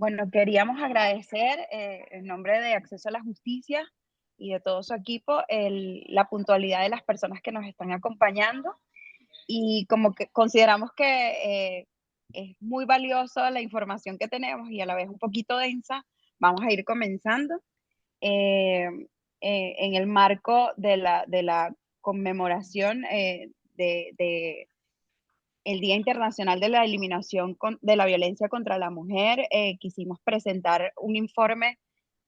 Bueno, queríamos agradecer en nombre de Acceso a la Justicia y de todo su equipo la puntualidad de las personas que nos están acompañando y como que consideramos que es muy valiosa la información que tenemos y a la vez un poquito densa, vamos a ir comenzando eh, en el marco de la conmemoración de el Día Internacional de la Eliminación de la Violencia contra la Mujer. Quisimos presentar un informe,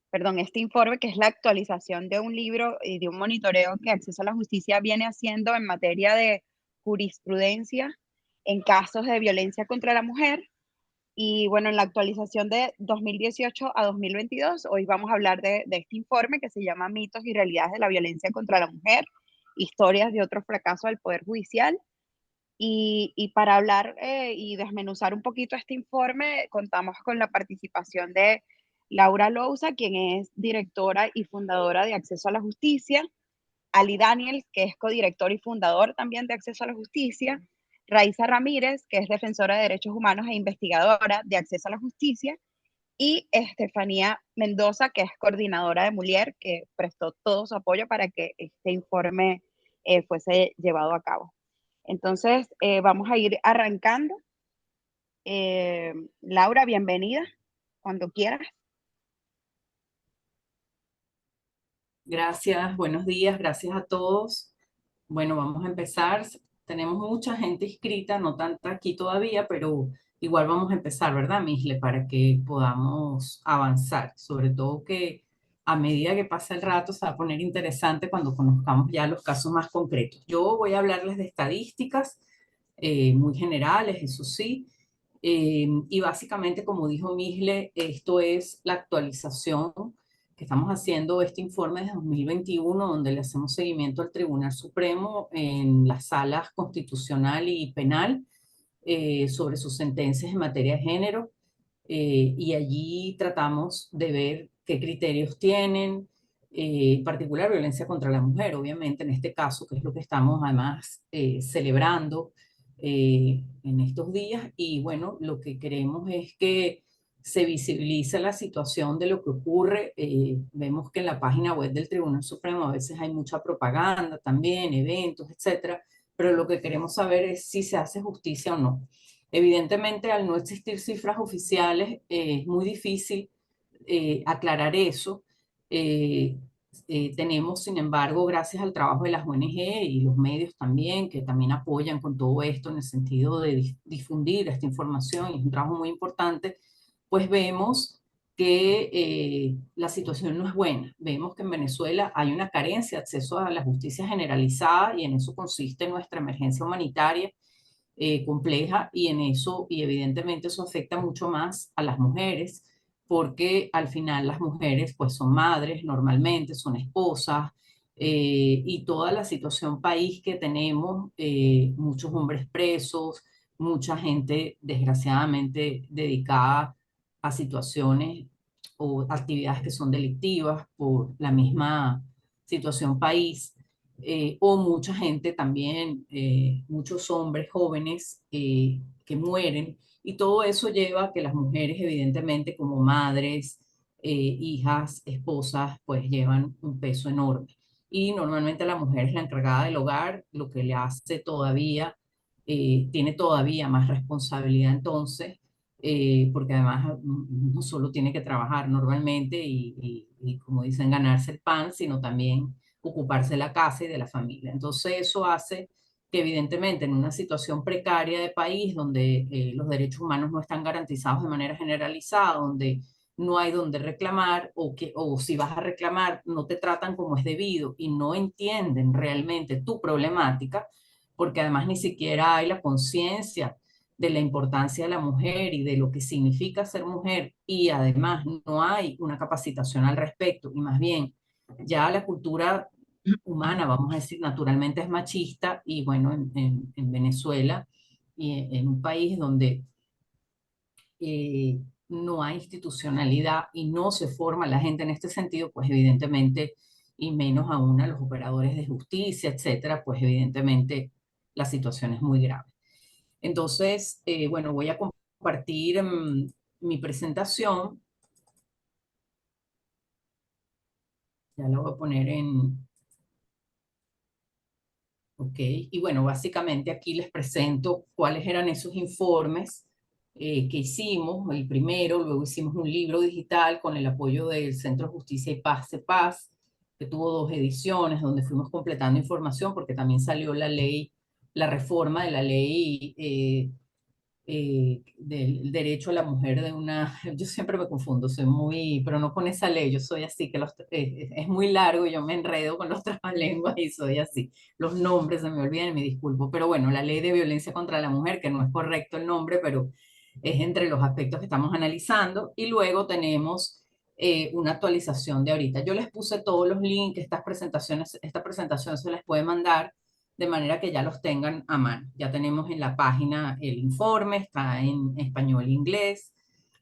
perdón, este informe que es la actualización de un libro y de un monitoreo que Acceso a la Justicia viene haciendo en materia de jurisprudencia en casos de violencia contra la mujer. Y bueno, en la actualización de 2018 a 2022, hoy vamos a hablar de este informe que se llama Mitos y Realidades de la Violencia contra la Mujer, historias de otro fracaso del Poder Judicial. Y para hablar y desmenuzar un poquito este informe, contamos con la participación de Laura Lousa, quien es directora y fundadora de Acceso a la Justicia, Ali Daniels, que es codirector y fundador también de Acceso a la Justicia, Raiza Ramírez, que es defensora de derechos humanos e investigadora de Acceso a la Justicia, y Estefanía Mendoza, que es coordinadora de Mulier, que prestó todo su apoyo para que este informe fuese llevado a cabo. Entonces, vamos a ir arrancando. Laura, bienvenida, cuando quieras. Gracias, buenos días, gracias a todos. Bueno, vamos a empezar. Tenemos mucha gente inscrita, no tanta aquí todavía, pero igual vamos a empezar, ¿verdad, Misle? Para que podamos avanzar. Sobre todo que a medida que pasa el rato se va a poner interesante cuando conozcamos ya los casos más concretos. Yo voy a hablarles de estadísticas muy generales, eso sí. Y básicamente, como dijo Misle, esto es la actualización que estamos haciendo este informe de 2021, donde le hacemos seguimiento al Tribunal Supremo en las salas constitucional y penal sobre sus sentencias en materia de género. Y allí tratamos de ver qué criterios tienen, en particular violencia contra la mujer, obviamente, en este caso, que es lo que estamos además celebrando en estos días. Y bueno, lo que queremos es que se visibiliza la situación de lo que ocurre. Vemos que en la página web del Tribunal Supremo a veces hay mucha propaganda también, eventos, etcétera, pero lo que queremos saber es si se hace justicia o no. Evidentemente, al no existir cifras oficiales, es muy difícil aclarar eso. Eh, Tenemos, sin embargo, gracias al trabajo de las ONG y los medios también, que también apoyan con todo esto en el sentido de difundir esta información, y es un trabajo muy importante, pues vemos que la situación no es buena. Vemos que en Venezuela hay una carencia de acceso a la justicia generalizada y en eso consiste nuestra emergencia humanitaria compleja, y en eso, y evidentemente eso afecta mucho más a las mujeres, porque al final las mujeres pues son madres normalmente, son esposas, y toda la situación país que tenemos, muchos hombres presos, mucha gente desgraciadamente dedicada a situaciones o actividades que son delictivas por la misma situación país, o mucha gente también, muchos hombres jóvenes que mueren, y todo eso lleva a que las mujeres, evidentemente, como madres, hijas, esposas, pues llevan un peso enorme. Y normalmente la mujer es la encargada del hogar, lo que le hace todavía, tiene todavía más responsabilidad entonces, porque además no solo tiene que trabajar normalmente y, como dicen, ganarse el pan, sino también ocuparse de la casa y de la familia. Entonces eso hace que evidentemente en una situación precaria de país donde los derechos humanos no están garantizados de manera generalizada, donde no hay donde reclamar, o si vas a reclamar no te tratan como es debido y no entienden realmente tu problemática, porque además ni siquiera hay la conciencia de la importancia de la mujer y de lo que significa ser mujer, y además no hay una capacitación al respecto, y más bien ya la cultura humana, vamos a decir, naturalmente es machista. Y bueno, en Venezuela, y en un país donde no hay institucionalidad y no se forma la gente en este sentido, pues evidentemente, y menos aún a los operadores de justicia, etcétera, pues evidentemente la situación es muy grave. Entonces, bueno, voy a compartir mi presentación, ya la voy a poner en, ok, y bueno, básicamente aquí les presento cuáles eran esos informes que hicimos, el primero, luego hicimos un libro digital con el apoyo del Centro de Justicia y Paz, CEPAZ, que tuvo dos ediciones donde fuimos completando información porque también salió la ley, la reforma de la ley del derecho a la mujer de una, yo siempre me confundo, soy muy, pero no con esa ley, yo soy así, que es muy largo y yo me enredo con los trabalenguas y soy así, los nombres se me olvidan y me disculpo, pero bueno, la ley de violencia contra la mujer, que no es correcto el nombre, pero es entre los aspectos que estamos analizando, y luego tenemos una actualización de ahorita. Yo les puse todos los links, estas presentaciones, esta presentación se les puede mandar de manera que ya los tengan a mano. Ya tenemos en la página el informe, está en español e inglés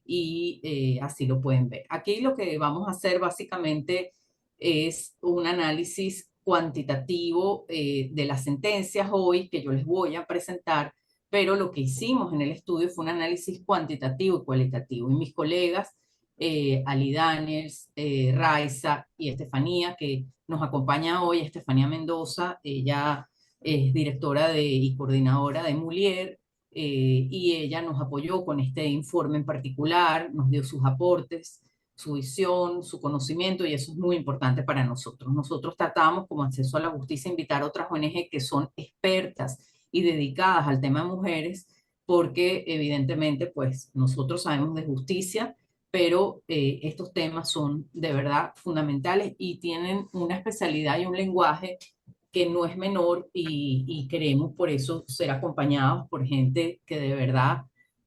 y así lo pueden ver. Aquí lo que vamos a hacer básicamente es un análisis cuantitativo de las sentencias hoy que yo les voy a presentar, pero lo que hicimos en el estudio fue un análisis cuantitativo y cualitativo. Y mis colegas, Ali Daniels, Raiza y Estefanía, que nos acompaña hoy, Estefanía Mendoza, ella es directora y coordinadora de Mulier, y ella nos apoyó con este informe en particular, nos dio sus aportes, su visión, su conocimiento, y eso es muy importante para nosotros. Nosotros tratamos, como Acceso a la Justicia, invitar a otras ONG que son expertas y dedicadas al tema de mujeres, porque evidentemente, pues nosotros sabemos de justicia, pero estos temas son de verdad fundamentales y tienen una especialidad y un lenguaje que no es menor y queremos por eso ser acompañados por gente que de verdad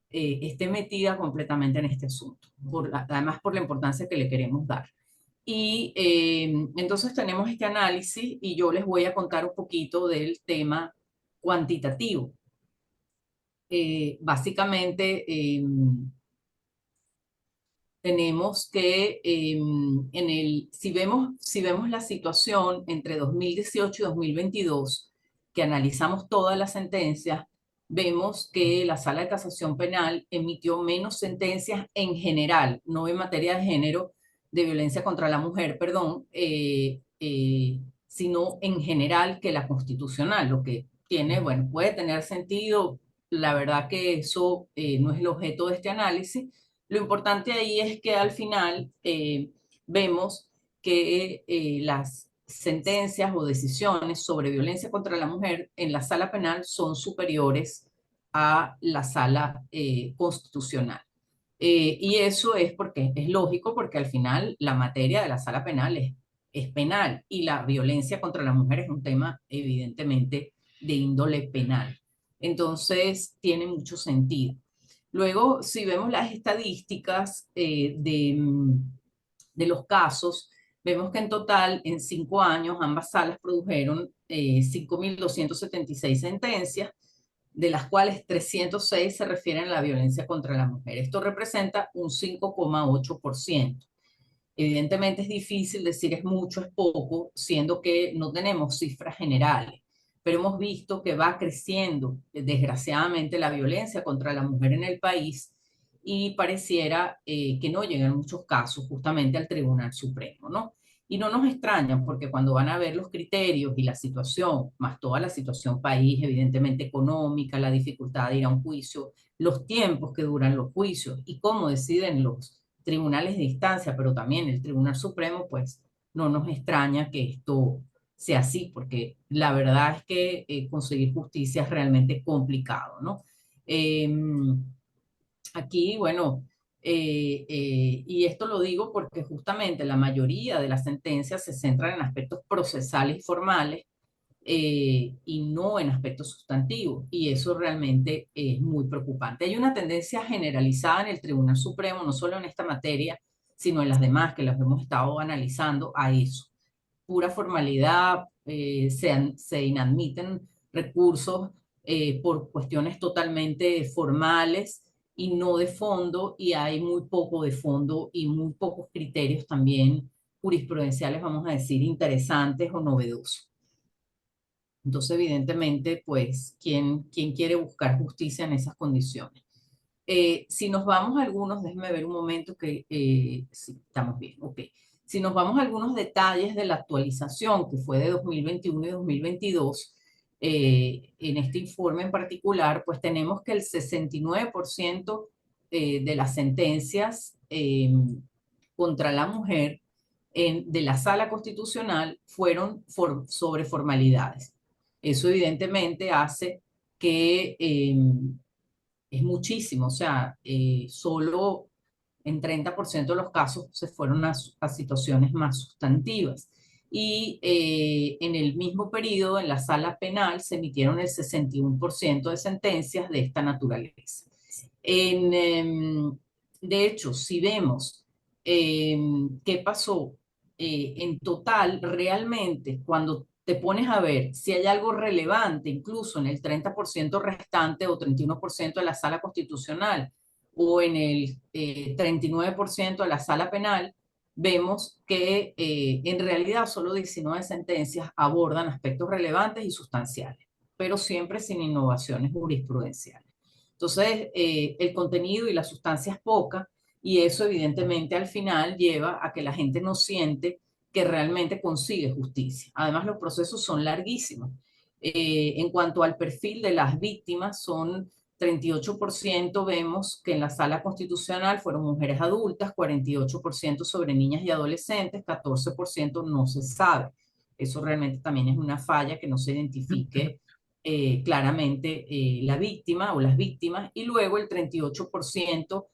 esté metida completamente en este asunto, además por la importancia que le queremos dar. Y entonces tenemos este análisis y yo les voy a contar un poquito del tema cuantitativo. Básicamente, tenemos que, si vemos la situación entre 2018 y 2022, que analizamos todas las sentencias, vemos que la Sala de Casación Penal emitió menos sentencias en general, no en materia de género, de violencia contra la mujer, perdón, sino en general que la constitucional, lo que tiene, bueno, puede tener sentido. La verdad que eso no es el objeto de este análisis. Lo importante ahí es que al final vemos que las sentencias o decisiones sobre violencia contra la mujer en la sala penal son superiores a la sala constitucional. Y eso es porque es lógico, porque al final la materia de la sala penal es penal y la violencia contra la mujer es un tema evidentemente de índole penal. Entonces tiene mucho sentido. Luego, si vemos las estadísticas de los casos, vemos que en total, en 5 años, ambas salas produjeron 5.276 sentencias, de las cuales 306 se refieren a la violencia contra la mujer. Esto representa un 5,8%. Evidentemente es difícil decir es mucho, es poco, siendo que no tenemos cifras generales, pero hemos visto que va creciendo, desgraciadamente, la violencia contra la mujer en el país y pareciera que no llega en muchos casos justamente al Tribunal Supremo, ¿no? Y no nos extraña porque cuando van a ver los criterios y la situación, más toda la situación país, evidentemente económica, la dificultad de ir a un juicio, los tiempos que duran los juicios y cómo deciden los tribunales de instancia, pero también el Tribunal Supremo, pues no nos extraña que esto sea así, porque la verdad es que conseguir justicia es realmente complicado, ¿no? Eh, Aquí, bueno, y esto lo digo porque justamente la mayoría de las sentencias se centran en aspectos procesales y formales, y no en aspectos sustantivos, y eso realmente es muy preocupante. Hay una tendencia generalizada en el Tribunal Supremo, no solo en esta materia, sino en las demás que las hemos estado analizando, a eso. Pura formalidad, se inadmiten recursos por cuestiones totalmente formales y no de fondo, y hay muy poco de fondo y muy pocos criterios también jurisprudenciales, vamos a decir, interesantes o novedosos. Entonces, evidentemente, pues, ¿quién quiere buscar justicia en esas condiciones? Si nos vamos a algunos, déjenme ver un momento que sí, estamos bien, ok. Si nos vamos a algunos detalles de la actualización, que fue de 2021 y 2022, en este informe en particular, pues tenemos que el 69% de las sentencias contra la mujer de la Sala Constitucional fueron sobre formalidades. Eso evidentemente hace que es muchísimo, o sea, solo en 30% de los casos se fueron a situaciones más sustantivas. Y en el mismo periodo, en la sala penal, se emitieron el 61% de sentencias de esta naturaleza. De hecho, si vemos qué pasó en total, realmente, cuando te pones a ver si hay algo relevante, incluso en el 30% restante o 31% de la sala constitucional o en el 39% de la sala penal, vemos que en realidad solo 19 sentencias abordan aspectos relevantes y sustanciales, pero siempre sin innovaciones jurisprudenciales. Entonces, el contenido y la sustancia es poca y eso evidentemente al final lleva a que la gente no siente que realmente consigue justicia. Además, los procesos son larguísimos. En cuanto al perfil de las víctimas, son 38% vemos que en la sala constitucional fueron mujeres adultas, 48% sobre niñas y adolescentes, 14% no se sabe. Eso realmente también es una falla que no se identifique claramente la víctima o las víctimas, y luego el 38%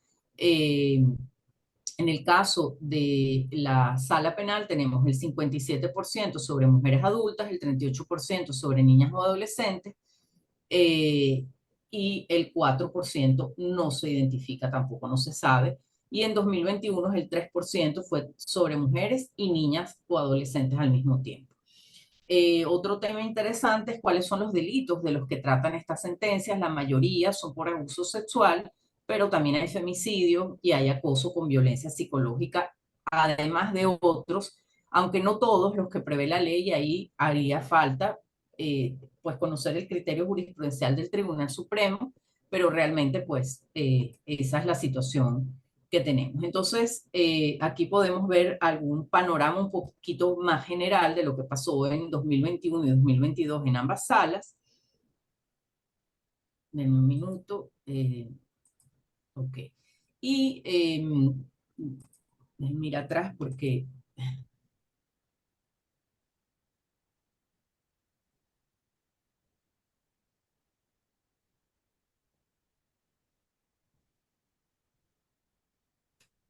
en el caso de la sala penal tenemos el 57% sobre mujeres adultas, el 38% sobre niñas o adolescentes, eh, y el 4% no se identifica tampoco, no se sabe. Y en 2021 el 3% fue sobre mujeres y niñas o adolescentes al mismo tiempo. Otro tema interesante es cuáles son los delitos de los que tratan estas sentencias. La mayoría son por abuso sexual, pero también hay femicidio y hay acoso con violencia psicológica, además de otros, aunque no todos los que prevé la ley, y ahí haría falta pues conocer el criterio jurisprudencial del Tribunal Supremo, pero realmente pues esa es la situación que tenemos. Entonces, aquí podemos ver algún panorama un poquito más general de lo que pasó en 2021 y 2022 en ambas salas. En un minuto. Ok. Y mira atrás porque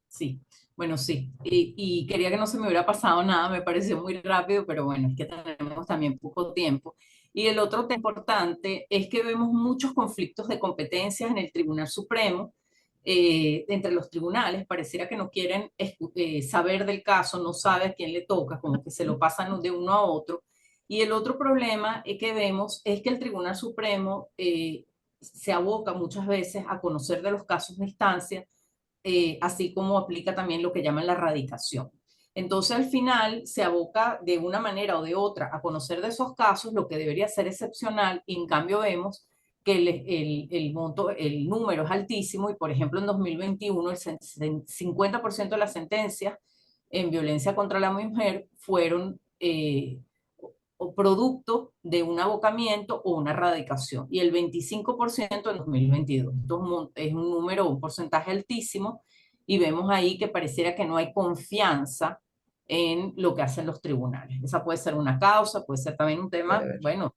sí, bueno, sí. Y quería que no se me hubiera pasado nada, me pareció muy rápido, pero bueno, es que tenemos también poco tiempo. Y el otro tema importante es que vemos muchos conflictos de competencias en el Tribunal Supremo, entre los tribunales. Pareciera que no quieren saber del caso, no sabe a quién le toca, como que se lo pasan de uno a otro. Y el otro problema que vemos es que el Tribunal Supremo se aboca muchas veces a conocer de los casos de instancia, así como aplica también lo que llaman la radicación. Entonces, al final, se aboca de una manera o de otra a conocer de esos casos lo que debería ser excepcional, y en cambio vemos que monto, el número es altísimo, y por ejemplo en 2021 el 50% de las sentencias en violencia contra la mujer fueron o producto de un abocamiento o una radicación, y el 25% en 2022. Entonces, es un número, un porcentaje altísimo, y vemos ahí que pareciera que no hay confianza en lo que hacen los tribunales. Esa puede ser una causa, puede ser también un tema, bueno,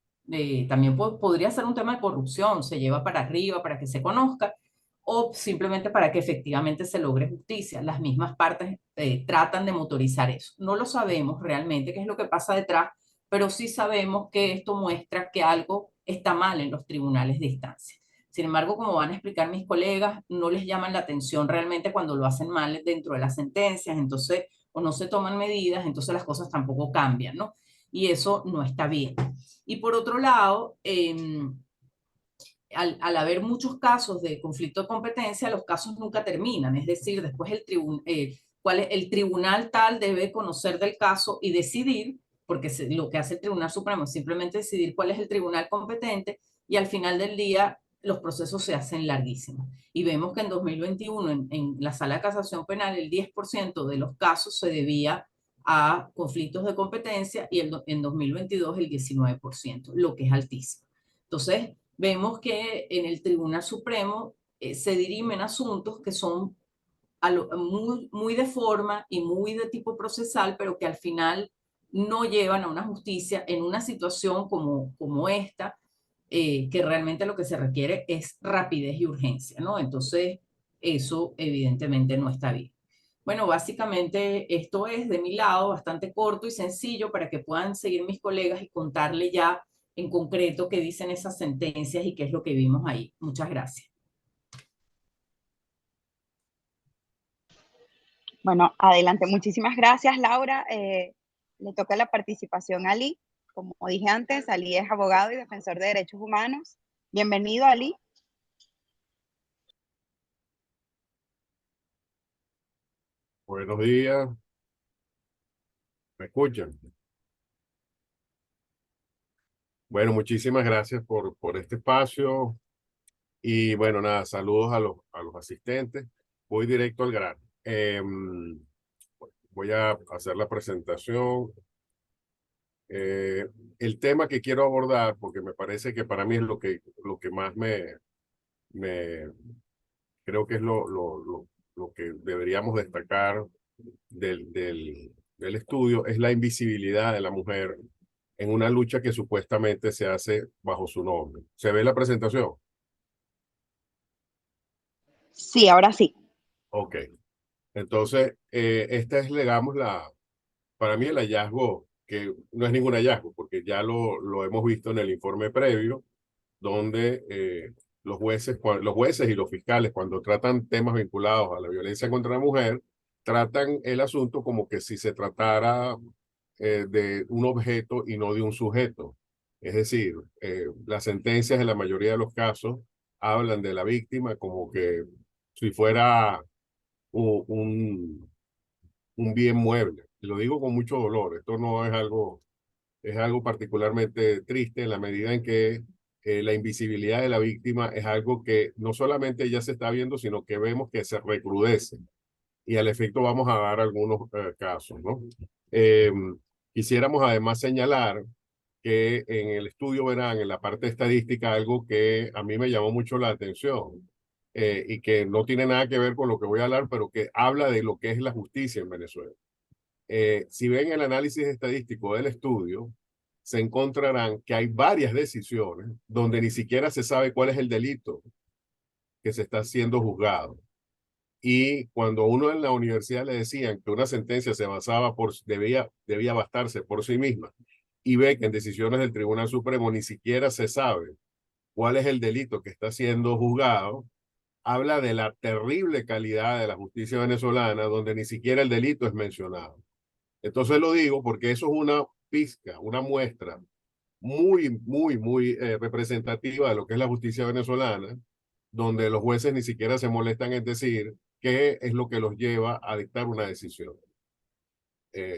también podría ser un tema de corrupción, se lleva para arriba para que se conozca, o simplemente para que efectivamente se logre justicia. Las mismas partes tratan de motorizar eso. No lo sabemos realmente qué es lo que pasa detrás, pero sí sabemos que esto muestra que algo está mal en los tribunales de instancia. Sin embargo, como van a explicar mis colegas, no les llaman la atención realmente cuando lo hacen mal dentro de las sentencias, entonces, o no se toman medidas, entonces las cosas tampoco cambian, ¿no? Y eso no está bien. Y por otro lado, al haber muchos casos de conflicto de competencia, los casos nunca terminan, es decir, después el tribunal tal debe conocer del caso y decidir, porque lo que hace el Tribunal Supremo es simplemente decidir cuál es el tribunal competente, y al final del día los procesos se hacen larguísimos. Y vemos que en 2021, en la Sala de Casación Penal, el 10% de los casos se debía a conflictos de competencia y en 2022 el 19%, lo que es altísimo. Entonces, vemos que en el Tribunal Supremo se dirimen asuntos que son muy de forma y muy de tipo procesal, pero que al final no llevan a una justicia en una situación como esta, que realmente lo que se requiere es rapidez y urgencia, ¿no? Entonces, eso evidentemente no está bien. Bueno, básicamente esto es de mi lado bastante corto y sencillo para que puedan seguir mis colegas y contarle ya en concreto qué dicen esas sentencias y qué es lo que vimos ahí. Muchas gracias. Bueno, adelante. Muchísimas gracias, Laura. Le toca la participación a Ali. Como dije antes, Ali es abogado y defensor de derechos humanos. Bienvenido, Ali. Buenos días, ¿me escuchan? Bueno, muchísimas gracias por este espacio y bueno, nada, saludos a los asistentes. Voy directo al grano. Voy a hacer la presentación. El tema que quiero abordar, porque me parece que para mí es lo que más me creo que es lo que deberíamos destacar del estudio, es la invisibilidad de la mujer en una lucha que supuestamente se hace bajo su nombre. ¿Se ve la presentación? Sí, ahora sí. Ok. Entonces, esta es, digamos, para mí el hallazgo, que no es ningún hallazgo, porque ya lo hemos visto en el informe previo, donde los jueces y los fiscales, cuando tratan temas vinculados a la violencia contra la mujer, tratan el asunto como que si se tratara de un objeto y no de un sujeto. Es decir, las sentencias en la mayoría de los casos hablan de la víctima como que si fuera un, un bien mueble. Y lo digo con mucho dolor. Esto no es algo particularmente triste en la medida en que la invisibilidad de la víctima es algo que no solamente ya se está viendo, sino que vemos que se recrudece. Y al efecto vamos a dar algunos casos, ¿no? Eh, Quisiéramos además señalar que en el estudio verán en la parte estadística algo que a mí me llamó mucho la atención y que no tiene nada que ver con lo que voy a hablar, pero que habla de lo que es la justicia en Venezuela. Si ven el análisis estadístico del estudio, se encontrarán que hay varias decisiones donde ni siquiera se sabe cuál es el delito que se está siendo juzgado. Y cuando uno en la universidad le decían que una sentencia se basaba debía bastarse por sí misma, y ve que en decisiones del Tribunal Supremo ni siquiera se sabe cuál es el delito que está siendo juzgado, habla de la terrible calidad de la justicia venezolana, donde ni siquiera el delito es mencionado. Entonces lo digo porque eso es una pizca, una muestra muy representativa de lo que es la justicia venezolana, donde los jueces ni siquiera se molestan en decir qué es lo que los lleva a dictar una decisión,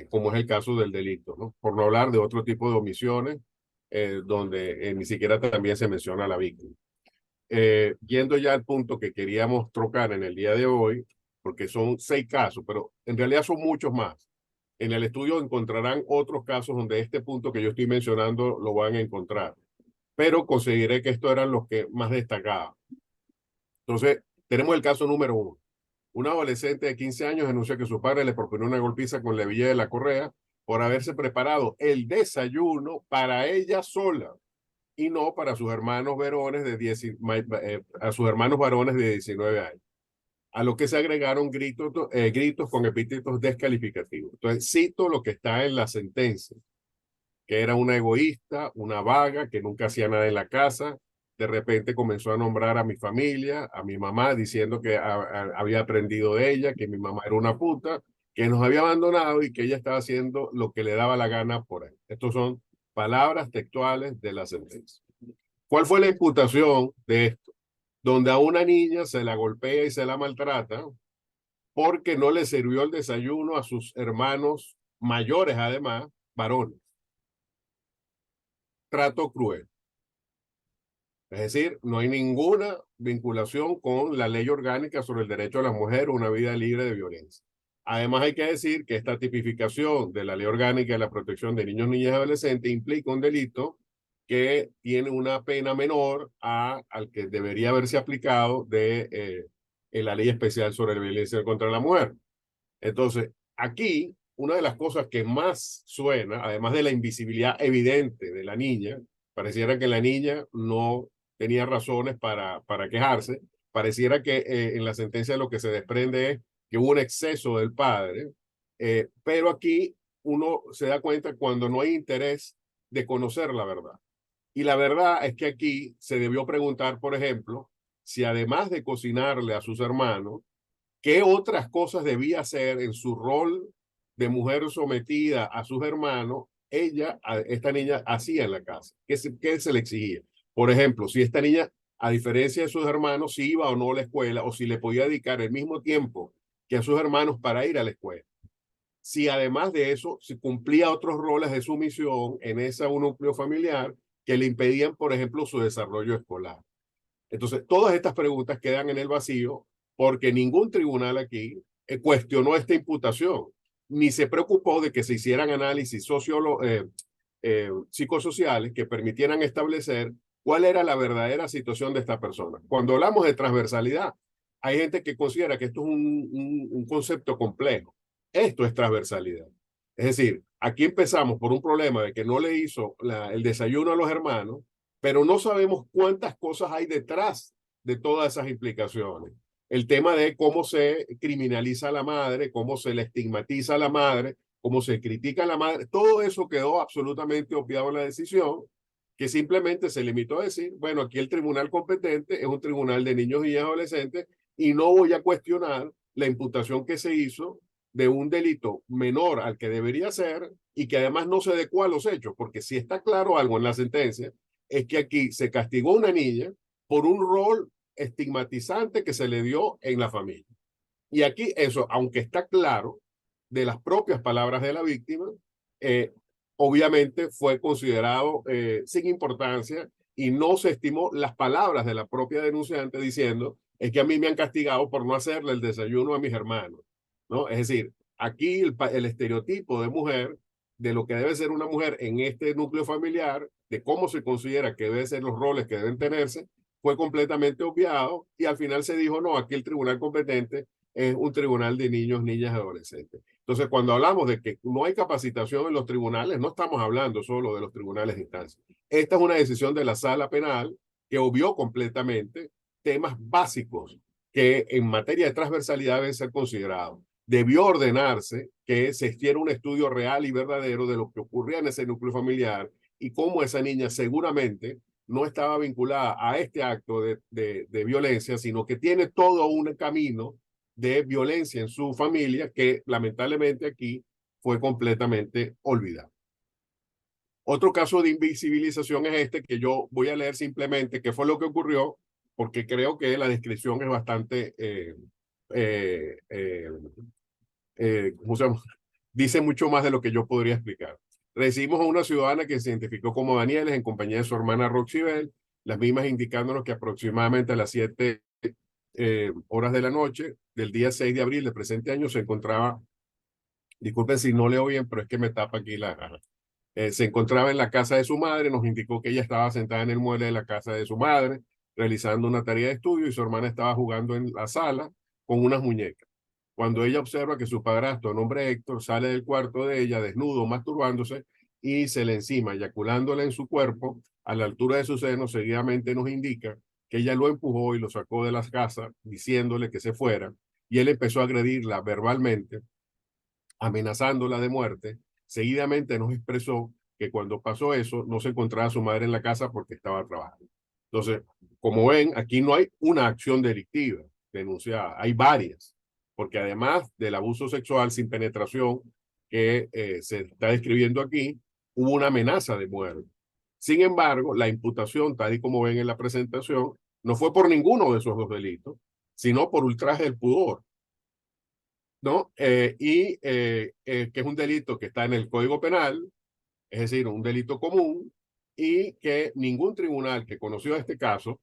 como es el caso del delito, ¿no? Por no hablar de otro tipo de omisiones, donde ni siquiera también se menciona a la víctima. Yendo ya al punto que queríamos trocar en el día de hoy, porque son 6 casos, pero en realidad son muchos más. En el estudio encontrarán otros casos donde este punto que yo estoy mencionando lo van a encontrar, pero consideré que estos eran los que más destacaban. Entonces, tenemos el caso número 1. Una adolescente de 15 años denuncia que su padre le propinó una golpiza con la hebilla de la correa por haberse preparado el desayuno para ella sola y no para sus hermanos varones a sus hermanos varones de 19 años. A lo que se agregaron gritos con epítetos descalificativos. Entonces, cito lo que está en la sentencia, que era una egoísta, una vaga, que nunca hacía nada en la casa. De repente comenzó a nombrar a mi familia, a mi mamá, diciendo que había aprendido de ella, que mi mamá era una puta, que nos había abandonado y que ella estaba haciendo lo que le daba la gana por él. Estos son palabras textuales de la sentencia. ¿Cuál fue la imputación de esto? Donde a una niña se la golpea y se la maltrata porque no le sirvió el desayuno a sus hermanos mayores, además, varones. Trato cruel. Es decir, no hay ninguna vinculación con la ley orgánica sobre el derecho de las mujeres a una vida libre de violencia. Además, hay que decir que esta tipificación de la ley orgánica de la protección de niños, niñas y adolescentes implica un delito que tiene una pena menor al que debería haberse aplicado en la ley especial sobre la violencia contra la mujer. Entonces, aquí, una de las cosas que más suena, además de la invisibilidad evidente de la niña, pareciera que la niña no tenía razones para quejarse, pareciera que en la sentencia lo que se desprende es que hubo un exceso del padre, pero aquí uno se da cuenta cuando no hay interés de conocer la verdad. Y la verdad es que aquí se debió preguntar, por ejemplo, si además de cocinarle a sus hermanos, ¿qué otras cosas debía hacer en su rol de mujer sometida a sus hermanos? Esta niña, hacía en la casa. ¿Qué se le exigía? Por ejemplo, si esta niña, a diferencia de sus hermanos, si iba o no a la escuela, o si le podía dedicar el mismo tiempo que a sus hermanos para ir a la escuela. Si además de eso, si cumplía otros roles de sumisión en ese núcleo familiar que le impedían, por ejemplo, su desarrollo escolar. Entonces, todas estas preguntas quedan en el vacío porque ningún tribunal aquí cuestionó esta imputación, ni se preocupó de que se hicieran análisis psicosociales que permitieran establecer cuál era la verdadera situación de esta persona. Cuando hablamos de transversalidad, hay gente que considera que esto es un concepto complejo. Esto es transversalidad. Es decir, aquí empezamos por un problema de que no le hizo el desayuno a los hermanos, pero no sabemos cuántas cosas hay detrás de todas esas implicaciones. El tema de cómo se criminaliza a la madre, cómo se le estigmatiza a la madre, cómo se critica a la madre, todo eso quedó absolutamente obviado en la decisión, que simplemente se limitó a decir, bueno, aquí el tribunal competente es un tribunal de niños y adolescentes y no voy a cuestionar la imputación que se hizo de un delito menor al que debería ser y que además no se adecua a los hechos, porque si está claro algo en la sentencia, es que aquí se castigó a una niña por un rol estigmatizante que se le dio en la familia. Y aquí eso, aunque está claro de las propias palabras de la víctima, eh, obviamente fue considerado sin importancia y no se estimó las palabras de la propia denunciante diciendo es que a mí me han castigado por no hacerle el desayuno a mis hermanos, ¿no? Es decir, aquí el estereotipo de mujer, de lo que debe ser una mujer en este núcleo familiar, de cómo se considera que deben ser los roles que deben tenerse, fue completamente obviado y al final se dijo, no, aquí el tribunal competente es un tribunal de niños, niñas y adolescentes. Entonces, cuando hablamos de que no hay capacitación en los tribunales, no estamos hablando solo de los tribunales de instancia. Esta es una decisión de la sala penal que obvió completamente temas básicos que en materia de transversalidad deben ser considerados. Debió ordenarse que se hiciera un estudio real y verdadero de lo que ocurría en ese núcleo familiar y cómo esa niña seguramente no estaba vinculada a este acto de violencia, sino que tiene todo un camino de violencia en su familia que lamentablemente aquí fue completamente olvidado. Otro caso de invisibilización es este que yo voy a leer simplemente qué fue lo que ocurrió, porque creo que la descripción es bastante, ¿cómo se llama? Dice mucho más de lo que yo podría explicar. Recibimos a una ciudadana que se identificó como Danieles en compañía de su hermana Roxibel, las mismas indicándonos que aproximadamente a las 7 horas de la noche del día 6 de abril del presente año se encontraba, disculpen si no leo bien, pero es que me tapa aquí se encontraba en la casa de su madre, nos indicó que ella estaba sentada en el mueble de la casa de su madre, realizando una tarea de estudio y su hermana estaba jugando en la sala con unas muñecas. Cuando ella observa que su padrastro, nombre Héctor, sale del cuarto de ella desnudo, masturbándose y se le encima, eyaculándola en su cuerpo a la altura de su seno, seguidamente nos indica que ella lo empujó y lo sacó de la casa diciéndole que se fuera y él empezó a agredirla verbalmente, amenazándola de muerte. Seguidamente nos expresó que cuando pasó eso no se encontraba su madre en la casa porque estaba trabajando. Entonces, como ven, aquí no hay una acción delictiva denunciada, hay varias, porque además del abuso sexual sin penetración que se está describiendo aquí, hubo una amenaza de muerte. Sin embargo, la imputación, tal y como ven en la presentación, no fue por ninguno de esos dos delitos, sino por ultraje del pudor, ¿no? Que es un delito que está en el Código Penal, es decir, un delito común, y que ningún tribunal que conoció este caso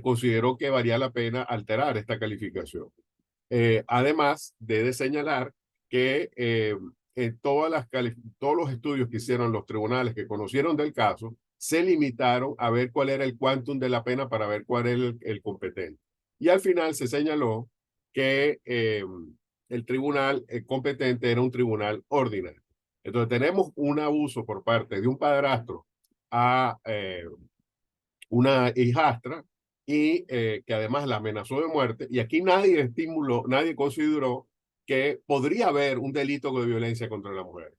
consideró que valía la pena alterar esta calificación. Además de señalar que todos los estudios que hicieron los tribunales que conocieron del caso se limitaron a ver cuál era el quantum de la pena para ver cuál era el competente. Y al final se señaló que el tribunal competente era un tribunal ordinario. Entonces tenemos un abuso por parte de un padrastro a una hijastra y que además la amenazó de muerte. Y aquí nadie consideró que podría haber un delito de violencia contra la mujer,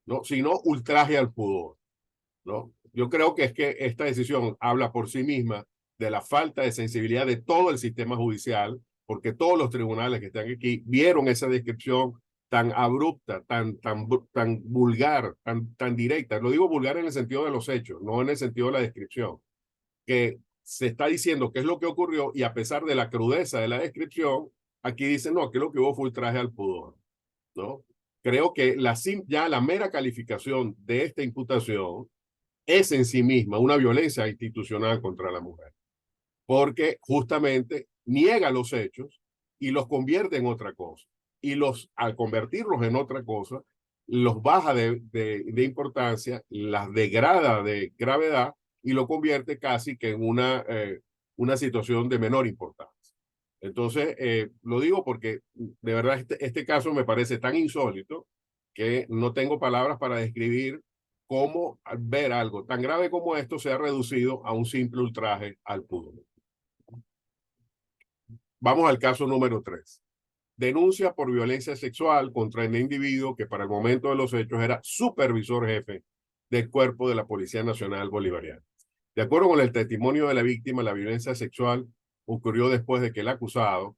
¿no? Sino ultraje al pudor, ¿no? Yo creo que es que esta decisión habla por sí misma de la falta de sensibilidad de todo el sistema judicial, porque todos los tribunales que están aquí vieron esa descripción tan abrupta, tan vulgar, tan directa. Lo digo vulgar en el sentido de los hechos, no en el sentido de la descripción, que se está diciendo qué es lo que ocurrió y a pesar de la crudeza de la descripción, aquí dicen, no, que lo que hubo fue ultraje al pudor, ¿no? Creo que ya la mera calificación de esta imputación es en sí misma una violencia institucional contra la mujer, porque justamente niega los hechos y los convierte en otra cosa. Y al convertirlos en otra cosa, los baja de importancia, las degrada de gravedad y lo convierte casi que en una situación de menor importancia. Entonces, lo digo porque de verdad este caso me parece tan insólito que no tengo palabras para describir cómo ver algo tan grave como esto se ha reducido a un simple ultraje al pudor. Vamos al caso número 3. Denuncia por violencia sexual contra el individuo que para el momento de los hechos era supervisor jefe del cuerpo de la Policía Nacional Bolivariana. De acuerdo con el testimonio de la víctima, la violencia sexual ocurrió después de que el acusado,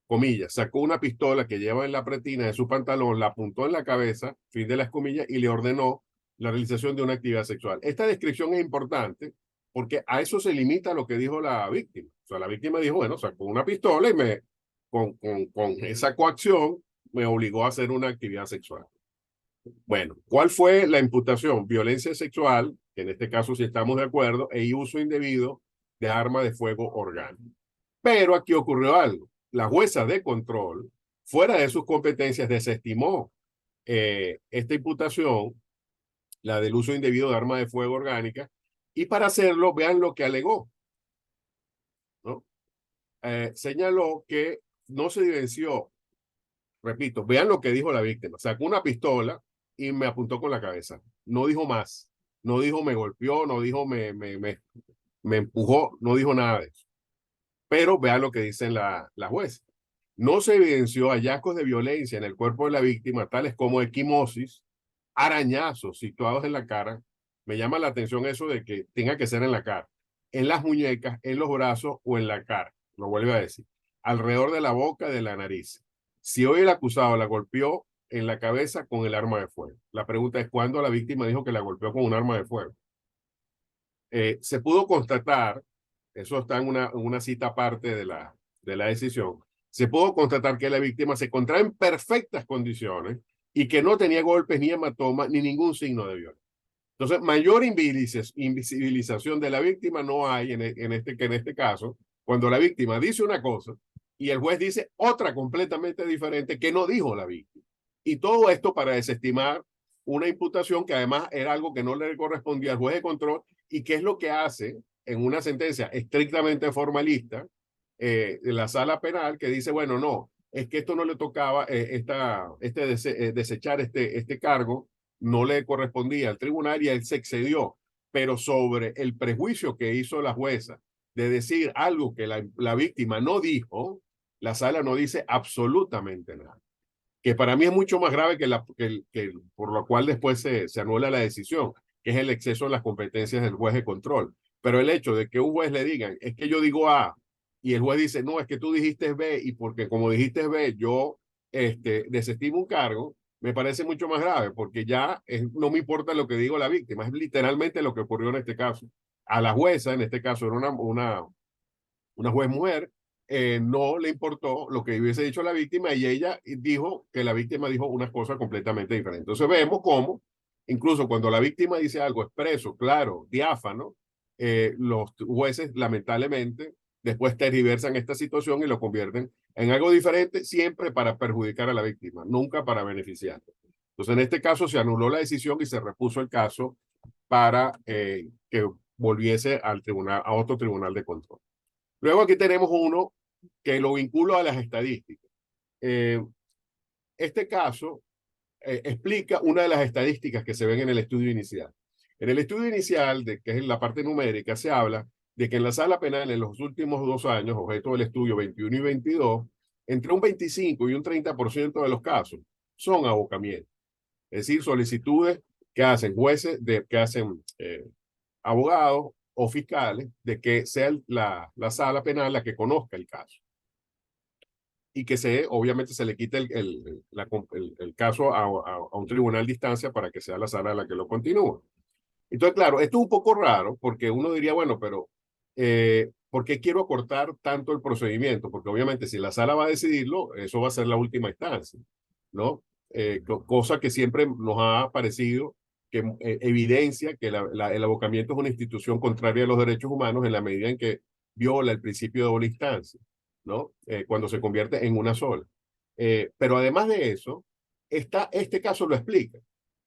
comillas, sacó una pistola que lleva en la pretina de su pantalón, la apuntó en la cabeza, fin de las comillas, y le ordenó la realización de una actividad sexual. Esta descripción es importante porque a eso se limita lo que dijo la víctima. O sea, la víctima dijo, bueno, sacó una pistola y con esa coacción me obligó a hacer una actividad sexual. Bueno, ¿cuál fue la imputación? Violencia sexual, que en este caso sí estamos de acuerdo, e uso indebido de arma de fuego orgánico. Pero aquí ocurrió algo. La jueza de control, fuera de sus competencias, desestimó esta imputación, la del uso indebido de arma de fuego orgánica, y para hacerlo, vean lo que alegó, ¿no? Señaló que no se evidenció, repito, vean lo que dijo la víctima, sacó una pistola y me apuntó con la cabeza, no dijo más, no dijo me golpeó, no dijo me empujó, no dijo nada de eso. Pero vean lo que dice la jueza. No se evidenció hallazgos de violencia en el cuerpo de la víctima, tales como equimosis, arañazos situados en la cara. Me llama la atención eso de que tenga que ser en la cara, en las muñecas, en los brazos o en la cara. Lo vuelvo a decir. Alrededor de la boca, de la nariz. Si hoy el acusado la golpeó en la cabeza con el arma de fuego. La pregunta es cuándo la víctima dijo que la golpeó con un arma de fuego. Se pudo constatar, eso está en una cita aparte de la decisión, se pudo constatar que la víctima se encontraba en perfectas condiciones y que no tenía golpes ni hematomas ni ningún signo de violencia. Entonces, mayor invisibilización de la víctima no hay en este caso, cuando la víctima dice una cosa y el juez dice otra completamente diferente que no dijo la víctima. Y todo esto para desestimar una imputación que además era algo que no le correspondía al juez de control y que es lo que hace en una sentencia estrictamente formalista la sala penal que dice, bueno, no, es que esto no le tocaba, desechar este cargo no le correspondía al tribunal y él se excedió, pero sobre el prejuicio que hizo la jueza de decir algo que la víctima no dijo, la sala no dice absolutamente nada, que para mí es mucho más grave que por lo cual después se anula la decisión, que es el exceso de las competencias del juez de control. Pero el hecho de que un juez le digan, es que yo digo A, y el juez dice, no, es que tú dijiste B, y porque como dijiste B, yo desestimo un cargo, me parece mucho más grave, porque ya no me importa lo que digo la víctima, es literalmente lo que ocurrió en este caso. A la jueza, en este caso era una juez mujer, no le importó lo que hubiese dicho la víctima y ella dijo que la víctima dijo unas cosas completamente diferentes. Entonces vemos cómo Incluso cuando la víctima dice algo expreso, claro, diáfano, los jueces lamentablemente después tergiversan esta situación y lo convierten en algo diferente, siempre para perjudicar a la víctima, nunca para beneficiarla. Entonces, en este caso se anuló la decisión y se repuso el caso para que volviese al tribunal, a otro tribunal de control. Luego aquí tenemos uno que lo vinculo a las estadísticas. Este caso explica una de las estadísticas que se ven en el estudio inicial. En el estudio inicial, que es la parte numérica, se habla de que en la sala penal en los últimos 2 años, objeto del estudio 21 y 22, entre un 25 y un 30% de los casos son abocamientos. Es decir, solicitudes que hacen jueces, que hacen abogados o fiscales, de que sea la sala penal la que conozca el caso. Y que obviamente se le quite el caso a un tribunal de instancia para que sea la sala la que lo continúe. Entonces, claro, esto es un poco raro porque uno diría, bueno, pero ¿por qué quiero acortar tanto el procedimiento? Porque obviamente si la sala va a decidirlo, eso va a ser la última instancia, ¿no? Cosa que siempre nos ha parecido que evidencia que el abocamiento es una institución contraria a los derechos humanos en la medida en que viola el principio de doble instancia, ¿no? Cuando se convierte en una sola. Pero además de eso, este caso lo explica.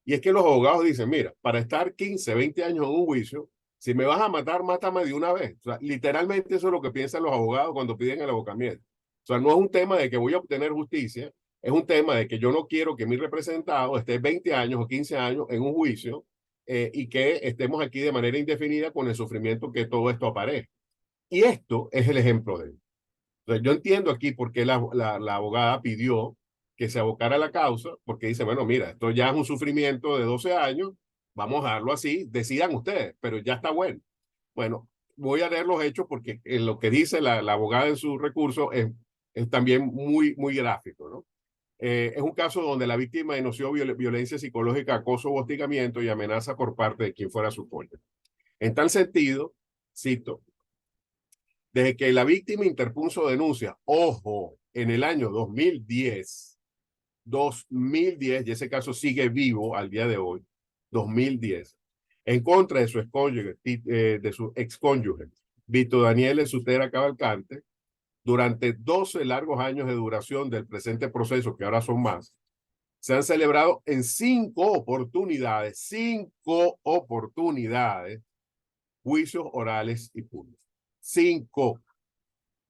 Y es que los abogados dicen, mira, para estar 15, 20 años en un juicio, si me vas a matar, mátame de una vez. O sea, literalmente eso es lo que piensan los abogados cuando piden el abocamiento. O sea, no es un tema de que voy a obtener justicia, es un tema de que yo no quiero que mi representado esté 20 años o 15 años en un juicio y que estemos aquí de manera indefinida con el sufrimiento que todo esto aparece. Y esto es el ejemplo de él. Entonces, yo entiendo aquí por qué la abogada pidió que se abocara a la causa, porque dice, bueno, mira, esto ya es un sufrimiento de 12 años, vamos a dejarlo así, decidan ustedes, pero ya está bueno. Bueno, voy a leer los hechos porque lo que dice la abogada en su recurso es también muy, muy gráfico, ¿no? Es un caso donde la víctima denunció violencia psicológica, acoso o hostigamiento y amenaza por parte de quien fuera su cónyuge. En tal sentido, cito, desde que la víctima interpuso denuncia, ojo, en el año 2010, y ese caso sigue vivo al día de hoy, 2010, en contra de su excónyuge, Vito Daniel Sutera Cavalcante, durante 12 largos años de duración del presente proceso, que ahora son más, se han celebrado en 5 oportunidades, juicios orales y públicos. 5.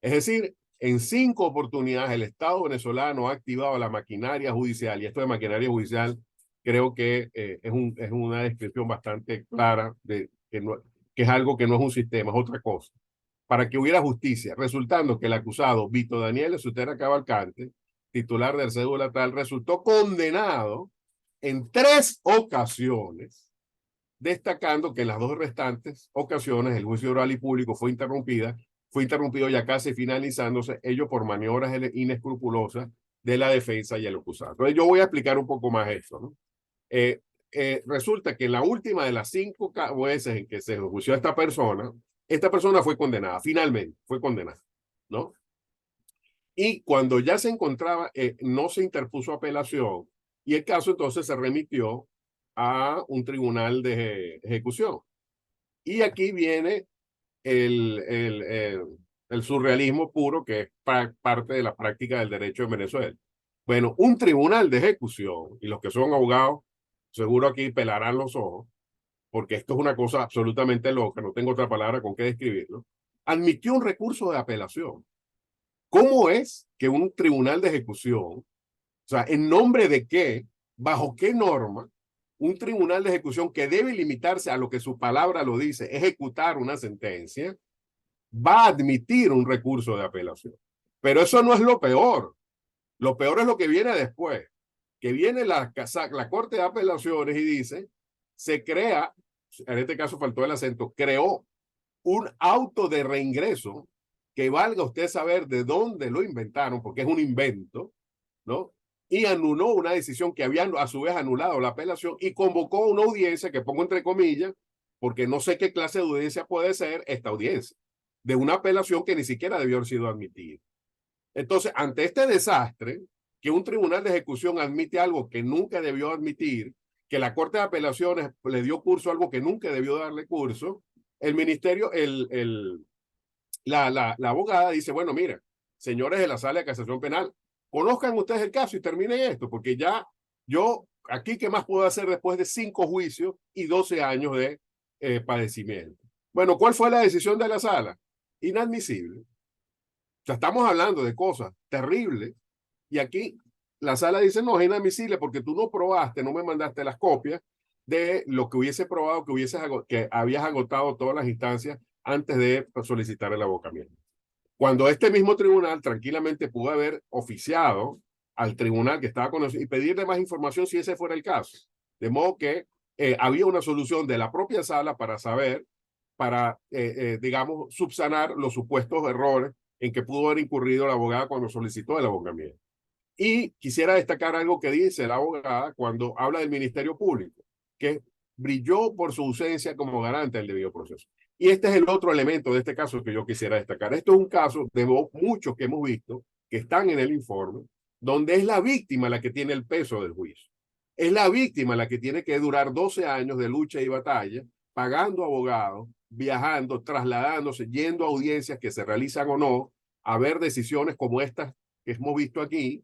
Es decir, en 5 oportunidades el Estado venezolano ha activado la maquinaria judicial, y esto de maquinaria judicial creo que es una descripción bastante clara de que es algo que no es un sistema, es otra cosa, para que hubiera justicia, resultando que el acusado Vito Daniel Sutera Cavalcante, titular del cédula tal, resultó condenado en 3 ocasiones, destacando que en las 2 restantes ocasiones el juicio oral y público fue interrumpido ya casi finalizándose, ello por maniobras inescrupulosas de la defensa y el acusado. Entonces yo voy a explicar un poco más esto, ¿no? Resulta que en la última de las 5 veces en que se enjuició a esta persona fue condenada, finalmente fue condenada, ¿no? Y cuando ya se encontraba, no se interpuso apelación y el caso entonces se remitió a un tribunal de ejecución. Y aquí viene el surrealismo puro, que es parte de la práctica del derecho en Venezuela. Bueno, un tribunal de ejecución, y los que son abogados seguro aquí pelarán los ojos, porque esto es una cosa absolutamente loca, no tengo otra palabra con qué describirlo, admitió un recurso de apelación. ¿Cómo es que un tribunal de ejecución, o sea, en nombre de qué, bajo qué norma, un tribunal de ejecución que debe limitarse a lo que su palabra lo dice, ejecutar una sentencia, va a admitir un recurso de apelación? Pero eso no es lo peor. Lo peor es lo que viene después, que viene la Corte de Apelaciones y dice, se crea, en este caso faltó el acento, creó un auto de reingreso que valga usted saber de dónde lo inventaron, porque es un invento, ¿no? Y anuló una decisión que había a su vez anulado la apelación y convocó una audiencia, que pongo entre comillas, porque no sé qué clase de audiencia puede ser esta audiencia, de una apelación que ni siquiera debió haber sido admitida. Entonces, ante este desastre, que un tribunal de ejecución admite algo que nunca debió admitir, que la Corte de Apelaciones le dio curso a algo que nunca debió darle curso, el ministerio, la abogada dice, bueno, mira, señores de la Sala de Casación Penal, conozcan ustedes el caso y terminen esto, porque ya yo, aquí, ¿qué más puedo hacer después de 5 juicios y 12 años de padecimiento? Bueno, ¿cuál fue la decisión de la Sala? Inadmisible. O sea, estamos hablando de cosas terribles y aquí la Sala dice, no, es inadmisible porque tú no probaste, no me mandaste las copias de lo que hubiese probado que habías agotado todas las instancias antes de solicitar el abocamiento. Cuando este mismo tribunal tranquilamente pudo haber oficiado al tribunal que estaba conocido y pedirle más información si ese fuera el caso. De modo que había una solución de la propia sala para saber, digamos, subsanar los supuestos errores en que pudo haber incurrido la abogada cuando solicitó el abocamiento. Y quisiera destacar algo que dice la abogada cuando habla del Ministerio Público, que brilló por su ausencia como garante del debido proceso. Y este es el otro elemento de este caso que yo quisiera destacar. Esto es un caso de muchos que hemos visto que están en el informe, donde es la víctima la que tiene el peso del juicio. Es la víctima la que tiene que durar 12 años de lucha y batalla, pagando abogados, viajando, trasladándose, yendo a audiencias que se realizan o no, a ver decisiones como estas que hemos visto aquí,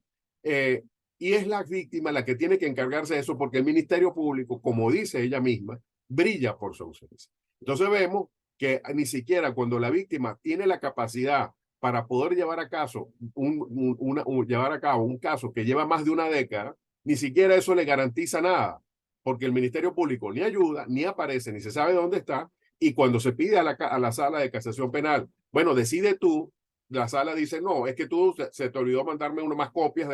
y es la víctima la que tiene que encargarse de eso porque el Ministerio Público, como dice ella misma, brilla por su ausencia. Entonces vemos que ni siquiera cuando la víctima tiene la capacidad para poder llevar a cabo un caso que lleva más de una década, ni siquiera eso le garantiza nada, porque el Ministerio Público ni ayuda, ni aparece, ni se sabe dónde está, y cuando se pide a la Sala de Casación Penal, bueno, decide tú, la sala dice, no, es que tú se te olvidó mandarme más copias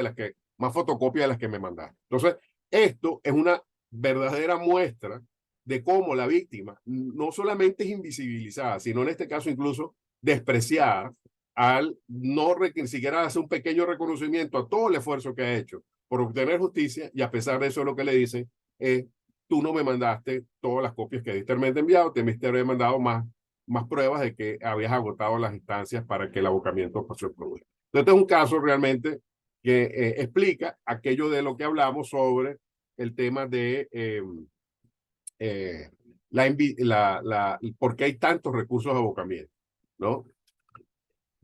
más fotocopias de las que me mandaste. Entonces, esto es una verdadera muestra de cómo la víctima no solamente es invisibilizada, sino en este caso incluso despreciada al no ni siquiera hacer un pequeño reconocimiento a todo el esfuerzo que ha hecho por obtener justicia y a pesar de eso lo que le dicen es, tú no me mandaste todas las copias que diste enviado, te he mandado más pruebas de que habías agotado las instancias para que el abocamiento se produjera. Entonces, este es un caso realmente que explica aquello de lo que hablamos sobre el tema de por qué hay tantos recursos de abocamiento, ¿no?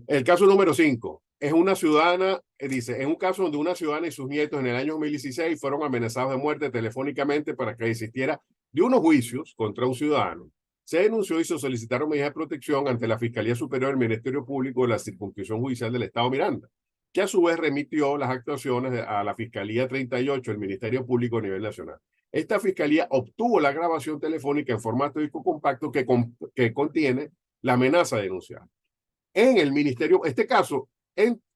El caso número 5 es una ciudadana, dice, es un caso donde una ciudadana y sus nietos en el año 2016 fueron amenazados de muerte telefónicamente para que desistiera de unos juicios contra un ciudadano. Se denunció y se solicitaron medidas de protección ante la Fiscalía Superior del Ministerio Público de la Circunscripción Judicial del Estado Miranda, que a su vez remitió las actuaciones a la Fiscalía 38 del Ministerio Público a nivel nacional. Esta fiscalía obtuvo la grabación telefónica en formato disco compacto que contiene la amenaza denunciada. En el Ministerio, este caso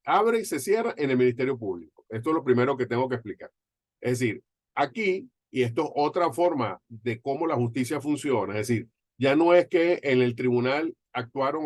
abre y se cierra en el Ministerio Público. Esto es lo primero que tengo que explicar. Es decir, aquí, y esto es otra forma de cómo la justicia funciona, es decir, ya no es que en el tribunal actuaron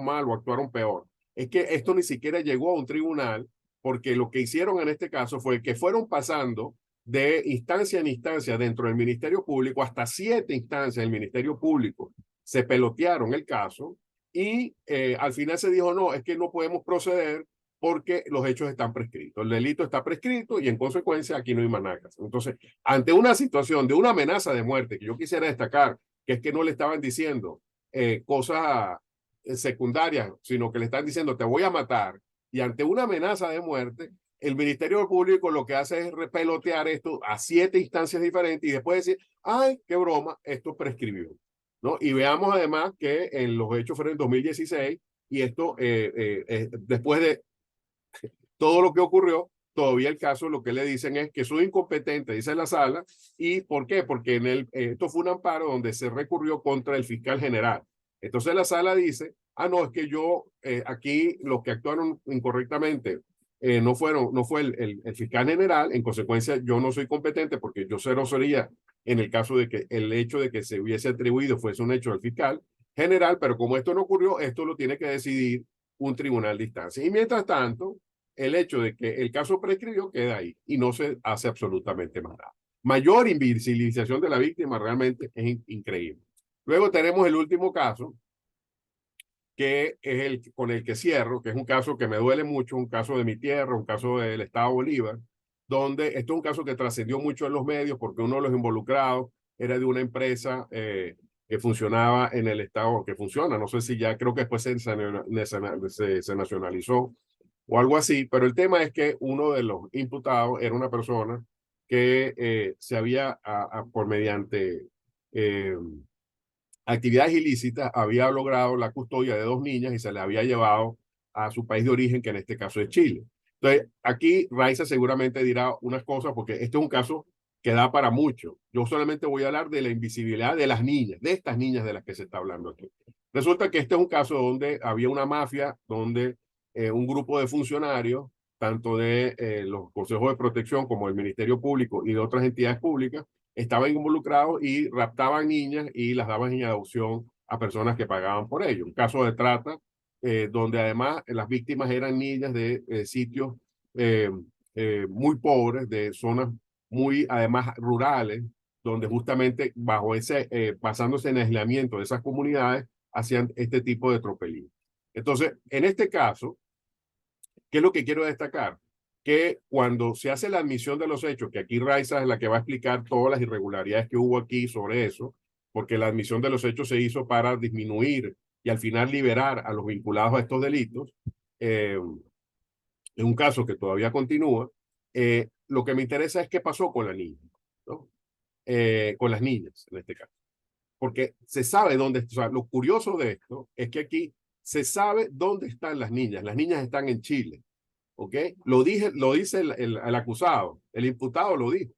mal o actuaron peor, es que esto ni siquiera llegó a un tribunal porque lo que hicieron en este caso fue que fueron pasando de instancia en instancia dentro del Ministerio Público, hasta 7 instancias del Ministerio Público se pelotearon el caso y al final se dijo, no, es que no podemos proceder porque los hechos están prescritos. El delito está prescrito y en consecuencia aquí no hay más nada. Entonces, ante una situación de una amenaza de muerte, que yo quisiera destacar, que es que no le estaban diciendo cosas secundarias, sino que le están diciendo, te voy a matar, y ante una amenaza de muerte, el Ministerio Público lo que hace es repelotear esto a 7 instancias diferentes y después decir, ay, qué broma, esto prescribió, ¿no? Y veamos además que en los hechos fueron en 2016 y esto, después de todo lo que ocurrió, todavía el caso lo que le dicen es que soy incompetente, dice la sala. ¿Y por qué? Porque esto fue un amparo donde se recurrió contra el fiscal general. Entonces la sala dice, no, es que yo aquí los que actuaron incorrectamente no fue el fiscal general, en consecuencia yo no soy competente porque yo cero sería en el caso de que el hecho de que se hubiese atribuido fuese un hecho del fiscal general, pero como esto no ocurrió, esto lo tiene que decidir un tribunal de instancia. Y mientras tanto, el hecho de que el caso prescribió queda ahí y no se hace absolutamente más nada. Mayor invisibilización de la víctima realmente es increíble. Luego tenemos el último caso, que es con el que cierro, que es un caso que me duele mucho, un caso de mi tierra, un caso del Estado Bolívar, donde esto es un caso que trascendió mucho en los medios porque uno de los involucrados era de una empresa que funcionaba en el estado, que funciona, no sé si ya, creo que después se nacionalizó o algo así, pero el tema es que uno de los imputados era una persona que se había, por mediante actividades ilícitas, había logrado la custodia de 2 niñas y se las había llevado a su país de origen, que en este caso es Chile. Entonces, aquí Raiza seguramente dirá unas cosas, porque este es un caso que da para mucho. Yo solamente voy a hablar de la invisibilidad de las niñas, de estas niñas de las que se está hablando aquí. Resulta que este es un caso donde había una mafia, donde un grupo de funcionarios, tanto de los consejos de protección como del Ministerio Público y de otras entidades públicas, estaban involucrados y raptaban niñas y las daban en adopción a personas que pagaban por ello. Un caso de trata, donde además las víctimas eran niñas de sitios muy pobres, de zonas muy además rurales, donde justamente basándose en el aislamiento de esas comunidades, hacían este tipo de tropelía. Entonces, en este caso, ¿qué es lo que quiero destacar? Que cuando se hace la admisión de los hechos, que aquí Raiza es la que va a explicar todas las irregularidades que hubo aquí sobre eso, porque la admisión de los hechos se hizo para disminuir y al final liberar a los vinculados a estos delitos, en un caso que todavía continúa, lo que me interesa es qué pasó con la niña, ¿no? Con las niñas en este caso. Porque se sabe dónde, o sea, lo curioso de esto es que aquí se sabe dónde están las niñas están en Chile. ¿Ok? Lo dice el acusado, el imputado lo dijo,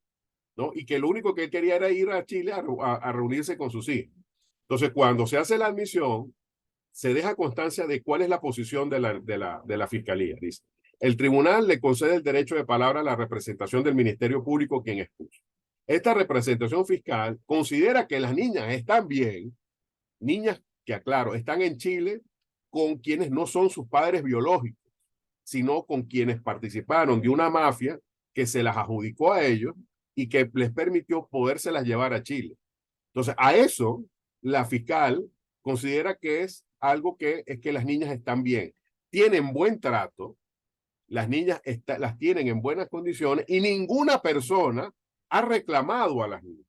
¿no? Y que lo único que él quería era ir a Chile a reunirse con sus hijos. Entonces, cuando se hace la admisión, se deja constancia de cuál es la posición de la fiscalía. Dice, el tribunal le concede el derecho de palabra a la representación del Ministerio Público quien expuso. Esta representación fiscal considera que las niñas están bien, niñas que, aclaro, están en Chile con quienes no son sus padres biológicos, sino con quienes participaron de una mafia que se las adjudicó a ellos y que les permitió podérselas llevar a Chile. Entonces, a eso la fiscal considera que es algo que es que las niñas están bien, tienen buen trato, las niñas las tienen en buenas condiciones y ninguna persona ha reclamado a las niñas.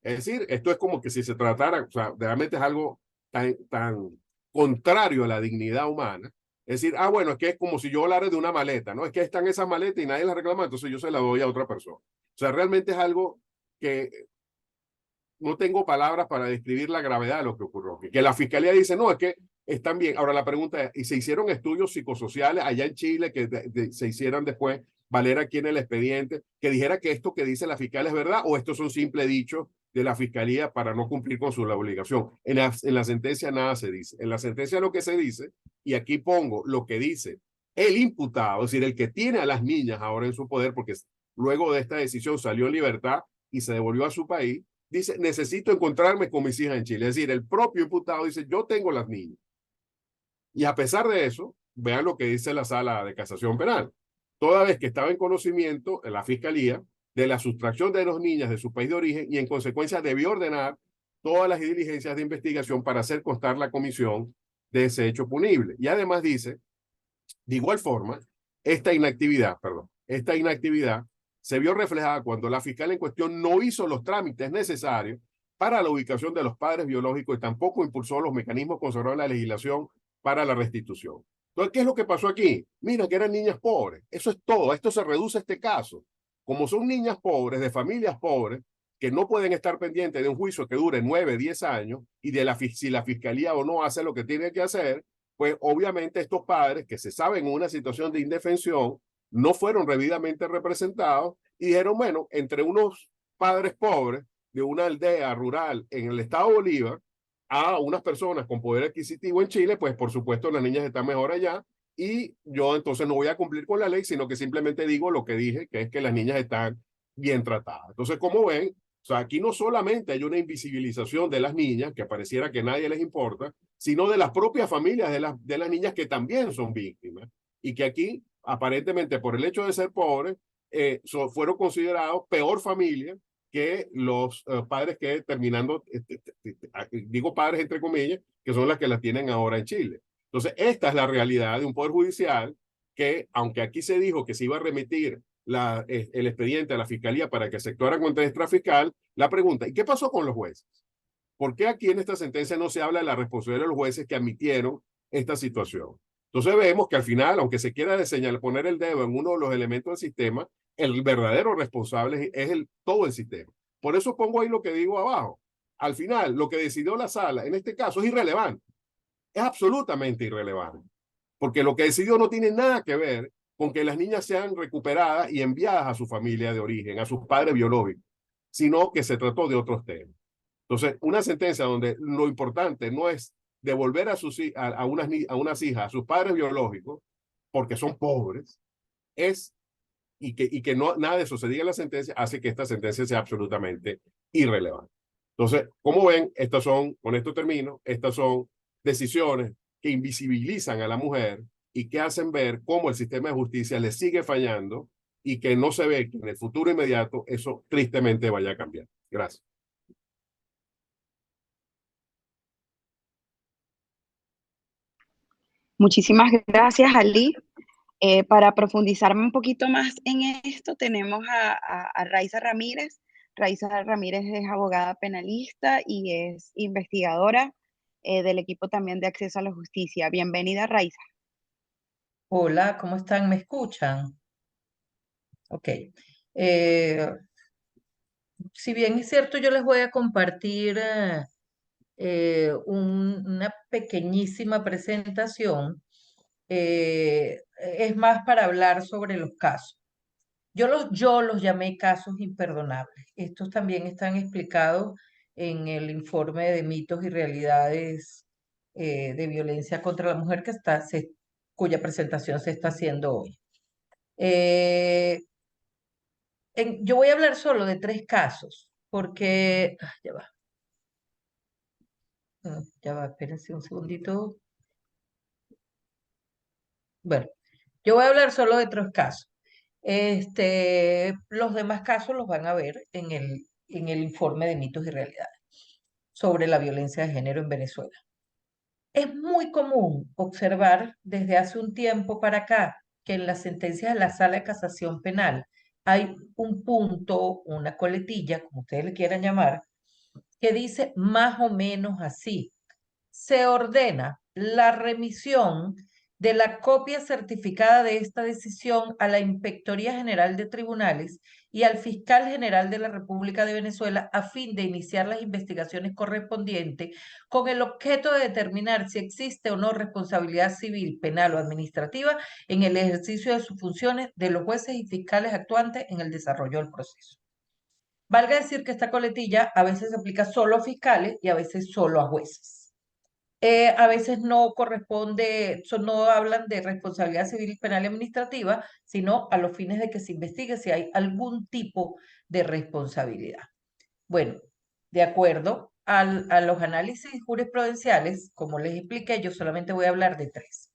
Es decir, esto es como que si se tratara, o sea, realmente es algo tan contrario a la dignidad humana. Es decir, bueno, es que es como si yo hablara de una maleta, ¿no? Es que están esas maletas y nadie las reclama, entonces yo se la doy a otra persona. O sea, realmente es algo que no tengo palabras para describir la gravedad de lo que ocurrió. Que la fiscalía dice, no, es que están bien. Ahora la pregunta es, ¿y se hicieron estudios psicosociales allá en Chile que se hicieran después valer aquí en el expediente, que dijera que esto que dice la fiscal es verdad o estos son simples dichos de la fiscalía para no cumplir con su obligación? En la sentencia nada se dice. En la sentencia lo que se dice, y aquí pongo lo que dice el imputado, es decir, el que tiene a las niñas ahora en su poder, porque luego de esta decisión salió en libertad y se devolvió a su país, dice, necesito encontrarme con mis hijas en Chile. Es decir, el propio imputado dice, yo tengo las niñas. Y a pesar de eso, vean lo que dice la sala de casación penal. Toda vez que estaba en conocimiento en la fiscalía de la sustracción de las niñas de su país de origen y en consecuencia debió ordenar todas las diligencias de investigación para hacer constar la comisión de ese hecho punible. Y además dice, de igual forma, esta inactividad se vio reflejada cuando la fiscal en cuestión no hizo los trámites necesarios para la ubicación de los padres biológicos y tampoco impulsó los mecanismos consagrados en la legislación para la restitución. Entonces, ¿qué es lo que pasó aquí? Mira, que eran niñas pobres. Eso es todo. A esto se reduce este caso. Como son niñas pobres, de familias pobres, que no pueden estar pendientes de un juicio que dure 9, 10 años y de si la fiscalía o no hace lo que tiene que hacer, pues obviamente estos padres que se saben en una situación de indefensión no fueron debidamente representados y dijeron, bueno, entre unos padres pobres de una aldea rural en el estado de Bolívar a unas personas con poder adquisitivo en Chile, pues por supuesto las niñas están mejor allá y yo entonces no voy a cumplir con la ley, sino que simplemente digo lo que dije, que es que las niñas están bien tratadas. Entonces, como ven, o sea, aquí no solamente hay una invisibilización de las niñas, que pareciera que a nadie les importa, sino de las propias familias de las niñas que también son víctimas y que aquí, aparentemente por el hecho de ser pobres, fueron considerados peor familia que los padres que terminando, digo padres entre comillas, que son las que las tienen ahora en Chile. Entonces, esta es la realidad de un poder judicial que, aunque aquí se dijo que se iba a remitir el expediente a la fiscalía para que se actuara contra el extrafiscal, la pregunta, ¿y qué pasó con los jueces? ¿Por qué aquí en esta sentencia no se habla de la responsabilidad de los jueces que admitieron esta situación? Entonces vemos que al final, aunque se quiera de señalar, poner el dedo en uno de los elementos del sistema, el verdadero responsable es todo el sistema. Por eso pongo ahí lo que digo abajo. Al final, lo que decidió la sala, en este caso, es irrelevante. Es absolutamente irrelevante. Porque lo que decidió no tiene nada que ver con que las niñas sean recuperadas y enviadas a su familia de origen, a sus padres biológicos, sino que se trató de otros temas. Entonces, una sentencia donde lo importante no es devolver a unas hijas, a sus padres biológicos, porque son pobres, es, y que no, nada de eso se diga en la sentencia, hace que esta sentencia sea absolutamente irrelevante. Entonces, como ven, con esto termino, estas son decisiones que invisibilizan a la mujer y que hacen ver cómo el sistema de justicia le sigue fallando y que no se ve que en el futuro inmediato eso tristemente vaya a cambiar. Gracias. Muchísimas gracias, Ali. Para profundizar un poquito más en esto, tenemos a Raiza Ramírez. Raiza Ramírez es abogada penalista y es investigadora del equipo también de acceso a la justicia. Bienvenida, Raiza. Hola, ¿cómo están? ¿Me escuchan? Ok. Eh, si bien es cierto, yo les voy a compartir una pequeñísima presentación, es más para hablar sobre los casos. Yo los llamé casos imperdonables. Estos también están explicados en el informe de mitos y realidades de violencia contra la mujer cuya presentación se está haciendo hoy. Eh, yo voy a hablar solo de 3 casos, porque, ya va, espérense un segundito. Bueno, yo voy a hablar solo de 3 casos. Los demás casos los van a ver en el informe de mitos y realidades sobre la violencia de género en Venezuela. Es muy común observar desde hace un tiempo para acá que en las sentencias de la Sala de Casación Penal hay un punto, una coletilla, como ustedes le quieran llamar, que dice más o menos así: se ordena la remisión de la copia certificada de esta decisión a la Inspectoría General de Tribunales y al Fiscal General de la República de Venezuela a fin de iniciar las investigaciones correspondientes con el objeto de determinar si existe o no responsabilidad civil, penal o administrativa en el ejercicio de sus funciones de los jueces y fiscales actuantes en el desarrollo del proceso. Valga decir que esta coletilla a veces se aplica solo a fiscales y a veces solo a jueces. A veces no corresponde, no hablan de responsabilidad civil, penal y administrativa, sino a los fines de que se investigue si hay algún tipo de responsabilidad. Bueno, de acuerdo a los análisis jurisprudenciales, como les expliqué, yo solamente voy a hablar de 3.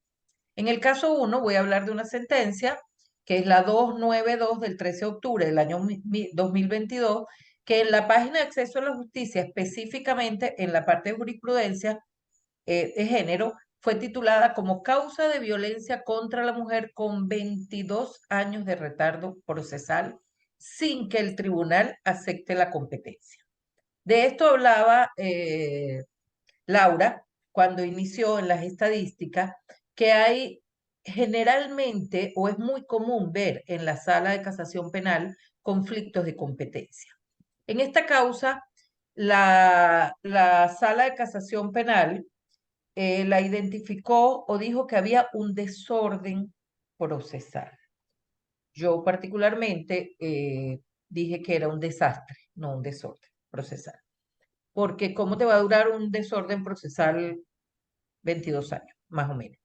En el caso 1 voy a hablar de una sentencia que es la 292 del 13 de octubre del año 2022, que en la página de acceso a la justicia, específicamente en la parte de jurisprudencia, de género, fue titulada como causa de violencia contra la mujer con 22 años de retardo procesal sin que el tribunal acepte la competencia. De esto hablaba Laura cuando inició en las estadísticas, que hay generalmente, o es muy común ver en la sala de casación penal, conflictos de competencia. En esta causa, la sala de casación penal la identificó o dijo que había un desorden procesal. Yo particularmente dije que era un desastre, no un desorden procesal. Porque ¿cómo te va a durar un desorden procesal 22 años, más o menos?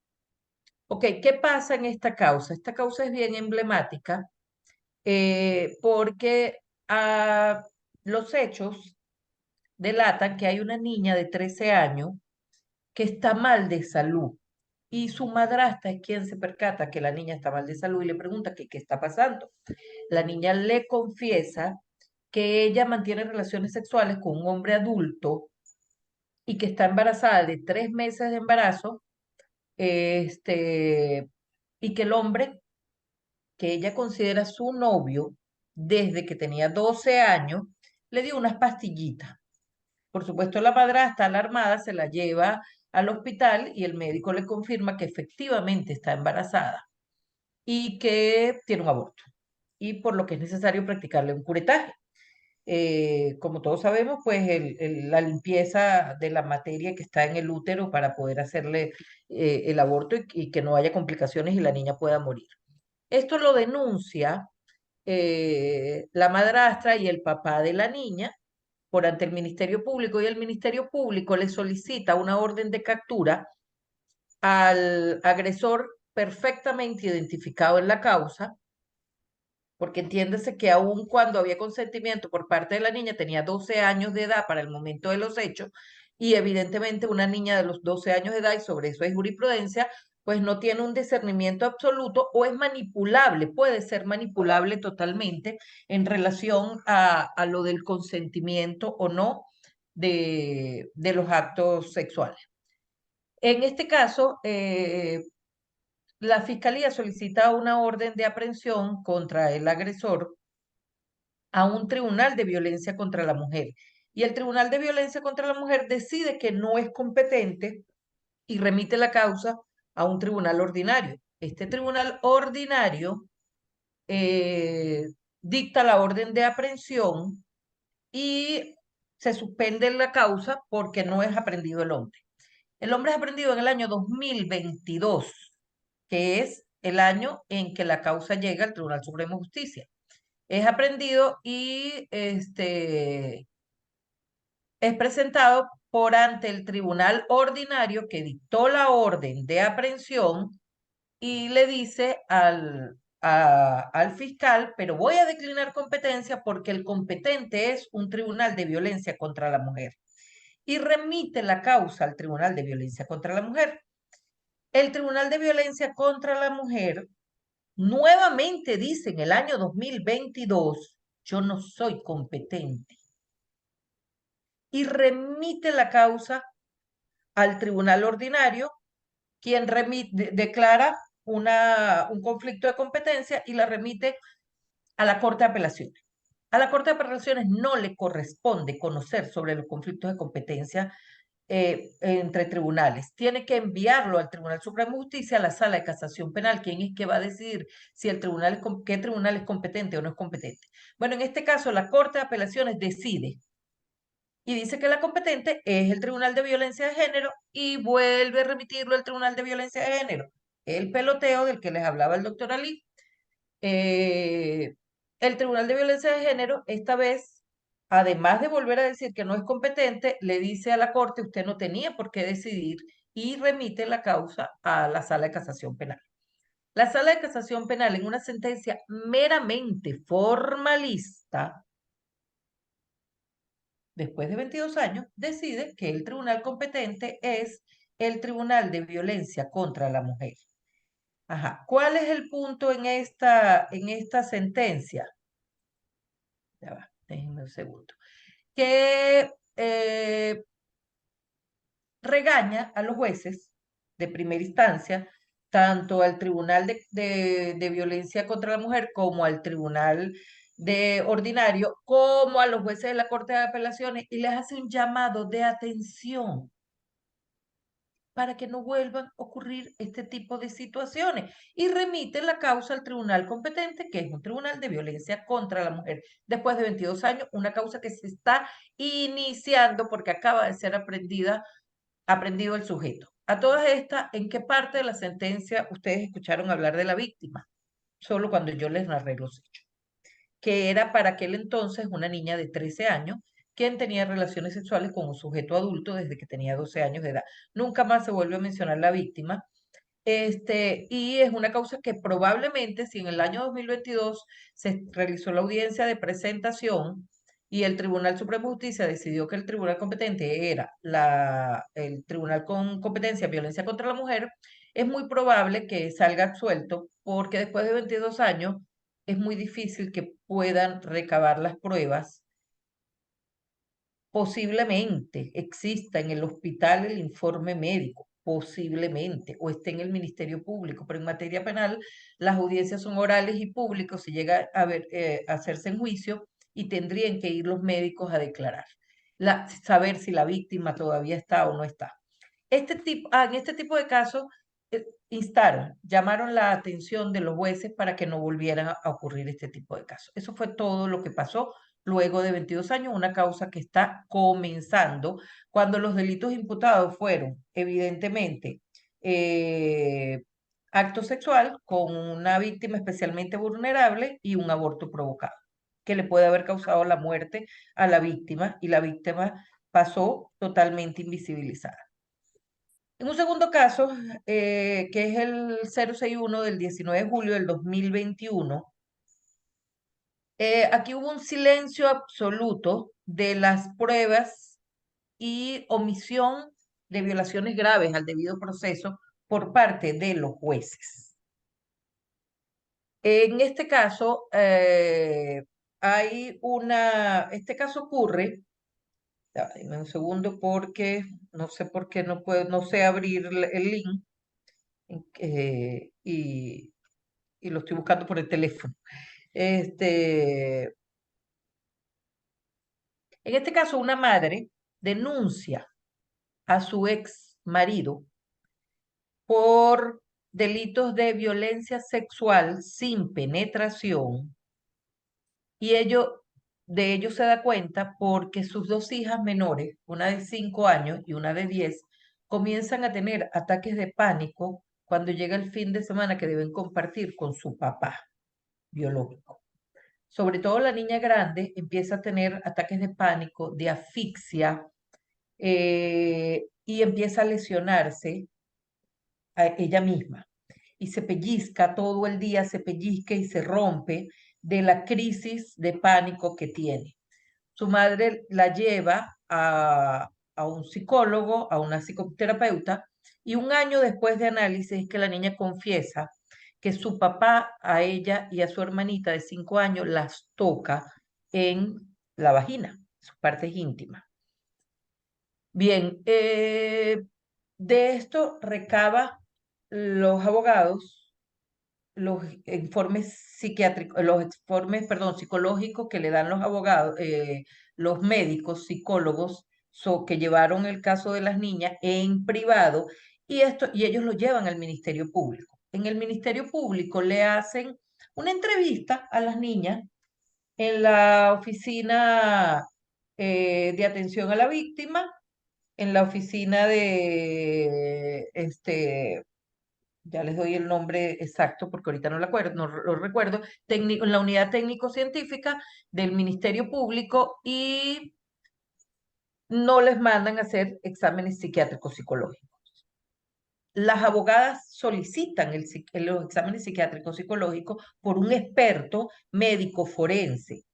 Ok, ¿qué pasa en esta causa? Esta causa es bien emblemática porque los hechos delatan que hay una niña de 13 años que está mal de salud. Y su madrastra es quien se percata que la niña está mal de salud y le pregunta qué está pasando. La niña le confiesa que ella mantiene relaciones sexuales con un hombre adulto y que está embarazada de 3 meses de embarazo, y que el hombre que ella considera su novio desde que tenía 12 años, le dio unas pastillitas. Por supuesto, la madrastra alarmada se la lleva al hospital y el médico le confirma que efectivamente está embarazada y que tiene un aborto, y por lo que es necesario practicarle un curetaje. Como todos sabemos, pues la limpieza de la materia que está en el útero para poder hacerle el aborto y que no haya complicaciones y la niña pueda morir. Esto lo denuncia la madrastra y el papá de la niña por ante el Ministerio Público, y el Ministerio Público le solicita una orden de captura al agresor perfectamente identificado en la causa, porque entiéndese que aun cuando había consentimiento por parte de la niña, tenía 12 años de edad para el momento de los hechos, y evidentemente una niña de los 12 años de edad, y sobre eso hay jurisprudencia, pues no tiene un discernimiento absoluto o es manipulable, puede ser manipulable totalmente en relación a lo del consentimiento o no de los actos sexuales. En este caso, la Fiscalía solicita una orden de aprehensión contra el agresor a un tribunal de violencia contra la mujer. Y el Tribunal de Violencia contra la Mujer decide que no es competente y remite la causa a un tribunal ordinario. Este tribunal ordinario eh, dicta la orden de aprehensión y se suspende la causa porque no es aprehendido el hombre. El hombre es aprehendido en el año 2022, que es el año en que la causa llega al Tribunal Supremo de Justicia. Es aprehendido y es presentado por ante el tribunal ordinario que dictó la orden de aprehensión y le dice al fiscal, pero voy a declinar competencia porque el competente es un tribunal de violencia contra la mujer. Y remite la causa al Tribunal de Violencia contra la Mujer. El Tribunal de Violencia contra la Mujer nuevamente dice en el año 2022, yo no soy competente. Y remite la causa al tribunal ordinario, quien declara un conflicto de competencia y la remite a la Corte de Apelaciones. A la Corte de Apelaciones no le corresponde conocer sobre los conflictos de competencia entre tribunales. Tiene que enviarlo al Tribunal Supremo de Justicia, a la Sala de Casación Penal, quien es que va a decidir si el tribunal qué tribunal es competente o no es competente. Bueno, en este caso, la Corte de Apelaciones decide y dice que la competente es el Tribunal de Violencia de Género y vuelve a remitirlo al Tribunal de Violencia de Género. El peloteo del que les hablaba el doctor Ali. El Tribunal de Violencia de Género, esta vez, además de volver a decir que no es competente, le dice a la Corte, usted no tenía por qué decidir, y remite la causa a la Sala de Casación Penal. La Sala de Casación Penal, en una sentencia meramente formalista, después de 22 años, decide que el tribunal competente es el Tribunal de Violencia contra la Mujer. Ajá. ¿Cuál es el punto en esta sentencia? Ya va, déjenme un segundo. Que regaña a los jueces de primera instancia, tanto al Tribunal de Violencia contra la Mujer como al Tribunal de Ordinario, como a los jueces de la Corte de Apelaciones, y les hace un llamado de atención para que no vuelvan a ocurrir este tipo de situaciones, y remite la causa al tribunal competente, que es un tribunal de violencia contra la mujer, después de 22 años, una causa que se está iniciando porque acaba de ser aprendido el sujeto. A todas estas, ¿en qué parte de la sentencia ustedes escucharon hablar de la víctima? Solo cuando yo les narré los hechos, que era para aquel entonces una niña de 13 años, quien tenía relaciones sexuales con un sujeto adulto desde que tenía 12 años de edad. Nunca más se vuelve a mencionar la víctima. Y es una causa que probablemente, si en el año 2022 se realizó la audiencia de presentación y el Tribunal Supremo de Justicia decidió que el tribunal competente era el Tribunal con competencia en violencia contra la mujer, es muy probable que salga absuelto porque después de 22 años es muy difícil que puedan recabar las pruebas. Posiblemente exista en el hospital el informe médico, posiblemente, o esté en el Ministerio Público, pero en materia penal las audiencias son orales y públicos, se llega a hacerse en juicio y tendrían que ir los médicos a declarar, saber si la víctima todavía está o no está. En este tipo de casos, llamaron la atención de los jueces para que no volvieran a ocurrir este tipo de casos. Eso fue todo lo que pasó luego de 22 años, una causa que está comenzando cuando los delitos imputados fueron, evidentemente, acto sexual con una víctima especialmente vulnerable y un aborto provocado, que le puede haber causado la muerte a la víctima y la víctima pasó totalmente invisibilizada. En un segundo caso, que es el 061 del 19 de julio del 2021, aquí hubo un silencio absoluto de las pruebas y omisión de violaciones graves al debido proceso por parte de los jueces. En este caso, este caso ocurre, dame un segundo porque no sé por qué no sé abrir el link y lo estoy buscando por el teléfono. En este caso, una madre denuncia a su ex marido por delitos de violencia sexual sin penetración y de ello se da cuenta porque sus dos hijas menores, una de 5 años y una de 10, comienzan a tener ataques de pánico cuando llega el fin de semana que deben compartir con su papá biológico. Sobre todo la niña grande empieza a tener ataques de pánico, de asfixia, y empieza a lesionarse a ella misma. Y se pellizca todo el día, se pellizca y se rompe de la crisis de pánico que tiene. Su madre la lleva a un psicólogo, a una psicoterapeuta, y un año después de análisis es que la niña confiesa que su papá a ella y a su hermanita de 5 años las toca en la vagina, sus partes íntimas. Bien, de esto recaba los abogados los informes psiquiátricos, perdón, psicológicos que le dan los abogados, los médicos, psicólogos, que llevaron el caso de las niñas en privado y ellos lo llevan al Ministerio Público. En el Ministerio Público le hacen una entrevista a las niñas en la oficina de atención a la víctima, en la oficina de ya les doy el nombre exacto porque ahorita no lo recuerdo, en la unidad técnico-científica del Ministerio Público y no les mandan a hacer exámenes psiquiátricos psicológicos. Las abogadas solicitan los exámenes psiquiátricos psicológicos por un experto médico forense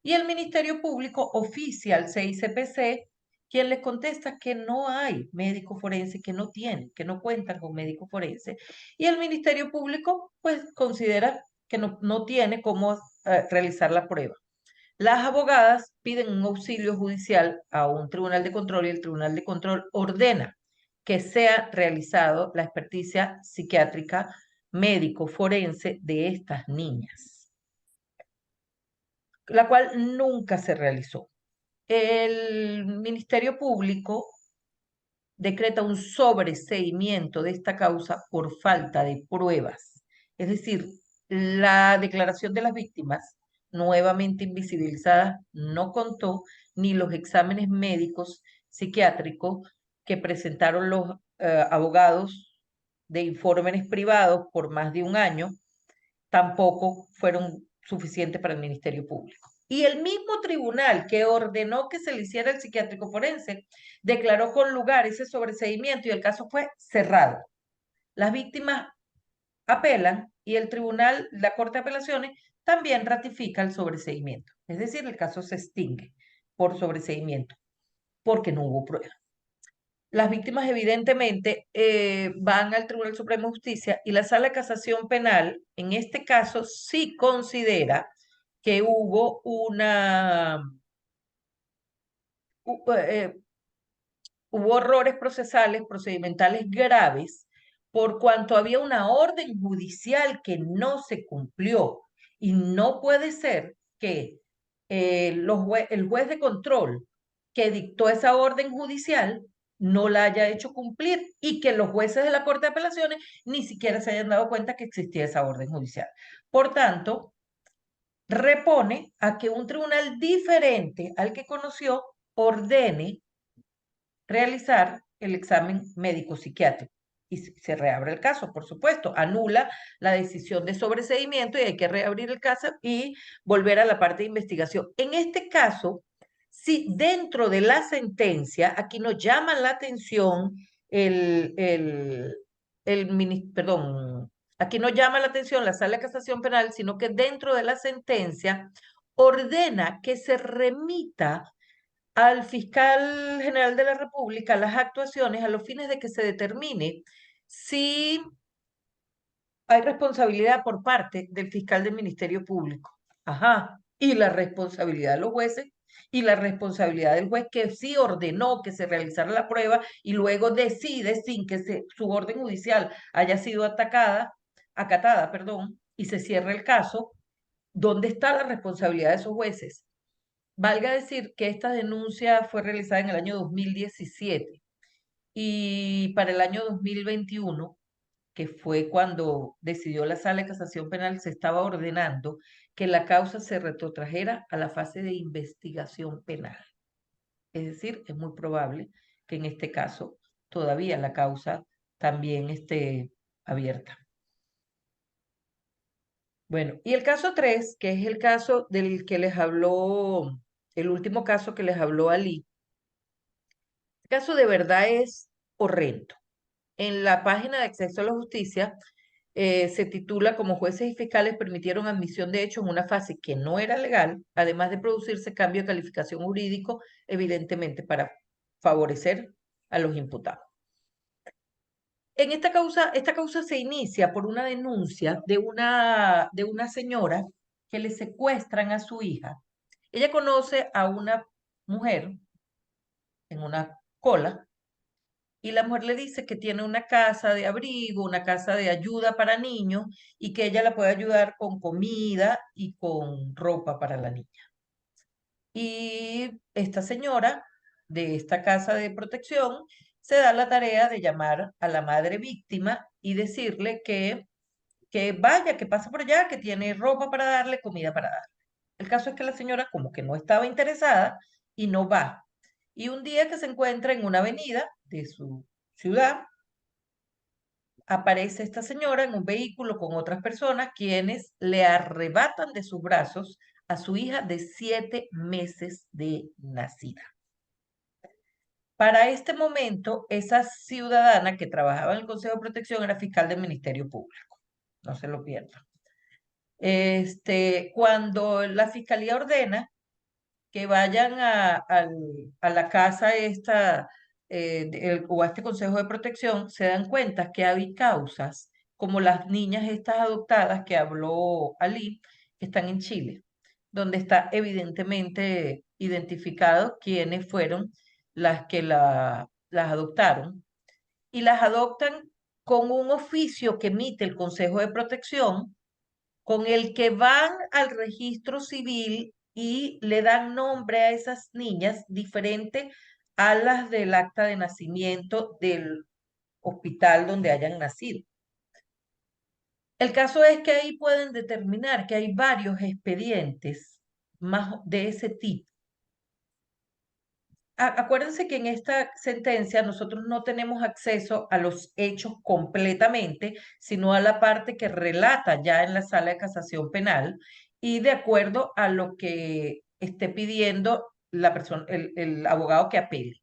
y el Ministerio Público oficia al CICPC, quien les contesta que no hay médico forense, que no tienen, que no cuentan con médico forense. Y el Ministerio Público, pues, considera que no tiene cómo realizar la prueba. Las abogadas piden un auxilio judicial a un tribunal de control y el tribunal de control ordena que sea realizado la experticia psiquiátrica médico forense de estas niñas, la cual nunca se realizó. El Ministerio Público decreta un sobreseimiento de esta causa por falta de pruebas. Es decir, la declaración de las víctimas nuevamente invisibilizadas no contó ni los exámenes médicos psiquiátricos que presentaron los abogados de informes privados por más de un año, tampoco fueron suficientes para el Ministerio Público. Y el mismo tribunal que ordenó que se le hiciera el psiquiátrico forense declaró con lugar ese sobreseimiento y el caso fue cerrado. Las víctimas apelan y el tribunal, la Corte de Apelaciones, también ratifica el sobreseimiento. Es decir, el caso se extingue por sobreseimiento porque no hubo prueba. Las víctimas evidentemente van al Tribunal Supremo de Justicia y la Sala de Casación Penal, en este caso, sí considera que hubo hubo errores procesales, procedimentales graves, por cuanto había una orden judicial que no se cumplió. Y no puede ser que el juez de control que dictó esa orden judicial no la haya hecho cumplir y que los jueces de la Corte de Apelaciones ni siquiera se hayan dado cuenta que existía esa orden judicial. Por tanto, repone a que un tribunal diferente al que conoció ordene realizar el examen médico psiquiátrico. Y se reabre el caso, por supuesto, anula la decisión de sobreseimiento y hay que reabrir el caso y volver a la parte de investigación. En este caso, si dentro de la sentencia, aquí nos llama la atención perdón, aquí no llama la atención la Sala de Casación Penal, sino que dentro de la sentencia ordena que se remita al fiscal general de la República las actuaciones a los fines de que se determine si hay responsabilidad por parte del fiscal del Ministerio Público. Ajá. Y la responsabilidad de los jueces y la responsabilidad del juez que sí ordenó que se realizara la prueba y luego decide sin que su orden judicial haya sido acatada, perdón, y se cierre el caso. ¿Dónde está la responsabilidad de esos jueces? Valga decir que esta denuncia fue realizada en el año 2017 y para el año 2021, que fue cuando decidió la Sala de Casación Penal, se estaba ordenando que la causa se retrotrajera a la fase de investigación penal. Es decir, es muy probable que en este caso todavía la causa también esté abierta. Bueno, y el caso 3, que es el caso del que les habló, el último caso que les habló Ali. El caso de verdad es horrendo. En la página de acceso a la justicia se titula como jueces y fiscales permitieron admisión de hechos en una fase que no era legal, además de producirse cambio de calificación jurídico, evidentemente para favorecer a los imputados. En esta causa se inicia por una denuncia de una señora que le secuestran a su hija. Ella conoce a una mujer en una cola y la mujer le dice que tiene una casa de abrigo, una casa de ayuda para niños y que ella la puede ayudar con comida y con ropa para la niña. Y esta señora de esta casa de protección se da la tarea de llamar a la madre víctima y decirle que vaya, que pase por allá, que tiene ropa para darle, comida para darle. El caso es que la señora como que no estaba interesada y no va. Y un día que se encuentra en una avenida de su ciudad, aparece esta señora en un vehículo con otras personas quienes le arrebatan de sus brazos a su hija de 7 meses de nacida. Para este momento, esa ciudadana que trabajaba en el Consejo de Protección era fiscal del Ministerio Público. No se lo pierdan. Cuando la fiscalía ordena que vayan a la casa esta o a este Consejo de Protección, se dan cuenta que hay causas como las niñas estas adoptadas que habló Ali, que están en Chile, donde está evidentemente identificado quiénes fueron las que las adoptaron y las adoptan con un oficio que emite el Consejo de Protección con el que van al registro civil y le dan nombre a esas niñas diferente a las del acta de nacimiento del hospital donde hayan nacido. El caso es que ahí pueden determinar que hay varios expedientes más de ese tipo. Acuérdense que en esta sentencia nosotros no tenemos acceso a los hechos completamente, sino a la parte que relata ya en la Sala de Casación Penal y de acuerdo a lo que esté pidiendo la persona, el abogado que apele.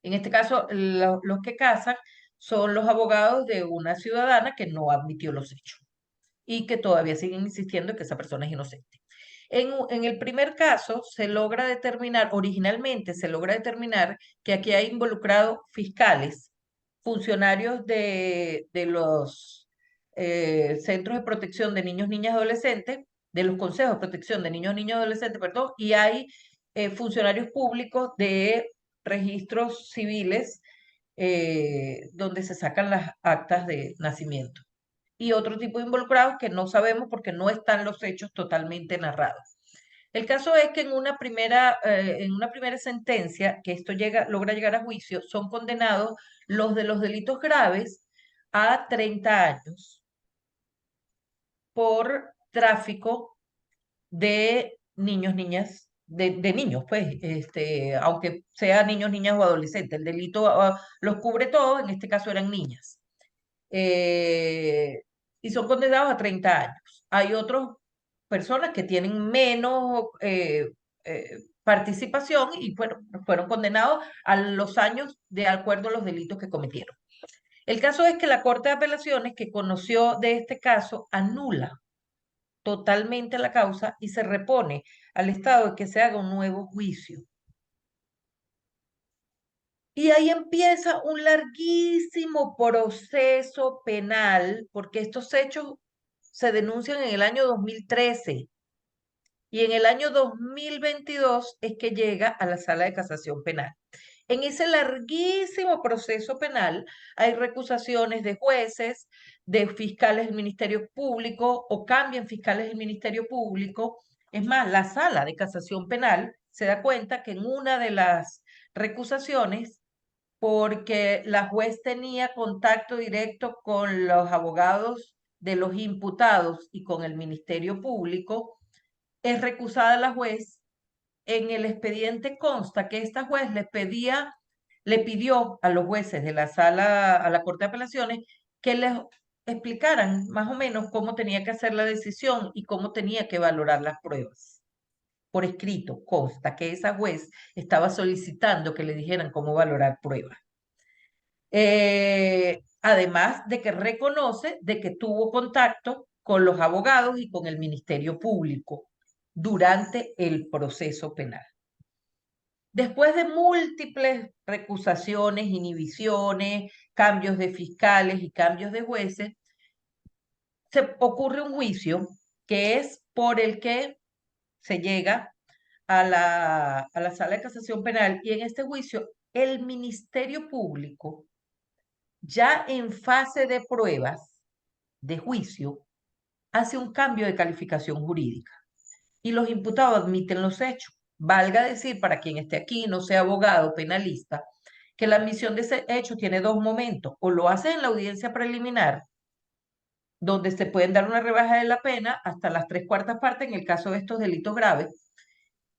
En este caso, los que casan son los abogados de una ciudadana que no admitió los hechos y que todavía siguen insistiendo que esa persona es inocente. En el primer caso, originalmente se logra determinar que aquí hay involucrados fiscales, funcionarios de los centros de protección de niños, niñas y adolescentes, de los consejos de protección de niños, niñas y adolescentes, perdón, y hay funcionarios públicos de registros civiles donde se sacan las actas de nacimiento. Y otro tipo de involucrados que no sabemos porque no están los hechos totalmente narrados. El caso es que en una primera sentencia, que esto logra llegar a juicio, son condenados los de los delitos graves a 30 años por tráfico de niños, niñas, de niños, pues, aunque sean niños, niñas o adolescentes. El delito los cubre todos, en este caso eran niñas. Y son condenados a 30 años. Hay otras personas que tienen menos participación y fueron condenados a los años de acuerdo a los delitos que cometieron. El caso es que la Corte de Apelaciones, que conoció de este caso, anula totalmente la causa y se repone al Estado de que se haga un nuevo juicio. Y ahí empieza un larguísimo proceso penal, porque estos hechos se denuncian en el año 2013 y en el año 2022 es que llega a la Sala de Casación Penal. En ese larguísimo proceso penal hay recusaciones de jueces, de fiscales del Ministerio Público o cambian fiscales del Ministerio Público. Es más, la Sala de Casación Penal se da cuenta que en una de las recusaciones, porque la juez tenía contacto directo con los abogados de los imputados y con el Ministerio Público, es recusada la juez. En el expediente consta que esta juez le pidió a los jueces de la sala, a la Corte de Apelaciones, que les explicaran más o menos cómo tenía que hacer la decisión y cómo tenía que valorar las pruebas. Por escrito consta que esa juez estaba solicitando que le dijeran cómo valorar pruebas. Además de que reconoce de que tuvo contacto con los abogados y con el Ministerio Público durante el proceso penal. Después de múltiples recusaciones, inhibiciones, cambios de fiscales y cambios de jueces, se ocurre un juicio que es por el que se llega a la Sala de Casación Penal, y en este juicio el Ministerio Público, ya en fase de pruebas de juicio, hace un cambio de calificación jurídica y los imputados admiten los hechos. Valga decir, para quien esté aquí, no sea abogado penalista, que la admisión de ese hecho tiene dos momentos: o lo hace en la audiencia preliminar, donde se pueden dar una rebaja de la pena hasta las 3/4 partes en el caso de estos delitos graves,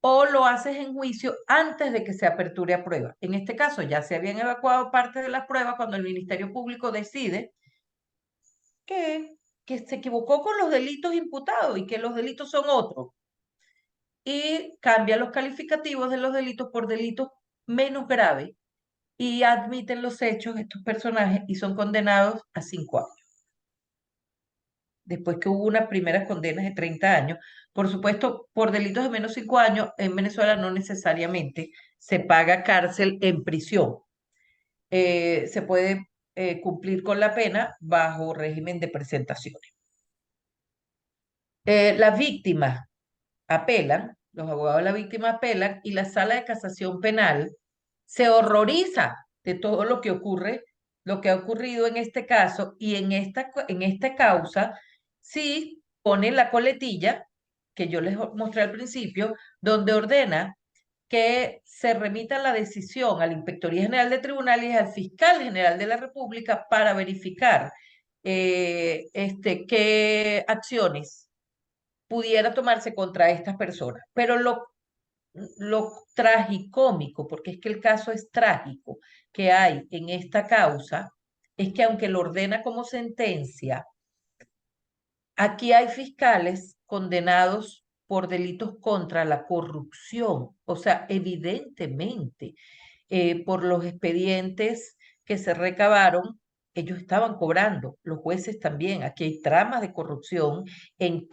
o lo haces en juicio antes de que se aperture a prueba. En este caso ya se habían evacuado parte de las pruebas cuando el Ministerio Público decide que se equivocó con los delitos imputados y que los delitos son otros, y cambia los calificativos de los delitos por delitos menos graves y admiten los hechos estos personajes y son condenados a 5 años. Después que hubo unas primeras condenas de 30 años, por supuesto, por delitos de menos 5 años, en Venezuela no necesariamente se paga cárcel en prisión. Se puede cumplir con la pena bajo régimen de presentaciones. Las víctimas apelan, los abogados de la víctima apelan y la Sala de Casación Penal se horroriza de todo lo que ocurre, lo que ha ocurrido en este caso, y en esta causa sí pone la coletilla que yo les mostré al principio, donde ordena que se remita la decisión a la Inspectoría General de Tribunales y al Fiscal General de la República para verificar qué acciones pudiera tomarse contra estas personas. Pero lo tragicómico, porque es que el caso es trágico, que hay en esta causa, es que aunque lo ordena como sentencia, aquí hay fiscales condenados por delitos contra la corrupción. O sea, evidentemente, por los expedientes que se recabaron, ellos estaban cobrando, los jueces también. Aquí hay tramas de corrupción,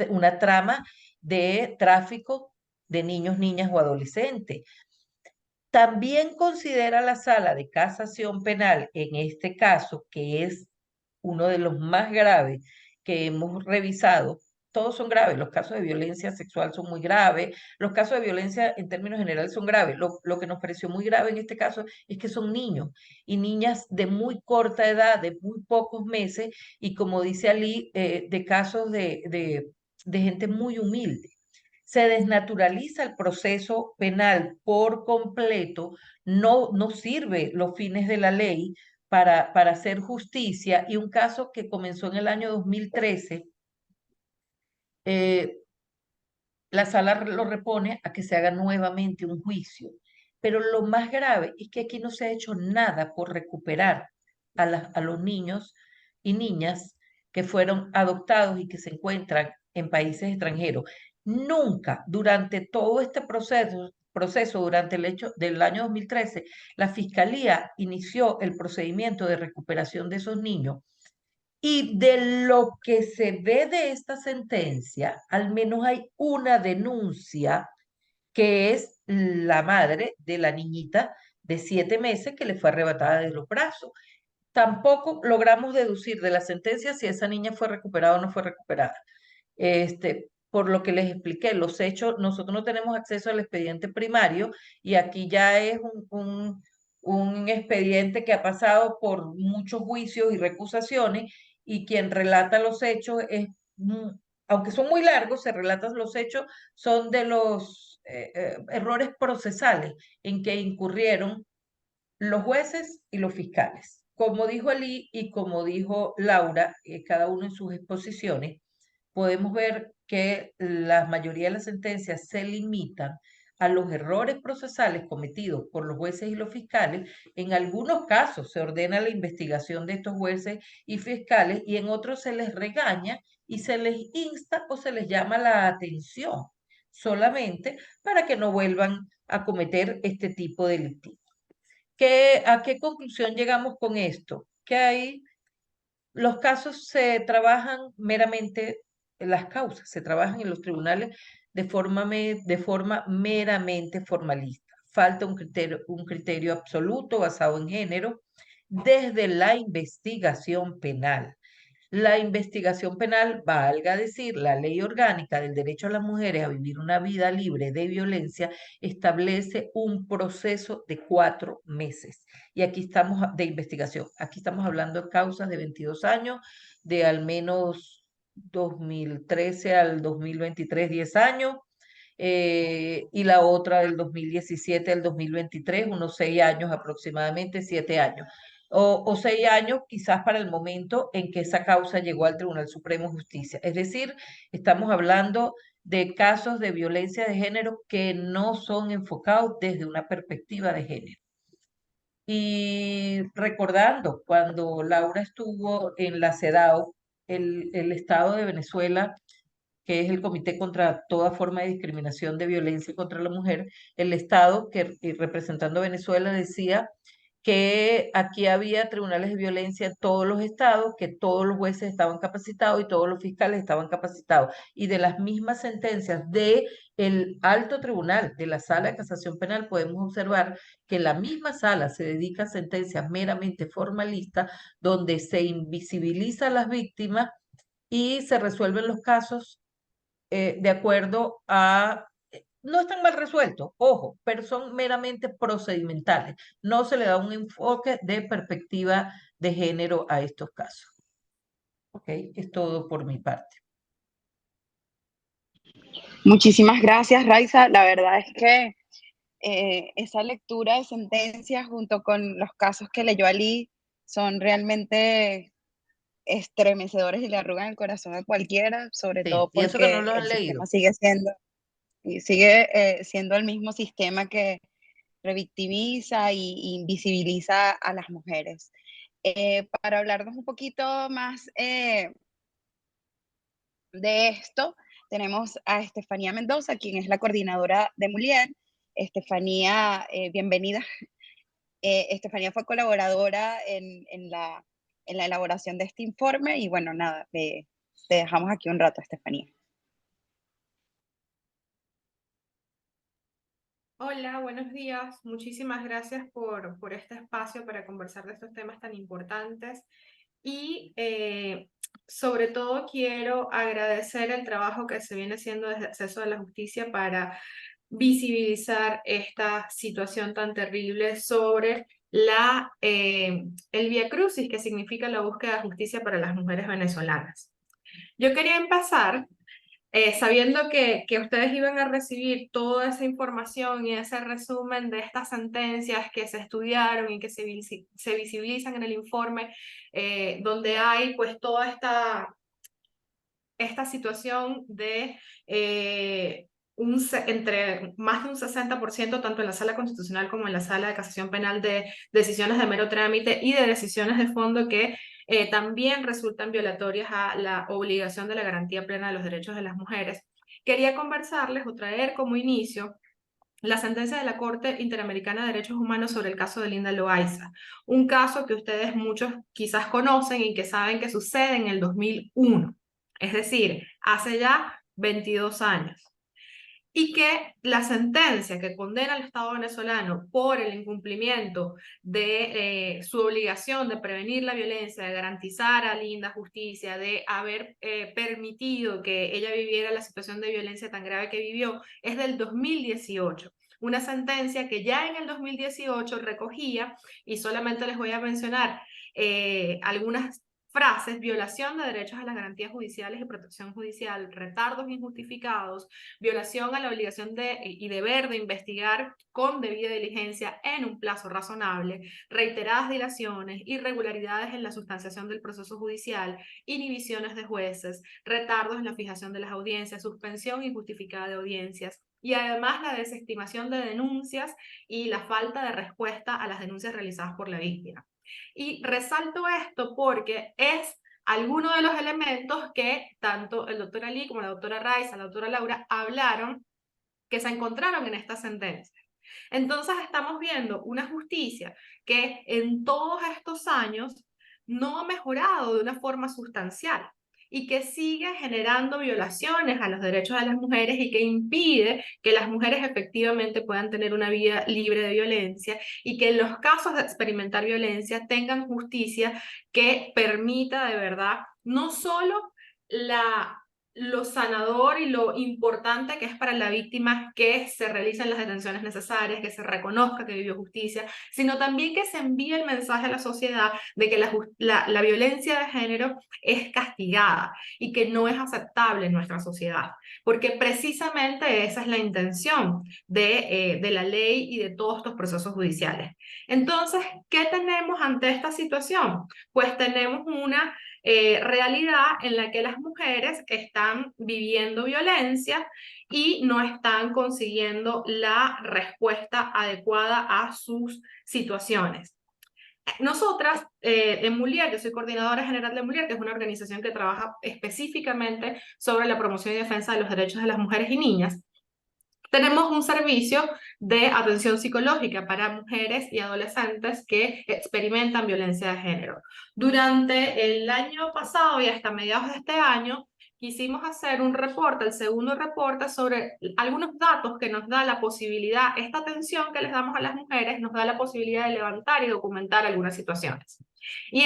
una trama de tráfico de niños, niñas o adolescentes. También considera la Sala de Casación Penal, en este caso, que es uno de los más graves que hemos revisado, todos son graves, los casos de violencia sexual son muy graves, los casos de violencia en términos generales son graves. Lo que nos pareció muy grave en este caso es que son niños y niñas de muy corta edad, de muy pocos meses, y como dice Ali, de casos de gente muy humilde. Se desnaturaliza el proceso penal por completo, no sirve los fines de la ley para hacer justicia, y un caso que comenzó en el año 2013, eh, la sala lo repone a que se haga nuevamente un juicio. Pero lo más grave es que aquí no se ha hecho nada por recuperar a los niños y niñas que fueron adoptados y que se encuentran en países extranjeros. Nunca durante todo este proceso durante el hecho del año 2013, la Fiscalía inició el procedimiento de recuperación de esos niños, y de lo que se ve de esta sentencia, al menos hay una denuncia que es la madre de la niñita de 7 meses que le fue arrebatada de los brazos. Tampoco logramos deducir de la sentencia si esa niña fue recuperada o no fue recuperada. Por lo que les expliqué, los hechos, nosotros no tenemos acceso al expediente primario, y aquí ya es un expediente que ha pasado por muchos juicios y recusaciones, y quien relata los hechos es, aunque son muy largos, se relatan los hechos, son de los errores procesales en que incurrieron los jueces y los fiscales. Como dijo Ali y como dijo Laura, cada uno en sus exposiciones, podemos ver que la mayoría de las sentencias se limitan a los errores procesales cometidos por los jueces y los fiscales. En algunos casos se ordena la investigación de estos jueces y fiscales, y en otros se les regaña y se les insta o se les llama la atención solamente para que no vuelvan a cometer este tipo de delitos. ¿A qué conclusión llegamos con esto? Que hay los casos se trabajan meramente, las causas se trabajan en los tribunales de forma meramente formalista. Falta un criterio absoluto basado en género desde la investigación penal. La investigación penal, valga decir, la ley orgánica del derecho a las mujeres a vivir una vida libre de violencia, establece un proceso de 4 meses. Y aquí estamos de investigación. Aquí estamos hablando de causas de 22 años, de al menos 2013 al 2023, 10 años. Y la otra del 2017 al 2023, unos 6 años aproximadamente, 7 años. O 6 años quizás para el momento en que esa causa llegó al Tribunal Supremo de Justicia. Es decir, estamos hablando de casos de violencia de género que no son enfocados desde una perspectiva de género. Y recordando, cuando Laura estuvo en la CEDAW, el Estado de Venezuela, que es el Comité contra toda forma de discriminación de violencia contra la mujer, el Estado que representando a Venezuela decía que aquí había tribunales de violencia en todos los estados, que todos los jueces estaban capacitados y todos los fiscales estaban capacitados. Y de las mismas sentencias de el alto tribunal, de la Sala de Casación Penal, podemos observar que la misma sala se dedica a sentencias meramente formalistas, donde se invisibiliza a las víctimas y se resuelven los casos de acuerdo a, no están mal resueltos, ojo, pero son meramente procedimentales. No se le da un enfoque de perspectiva de género a estos casos. ¿Ok? Es todo por mi parte. Muchísimas gracias, Raiza. La verdad es que esa lectura de sentencias junto con los casos que leyó Ali son realmente estremecedores y le arrugan el corazón a cualquiera, sobre Sí, todo y eso que no porque los el han leído. sistema sigue siendo el mismo sistema que revictimiza y invisibiliza a las mujeres. Para hablarnos un poquito más de esto, tenemos a Estefanía Mendoza, quien es la coordinadora de Mulier. Estefanía, bienvenida. Estefanía fue colaboradora en la elaboración de este informe y bueno, nada, te dejamos aquí un rato, Estefanía. Hola, buenos días. Muchísimas gracias por este espacio para conversar de estos temas tan importantes. y sobre todo quiero agradecer el trabajo que se viene haciendo desde Acceso a la Justicia para visibilizar esta situación tan terrible sobre el viacrucis que significa la búsqueda de justicia para las mujeres venezolanas. Yo quería empezar sabiendo que ustedes iban a recibir toda esa información y ese resumen de estas sentencias que se estudiaron y que se visibilizan en el informe, donde hay pues toda esta situación de entre más de un 60%, tanto en la Sala Constitucional como en la Sala de Casación Penal, de decisiones de mero trámite y de decisiones de fondo que también resultan violatorias a la obligación de la garantía plena de los derechos de las mujeres. Quería conversarles o traer como inicio la sentencia de la Corte Interamericana de Derechos Humanos sobre el caso de Linda Loaiza, un caso que ustedes muchos quizás conocen y que saben que sucede en el 2001, es decir, hace ya 22 años. Y que la sentencia que condena al Estado venezolano por el incumplimiento de su obligación de prevenir la violencia, de garantizar a Linda justicia, de haber permitido que ella viviera la situación de violencia tan grave que vivió, es del 2018. Una sentencia que ya en el 2018 recogía, y solamente les voy a mencionar algunas frases: violación de derechos a las garantías judiciales y protección judicial, retardos injustificados, violación a la obligación y deber de investigar con debida diligencia en un plazo razonable, reiteradas dilaciones, irregularidades en la sustanciación del proceso judicial, inhibiciones de jueces, retardos en la fijación de las audiencias, suspensión injustificada de audiencias, y además la desestimación de denuncias y la falta de respuesta a las denuncias realizadas por la víctima. Y resalto esto porque es algunos de los elementos que tanto el doctor Ali como la doctora Raiza, la doctora Laura hablaron, que se encontraron en esta sentencia. Entonces estamos viendo una justicia que en todos estos años no ha mejorado de una forma sustancial y que sigue generando violaciones a los derechos de las mujeres y que impide que las mujeres efectivamente puedan tener una vida libre de violencia y que en los casos de experimentar violencia tengan justicia que permita de verdad no solo lo sanador y lo importante que es para la víctima que se realicen las detenciones necesarias, que se reconozca que vivió justicia, sino también que se envíe el mensaje a la sociedad de que la violencia de género es castigada y que no es aceptable en nuestra sociedad, porque precisamente esa es la intención de la ley y de todos estos procesos judiciales. Entonces, ¿qué tenemos ante esta situación? Pues tenemos una realidad en la que las mujeres están viviendo violencia y no están consiguiendo la respuesta adecuada a sus situaciones. Nosotras, en Mulier, yo soy coordinadora general de Mulier, que es una organización que trabaja específicamente sobre la promoción y defensa de los derechos de las mujeres y niñas. Tenemos un servicio de atención psicológica para mujeres y adolescentes que experimentan violencia de género. Durante el año pasado y hasta mediados de este año, quisimos hacer un reporte, el segundo reporte, sobre algunos datos que nos da la posibilidad, esta atención que les damos a las mujeres nos da la posibilidad de levantar y documentar algunas situaciones. Y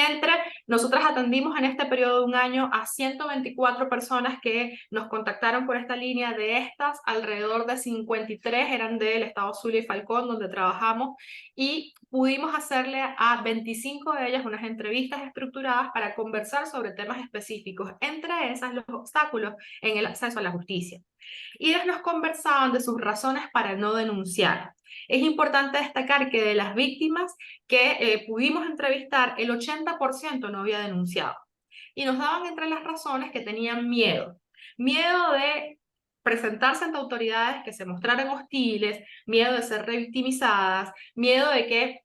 nosotras atendimos en este periodo de un año a 124 personas que nos contactaron por esta línea. De estas, alrededor de 53 eran del estado Zulia y Falcón, donde trabajamos, y pudimos hacerle a 25 de ellas unas entrevistas estructuradas para conversar sobre temas específicos, entre esas los obstáculos en el acceso a la justicia. Y ellas nos conversaban de sus razones para no denunciar. Es importante destacar que de las víctimas que pudimos entrevistar, el 80% no había denunciado. Y nos daban entre las razones que tenían miedo. Miedo de presentarse ante autoridades que se mostraran hostiles, miedo de ser revictimizadas, miedo de que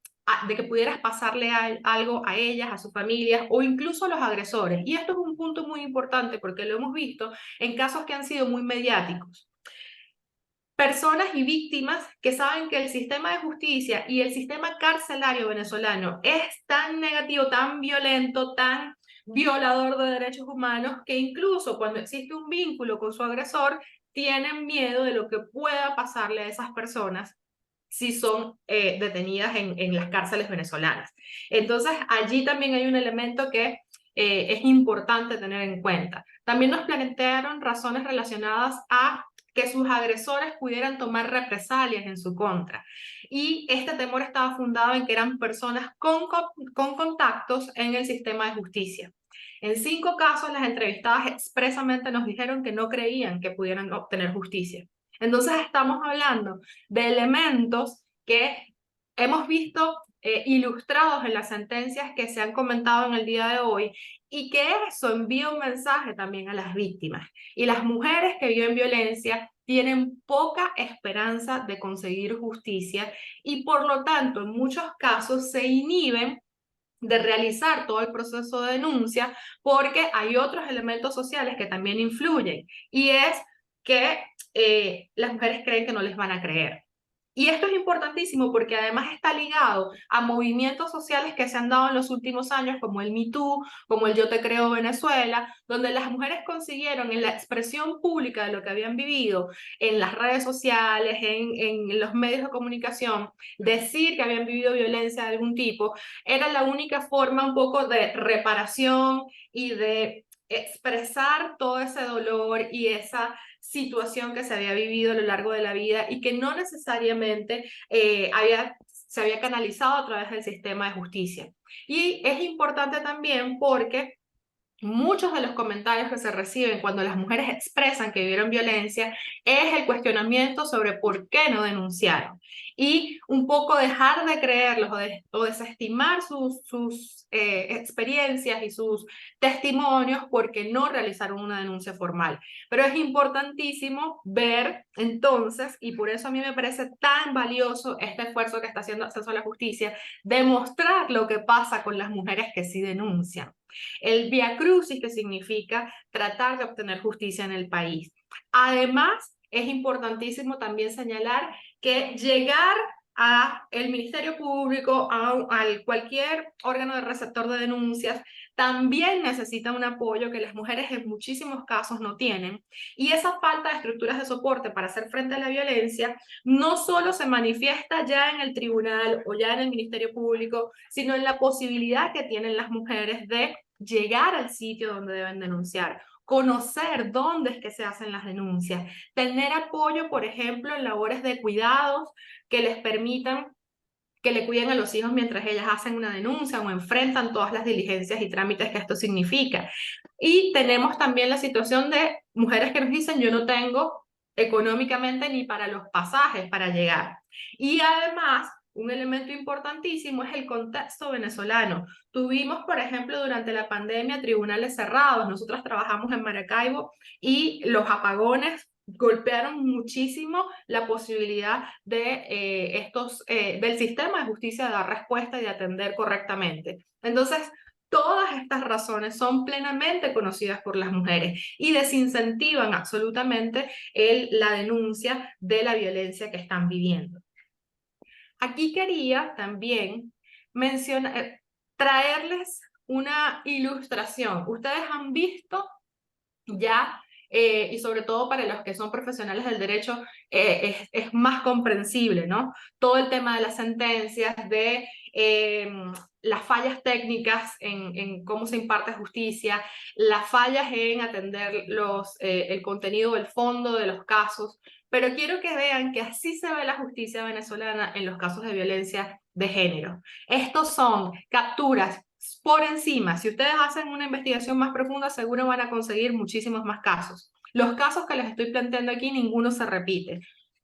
pudieras pasarle algo a ellas, a sus familias o incluso a los agresores. Y esto es un punto muy importante porque lo hemos visto en casos que han sido muy mediáticos. Personas y víctimas que saben que el sistema de justicia y el sistema carcelario venezolano es tan negativo, tan violento, tan violador de derechos humanos, que incluso cuando existe un vínculo con su agresor, tienen miedo de lo que pueda pasarle a esas personas si son detenidas en las cárceles venezolanas. Entonces, allí también hay un elemento que es importante tener en cuenta. También nos plantearon razones relacionadas a que sus agresores pudieran tomar represalias en su contra. Y este temor estaba fundado en que eran personas con contactos en el sistema de justicia. En 5 casos, las entrevistadas expresamente nos dijeron que no creían que pudieran obtener justicia. Entonces estamos hablando de elementos que hemos visto ilustrados en las sentencias que se han comentado en el día de hoy, y que eso envía un mensaje también a las víctimas. Y las mujeres que viven violencia tienen poca esperanza de conseguir justicia y por lo tanto en muchos casos se inhiben de realizar todo el proceso de denuncia porque hay otros elementos sociales que también influyen, y es que las mujeres creen que no les van a creer. Y esto es importantísimo porque además está ligado a movimientos sociales que se han dado en los últimos años, como el Me Too, como el Yo Te Creo Venezuela, donde las mujeres consiguieron en la expresión pública de lo que habían vivido en las redes sociales, en los medios de comunicación, decir que habían vivido violencia de algún tipo, era la única forma un poco de reparación y de expresar todo ese dolor y esa situación que se había vivido a lo largo de la vida y que no necesariamente se había canalizado a través del sistema de justicia. Y es importante también porque muchos de los comentarios que se reciben cuando las mujeres expresan que vivieron violencia es el cuestionamiento sobre por qué no denunciaron. Y un poco dejar de creerlos o desestimar sus experiencias y sus testimonios porque no realizaron una denuncia formal. Pero es importantísimo ver entonces, y por eso a mí me parece tan valioso este esfuerzo que está haciendo Acceso a la Justicia, demostrar lo que pasa con las mujeres que sí denuncian. El viacrucis, que significa tratar de obtener justicia en el país. Además, es importantísimo también señalar que llegar al Ministerio Público, a cualquier órgano de receptor de denuncias, también necesita un apoyo que las mujeres en muchísimos casos no tienen. Y esa falta de estructuras de soporte para hacer frente a la violencia no solo se manifiesta ya en el tribunal o ya en el Ministerio Público, sino en la posibilidad que tienen las mujeres de llegar al sitio donde deben denunciar, conocer dónde es que se hacen las denuncias, tener apoyo, por ejemplo, en labores de cuidados que les permitan que le cuiden a los hijos mientras ellas hacen una denuncia o enfrentan todas las diligencias y trámites que esto significa. Y tenemos también la situación de mujeres que nos dicen: yo no tengo económicamente ni para los pasajes para llegar. Y además, un elemento importantísimo es el contexto venezolano. Tuvimos, por ejemplo, durante la pandemia tribunales cerrados. Nosotros trabajamos en Maracaibo y los apagones golpearon muchísimo la posibilidad de del sistema de justicia de dar respuesta y de atender correctamente. Entonces, todas estas razones son plenamente conocidas por las mujeres y desincentivan absolutamente la denuncia de la violencia que están viviendo. Aquí quería también traerles una ilustración. Ustedes han visto ya, y sobre todo para los que son profesionales del derecho, es más comprensible, ¿no? Todo el tema de las sentencias, de las fallas técnicas en cómo se imparte justicia, las fallas en atender el contenido, el fondo de los casos, pero quiero que vean que así se ve la justicia venezolana en los casos de violencia de género. Estos son capturas por encima. Si ustedes hacen una investigación más profunda, seguro van a conseguir muchísimos más casos. Los casos que les estoy planteando aquí, ninguno se repite.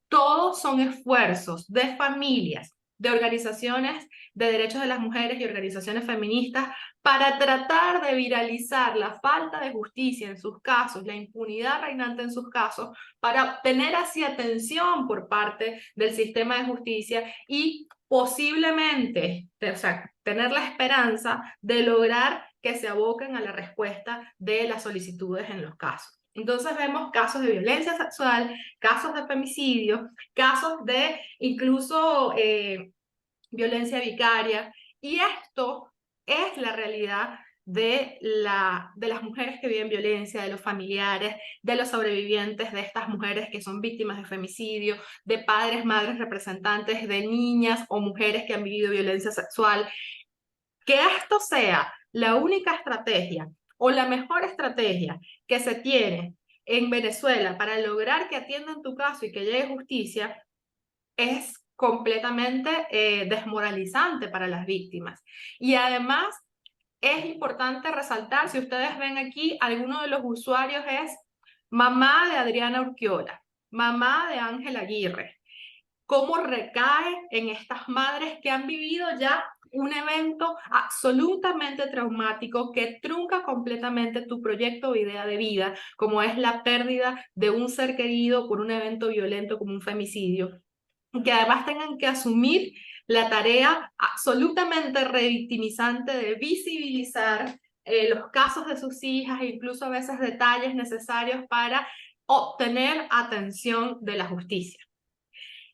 Todos son esfuerzos de familias, de organizaciones de derechos de las mujeres y organizaciones feministas para tratar de viralizar la falta de justicia en sus casos, la impunidad reinante en sus casos, para obtener así atención por parte del sistema de justicia y posiblemente, o sea, tener la esperanza de lograr que se aboquen a la respuesta de las solicitudes en los casos. Entonces vemos casos de violencia sexual, casos de femicidio, casos de incluso violencia vicaria, y esto es la realidad de las mujeres que viven violencia, de los familiares, de los sobrevivientes de estas mujeres que son víctimas de femicidio, de padres, madres, representantes de niñas o mujeres que han vivido violencia sexual. Que esto sea la única estrategia o la mejor estrategia que se tiene en Venezuela para lograr que atiendan tu caso y que llegue justicia es completamente desmoralizante para las víctimas. Y además es importante resaltar, si ustedes ven aquí, alguno de los usuarios es mamá de Adriana Urquiola, mamá de Ángel Aguirre. ¿Cómo recae en estas madres que han vivido ya un evento absolutamente traumático que trunca completamente tu proyecto o idea de vida, como es la pérdida de un ser querido por un evento violento como un femicidio? Que además tengan que asumir la tarea absolutamente revictimizante de visibilizar los casos de sus hijas e incluso a veces detalles necesarios para obtener atención de la justicia.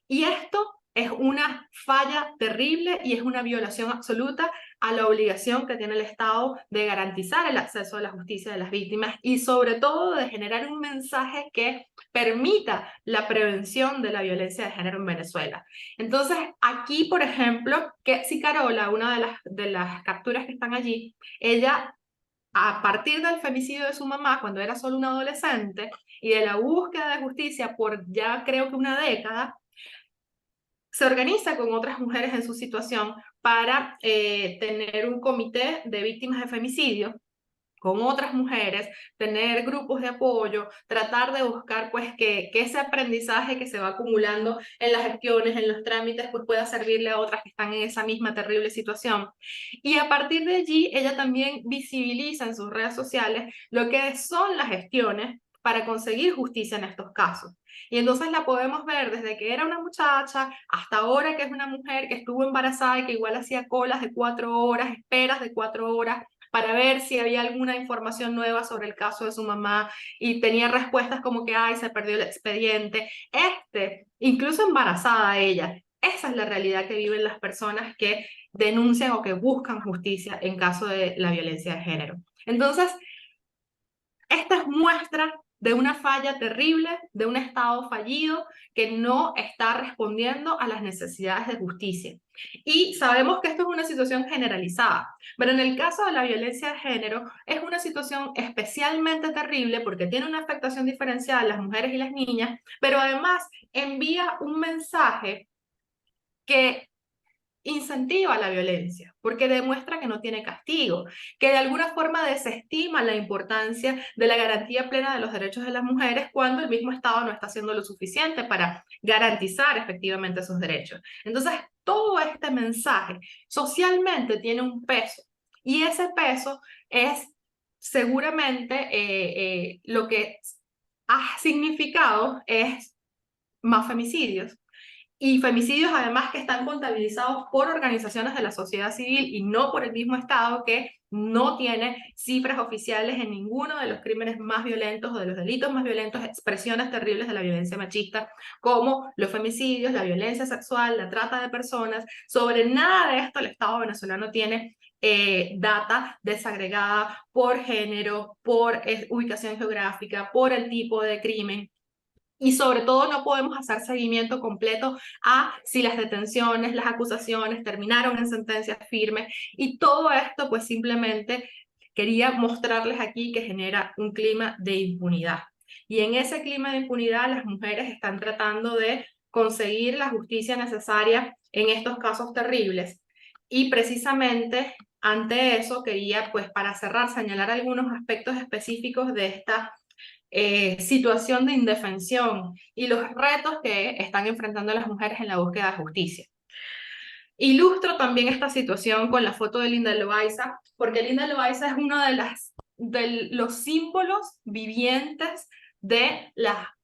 Y esto es una falla terrible y es una violación absoluta a la obligación que tiene el Estado de garantizar el acceso a la justicia de las víctimas y sobre todo de generar un mensaje que permita la prevención de la violencia de género en Venezuela. Entonces, aquí, por ejemplo, que si Carola, una de las capturas que están allí, ella, a partir del femicidio de su mamá, cuando era solo una adolescente, y de la búsqueda de justicia por ya creo que una década, se organiza con otras mujeres en su situación para tener un comité de víctimas de femicidio con otras mujeres, tener grupos de apoyo, tratar de buscar pues que ese aprendizaje que se va acumulando en las gestiones, en los trámites, pues pueda servirle a otras que están en esa misma terrible situación. Y a partir de allí, ella también visibiliza en sus redes sociales lo que son las gestiones para conseguir justicia en estos casos. Y entonces la podemos ver desde que era una muchacha hasta ahora que es una mujer que estuvo embarazada y que igual hacía colas de 4 horas, esperas de 4 horas, para ver si había alguna información nueva sobre el caso de su mamá y tenía respuestas como que, ay, se perdió el expediente. Incluso embarazada ella. Esa es la realidad que viven las personas que denuncian o que buscan justicia en caso de la violencia de género. Entonces, esta es muestra de una falla terrible, de un Estado fallido que no está respondiendo a las necesidades de justicia. Y sabemos que esto es una situación generalizada, pero en el caso de la violencia de género es una situación especialmente terrible porque tiene una afectación diferenciada a las mujeres y las niñas, pero además envía un mensaje que incentiva la violencia, porque demuestra que no tiene castigo, que de alguna forma desestima la importancia de la garantía plena de los derechos de las mujeres cuando el mismo Estado no está haciendo lo suficiente para garantizar efectivamente esos derechos. Entonces, todo este mensaje socialmente tiene un peso y ese peso es seguramente lo que ha significado es más femicidios, y femicidios además que están contabilizados por organizaciones de la sociedad civil y no por el mismo Estado, que no tiene cifras oficiales en ninguno de los crímenes más violentos o de los delitos más violentos, expresiones terribles de la violencia machista, como los femicidios, la violencia sexual, la trata de personas. Sobre nada de esto el Estado venezolano tiene data desagregada por género, por ubicación geográfica, por el tipo de crimen. Y sobre todo no podemos hacer seguimiento completo a si las detenciones, las acusaciones terminaron en sentencias firmes. Y todo esto pues simplemente quería mostrarles aquí que genera un clima de impunidad. Y en ese clima de impunidad las mujeres están tratando de conseguir la justicia necesaria en estos casos terribles. Y precisamente ante eso quería pues para cerrar señalar algunos aspectos específicos de esta situación de indefensión y los retos que están enfrentando las mujeres en la búsqueda de justicia. Ilustro también esta situación con la foto de Linda Loaiza, porque Linda Loaiza es uno de los símbolos vivientes de la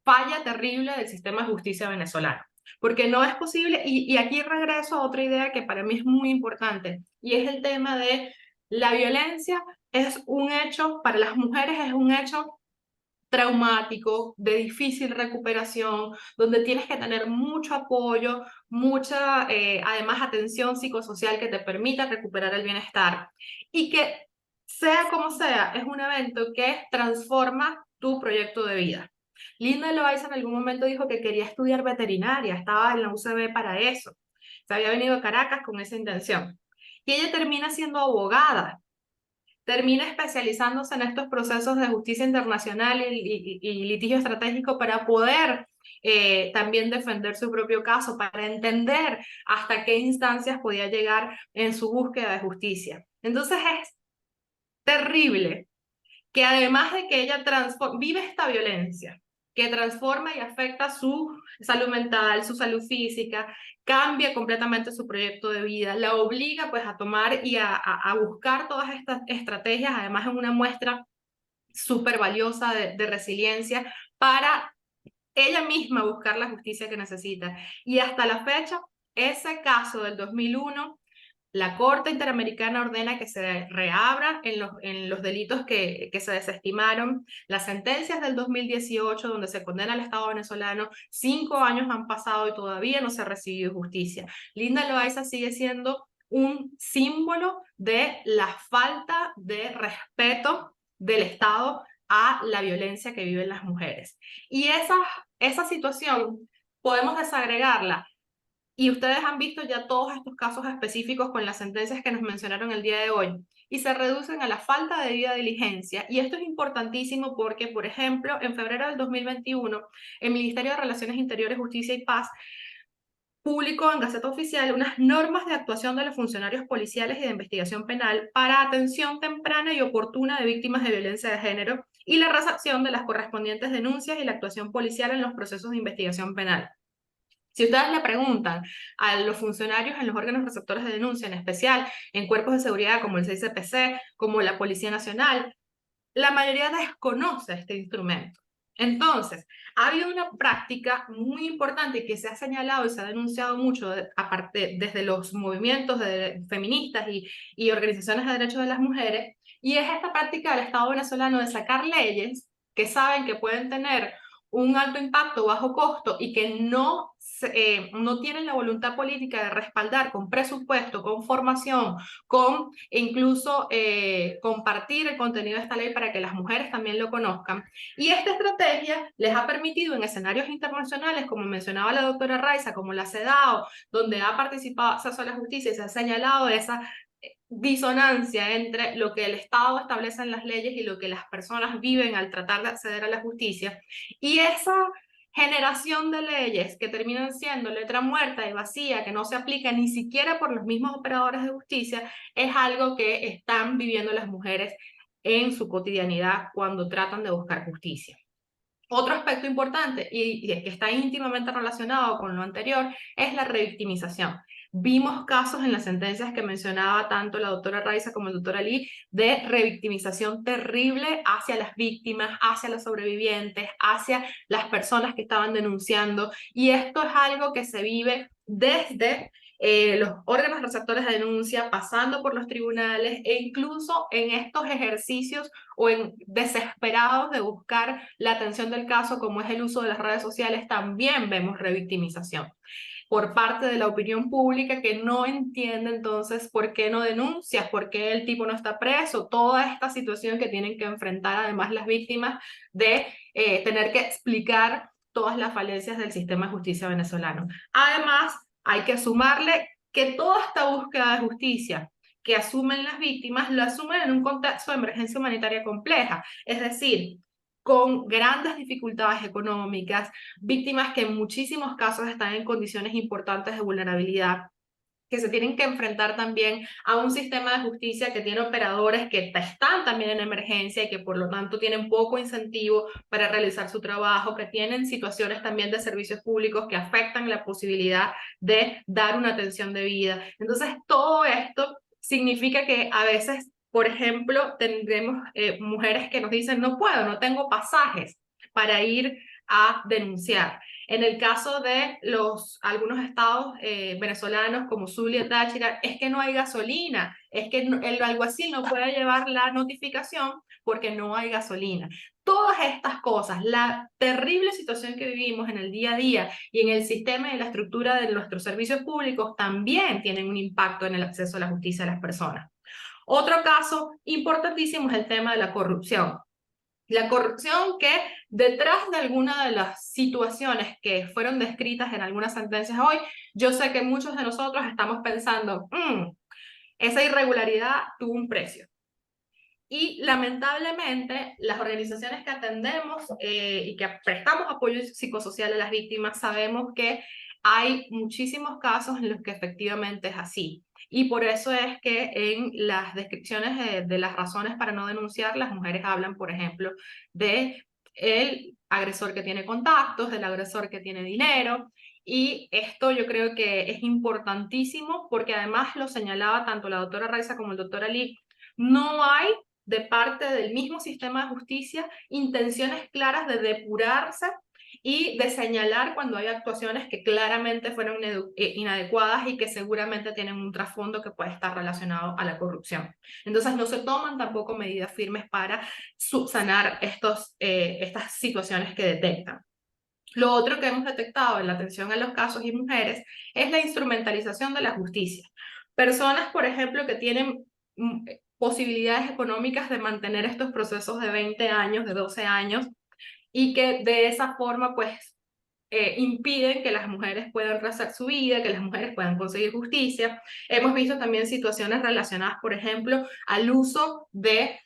falla terrible del sistema de justicia venezolano. Porque no es posible, y aquí regreso a otra idea que para mí es muy importante, y es el tema de la violencia es un hecho, para las mujeres es un hecho traumático, de difícil recuperación, donde tienes que tener mucho apoyo, mucha, además, atención psicosocial que te permita recuperar el bienestar. Y que, sea como sea, es un evento que transforma tu proyecto de vida. Linda Loaiza en algún momento dijo que quería estudiar veterinaria, estaba en la UCB para eso. Se había venido a Caracas con esa intención. y ella termina siendo abogada. Termina especializándose en estos procesos de justicia internacional y litigio estratégico para poder también defender su propio caso, para entender hasta qué instancias podía llegar en su búsqueda de justicia. Entonces es terrible que además de que ella vive esta violencia, que transforma y afecta su salud mental, su salud física, cambia completamente su proyecto de vida, la obliga pues a tomar y a buscar todas estas estrategias, además en una muestra súper valiosa de resiliencia para ella misma buscar la justicia que necesita. Y hasta la fecha, ese caso del 2001, la Corte Interamericana ordena que se reabra en los delitos que se desestimaron. Las sentencias del 2018, donde se condena al Estado venezolano, 5 años han pasado y todavía no se ha recibido justicia. Linda Loaiza sigue siendo un símbolo de la falta de respeto del Estado a la violencia que viven las mujeres. Y esa situación podemos desagregarla. Y ustedes han visto ya todos estos casos específicos con las sentencias que nos mencionaron el día de hoy y se reducen a la falta de debida diligencia. Y esto es importantísimo porque, por ejemplo, en febrero del 2021, el Ministerio de Relaciones Interiores, Justicia y Paz publicó en Gaceta Oficial unas normas de actuación de los funcionarios policiales y de investigación penal para atención temprana y oportuna de víctimas de violencia de género y la recepción de las correspondientes denuncias y la actuación policial en los procesos de investigación penal. Si ustedes le preguntan a los funcionarios en los órganos receptores de denuncia, en especial en cuerpos de seguridad como el CICPC, como la Policía Nacional, la mayoría desconoce este instrumento. Entonces, ha habido una práctica muy importante que se ha señalado y se ha denunciado mucho aparte, desde los movimientos feministas y organizaciones de derechos de las mujeres, y es esta práctica del Estado venezolano de sacar leyes que saben que pueden tener un alto impacto, bajo costo y que no tienen la voluntad política de respaldar con presupuesto, con formación, con incluso compartir el contenido de esta ley para que las mujeres también lo conozcan. Y esta estrategia les ha permitido en escenarios internacionales, como mencionaba la doctora Raiza, como la CEDAW, donde ha participado Acceso a la Justicia y se ha señalado esa disonancia entre lo que el Estado establece en las leyes y lo que las personas viven al tratar de acceder a la justicia. Y esa generación de leyes que terminan siendo letra muerta y vacía, que no se aplica ni siquiera por los mismos operadores de justicia, es algo que están viviendo las mujeres en su cotidianidad cuando tratan de buscar justicia. Otro aspecto importante y que está íntimamente relacionado con lo anterior es la revictimización. Vimos casos en las sentencias que mencionaba tanto la doctora Raiza como el doctor Ali de revictimización terrible hacia las víctimas, hacia los sobrevivientes, hacia las personas que estaban denunciando, y esto es algo que se vive desde los órganos receptores de denuncia, pasando por los tribunales e incluso en estos ejercicios o en desesperados de buscar la atención del caso, como es el uso de las redes sociales, también vemos revictimización por parte de la opinión pública, que no entiende entonces por qué no denuncias, por qué el tipo no está preso, toda esta situación que tienen que enfrentar además las víctimas de tener que explicar todas las falencias del sistema de justicia venezolano. Además, hay que sumarle que toda esta búsqueda de justicia que asumen las víctimas, lo asumen en un contexto de emergencia humanitaria compleja, es decir, con grandes dificultades económicas, víctimas que en muchísimos casos están en condiciones importantes de vulnerabilidad, que se tienen que enfrentar también a un sistema de justicia que tiene operadores que están también en emergencia y que por lo tanto tienen poco incentivo para realizar su trabajo, que tienen situaciones también de servicios públicos que afectan la posibilidad de dar una atención debida. Entonces, todo esto significa que a veces, por ejemplo, tendremos mujeres que nos dicen, no puedo, no tengo pasajes para ir a denunciar. En el caso de algunos estados venezolanos como Zulia, Táchira, es que no hay gasolina, es que el alguacil no puede llevar la notificación porque no hay gasolina. Todas estas cosas, la terrible situación que vivimos en el día a día y en el sistema y la estructura de nuestros servicios públicos también tienen un impacto en el acceso a la justicia de las personas. Otro caso importantísimo es el tema de la corrupción. La corrupción que detrás de alguna de las situaciones que fueron descritas en algunas sentencias hoy, yo sé que muchos de nosotros estamos pensando, esa irregularidad tuvo un precio. Y lamentablemente las organizaciones que atendemos y que prestamos apoyo psicosocial a las víctimas sabemos que hay muchísimos casos en los que efectivamente es así. Y por eso es que en las descripciones de las razones para no denunciar, las mujeres hablan, por ejemplo, de el agresor que tiene contactos, del agresor que tiene dinero. Y esto yo creo que es importantísimo porque además lo señalaba tanto la doctora Raiza como el doctor Ali, no hay de parte del mismo sistema de justicia intenciones claras de depurarse y de señalar cuando hay actuaciones que claramente fueron inadecuadas y que seguramente tienen un trasfondo que puede estar relacionado a la corrupción. Entonces no se toman tampoco medidas firmes para subsanar estas situaciones que detectan. Lo otro que hemos detectado en la atención a los casos y mujeres es la instrumentalización de la justicia. Personas, por ejemplo, que tienen posibilidades económicas de mantener estos procesos de 20 años, de 12 años, y que de esa forma, pues, impiden que las mujeres puedan rehacer su vida, que las mujeres puedan conseguir justicia. Hemos visto también situaciones relacionadas, por ejemplo, al uso de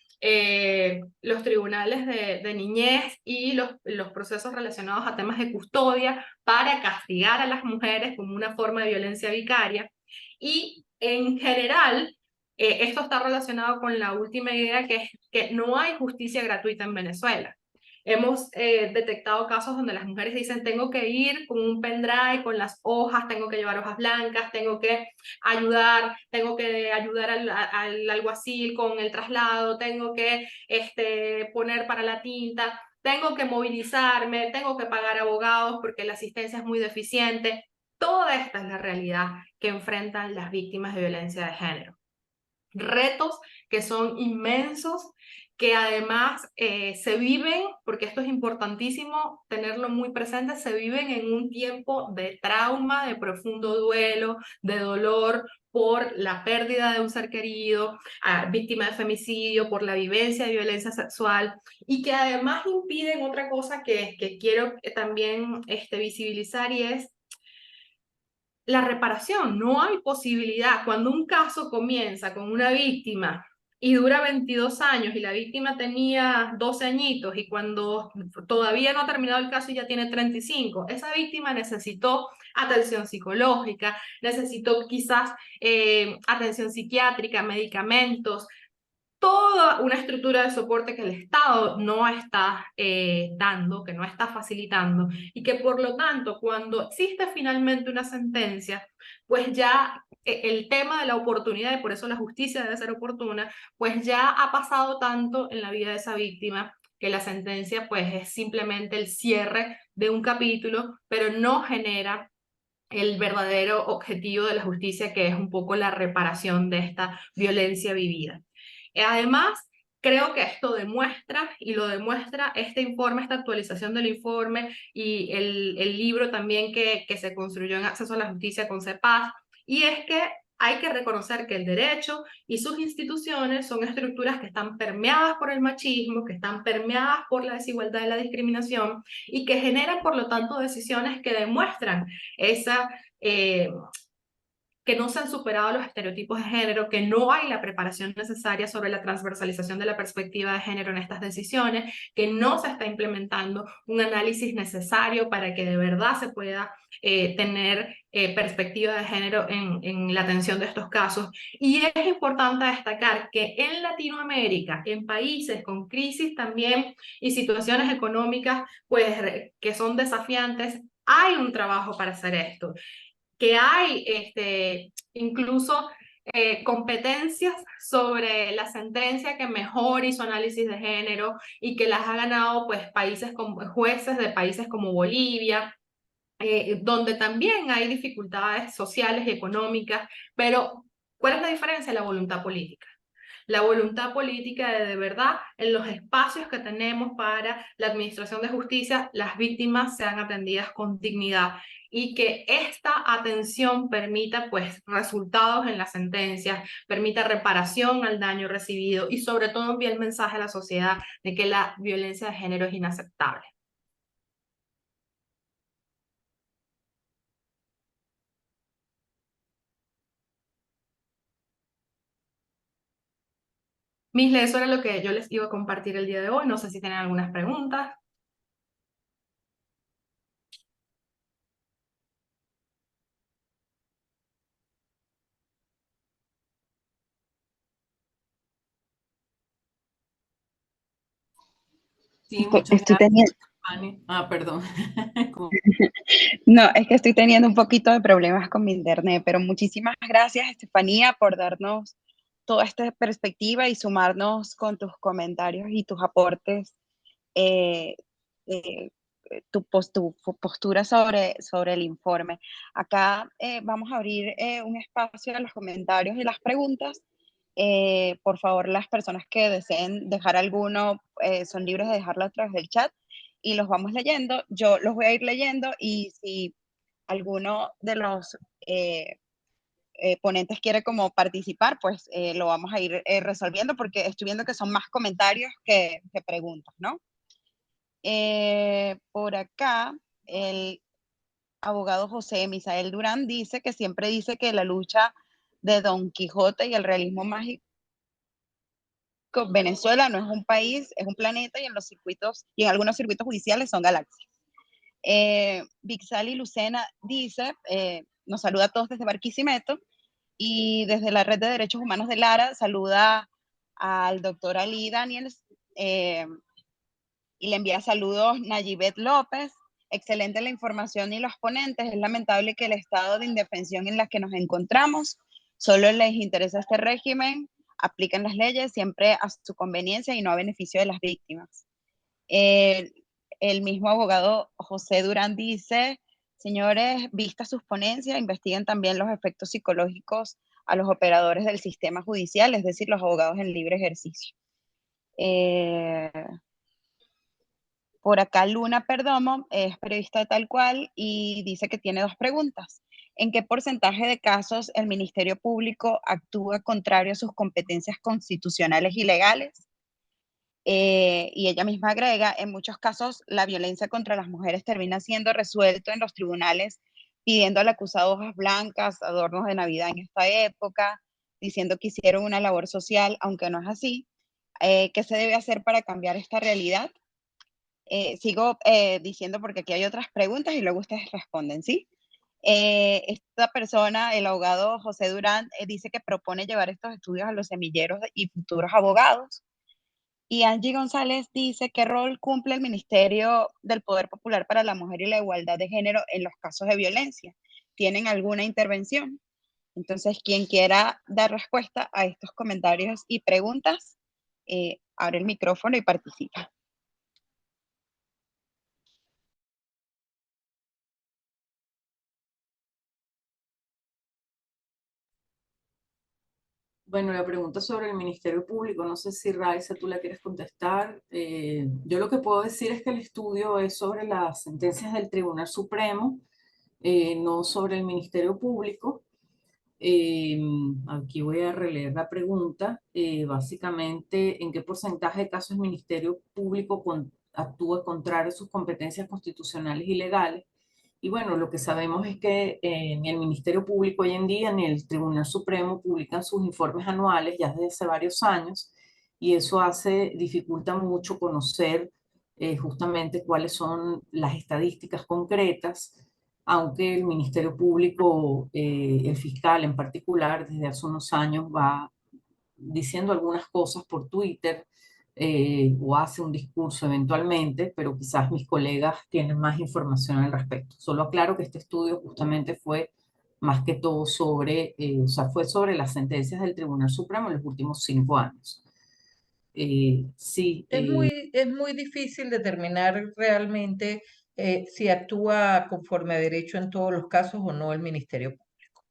los tribunales de niñez y los procesos relacionados a temas de custodia para castigar a las mujeres como una forma de violencia vicaria. Y en general, esto está relacionado con la última idea, que es que no hay justicia gratuita en Venezuela. Hemos detectado casos donde las mujeres dicen, tengo que ir con un pendrive, con las hojas, tengo que llevar hojas blancas, tengo que ayudar al alguacil con el traslado, tengo que poner para la tinta, tengo que movilizarme, tengo que pagar abogados porque la asistencia es muy deficiente. Toda esta es la realidad que enfrentan las víctimas de violencia de género. Retos que son inmensos, que además se viven, porque esto es importantísimo tenerlo muy presente, se viven en un tiempo de trauma, de profundo duelo, de dolor por la pérdida de un ser querido, víctima de femicidio, por la vivencia de violencia sexual, y que además impiden otra cosa que quiero también visibilizar, y es la reparación. No hay posibilidad. Cuando un caso comienza con una víctima y dura 22 años y la víctima tenía 12 añitos, y cuando todavía no ha terminado el caso y ya tiene 35, esa víctima necesitó atención psicológica, necesitó quizás atención psiquiátrica, medicamentos, toda una estructura de soporte que el Estado no está dando, que no está facilitando, y que por lo tanto cuando existe finalmente una sentencia, pues ya el tema de la oportunidad, y por eso la justicia debe ser oportuna, pues ya ha pasado tanto en la vida de esa víctima que la sentencia pues es simplemente el cierre de un capítulo, pero no genera el verdadero objetivo de la justicia, que es un poco la reparación de esta violencia vivida. Además, creo que esto demuestra, y lo demuestra este informe, esta actualización del informe y el libro también que se construyó en acceso a la justicia con CEPAS, y es que hay que reconocer que el derecho y sus instituciones son estructuras que están permeadas por el machismo, que están permeadas por la desigualdad y la discriminación, y que generan, por lo tanto, decisiones que demuestran esa que no se han superado los estereotipos de género, que no hay la preparación necesaria sobre la transversalización de la perspectiva de género en estas decisiones, que no se está implementando un análisis necesario para que de verdad se pueda tener perspectiva de género en la atención de estos casos. Y es importante destacar que en Latinoamérica, en países con crisis también y situaciones económicas pues que son desafiantes, hay un trabajo para hacer esto, que hay incluso competencias sobre la sentencia que mejor hizo análisis de género y que las ha ganado pues países como jueces de países como Bolivia, donde también hay dificultades sociales y económicas, pero ¿cuál es la diferencia? La voluntad política. La voluntad política de verdad, en los espacios que tenemos para la administración de justicia, las víctimas sean atendidas con dignidad, y que esta atención permita pues resultados en las sentencias, permita reparación al daño recibido y sobre todo envíe el mensaje a la sociedad de que la violencia de género es inaceptable. Misle, eso era lo que yo les iba a compartir el día de hoy. No sé si tienen algunas preguntas. Sí, Estoy, muchas estoy gracias, teniendo, Fanny. Ah, perdón. Como- no, es que estoy teniendo un poquito de problemas con mi internet, pero muchísimas gracias, Estefanía, por darnos toda esta perspectiva y sumarnos con tus comentarios y tus aportes, eh, eh, tu postura sobre el informe. Acá vamos a abrir un espacio a los comentarios y las preguntas. Por favor, las personas que deseen dejar alguno son libres de dejarlo a través del chat y los vamos leyendo. Yo los voy a ir leyendo y si alguno de los ponentes quiere como participar, pues lo vamos a ir resolviendo porque estoy viendo que son más comentarios que preguntas, ¿no? Por acá, el abogado José Misael Durán dice que siempre dice que la lucha de Don Quijote y el realismo mágico, Venezuela no es un país, es un planeta y en los circuitos y en algunos circuitos judiciales son galaxias. Vixali Lucena dice, nos saluda a todos desde Barquisimeto y desde la Red de Derechos Humanos de Lara saluda al doctor Ali Daniels y le envía saludos Nayibet López. Excelente la información y los ponentes. Es lamentable que el estado de indefensión en la que nos encontramos solo les interesa este régimen, aplican las leyes siempre a su conveniencia y no a beneficio de las víctimas. El, el mismo abogado José Durán dice, señores, vistas sus ponencias, investiguen también los efectos psicológicos a los operadores del sistema judicial, es decir, los abogados en libre ejercicio. Eh, por acá Luna Perdomo es periodista de Tal Cual y dice que tiene dos preguntas. ¿En qué porcentaje de casos el Ministerio Público actúa contrario a sus competencias constitucionales y legales? Y ella misma agrega, en muchos casos la violencia contra las mujeres termina siendo resuelto en los tribunales pidiendo al acusado hojas blancas, adornos de Navidad en esta época, diciendo que hicieron una labor social, aunque no es así. ¿Qué se debe hacer para cambiar esta realidad? Sigo diciendo porque aquí hay otras preguntas y luego ustedes responden, ¿sí? Esta persona, el abogado José Durán, dice que propone llevar estos estudios a los semilleros y futuros abogados. Y Angie González dice, ¿qué rol cumple el Ministerio del Poder Popular para la Mujer y la Igualdad de Género en los casos de violencia? ¿Tienen alguna intervención? Entonces, quien quiera dar respuesta a estos comentarios y preguntas, abre el micrófono y participa. Bueno, la pregunta sobre el Ministerio Público, no sé si Raiza tú la quieres contestar. Yo lo que puedo decir es que el estudio es sobre las sentencias del Tribunal Supremo, no sobre el Ministerio Público. Eh, Aquí voy a releer la pregunta. Básicamente, ¿en qué porcentaje de casos el Ministerio Público actúa contrario a sus competencias constitucionales y legales? Y bueno, lo que sabemos es que ni el Ministerio Público hoy en día ni el Tribunal Supremo publican sus informes anuales ya desde hace varios años y eso dificulta mucho conocer justamente cuáles son las estadísticas concretas, aunque el Ministerio Público, el fiscal en particular, desde hace unos años va diciendo algunas cosas por Twitter o hace un discurso eventualmente, pero quizás mis colegas tienen más información al respecto. Solo aclaro que este estudio justamente fue más que todo sobre, o sea, fue sobre las sentencias del Tribunal Supremo en los últimos 5 años. Sí, Es muy difícil determinar realmente si actúa conforme a derecho en todos los casos o no el Ministerio Público.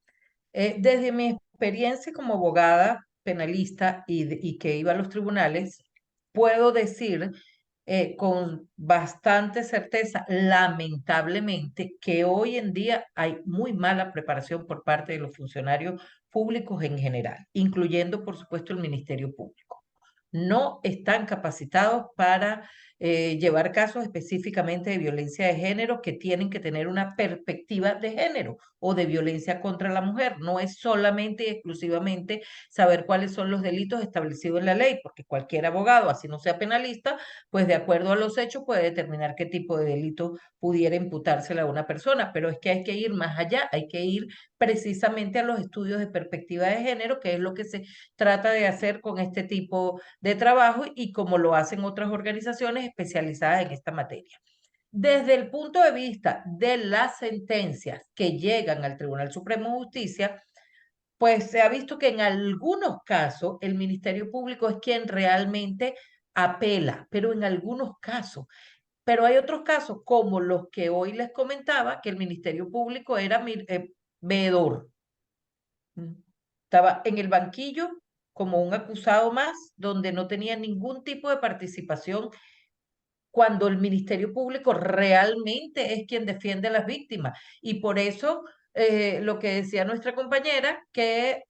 Desde mi experiencia como abogada penalista y que iba a los tribunales, puedo decir con bastante certeza, lamentablemente, que hoy en día hay muy mala preparación por parte de los funcionarios públicos en general, incluyendo, por supuesto, el Ministerio Público. No están capacitados para llevar casos específicamente de violencia de género que tienen que tener una perspectiva de género o de violencia contra la mujer. No es solamente y exclusivamente saber cuáles son los delitos establecidos en la ley, porque cualquier abogado, así no sea penalista, pues de acuerdo a los hechos puede determinar qué tipo de delito pudiera imputársela a una persona, pero es que hay que ir más allá, hay que ir precisamente a los estudios de perspectiva de género, que es lo que se trata de hacer con este tipo de trabajo y como lo hacen otras organizaciones especializadas en esta materia. Desde el punto de vista de las sentencias que llegan al Tribunal Supremo de Justicia, pues se ha visto que en algunos casos el Ministerio Público es quien realmente apela, pero en algunos casos. Pero hay otros casos, como los que hoy les comentaba, que el Ministerio Público era veedor. Estaba en el banquillo como un acusado más, donde no tenía ningún tipo de participación cuando el Ministerio Público realmente es quien defiende a las víctimas. Y por eso lo que decía nuestra compañera, que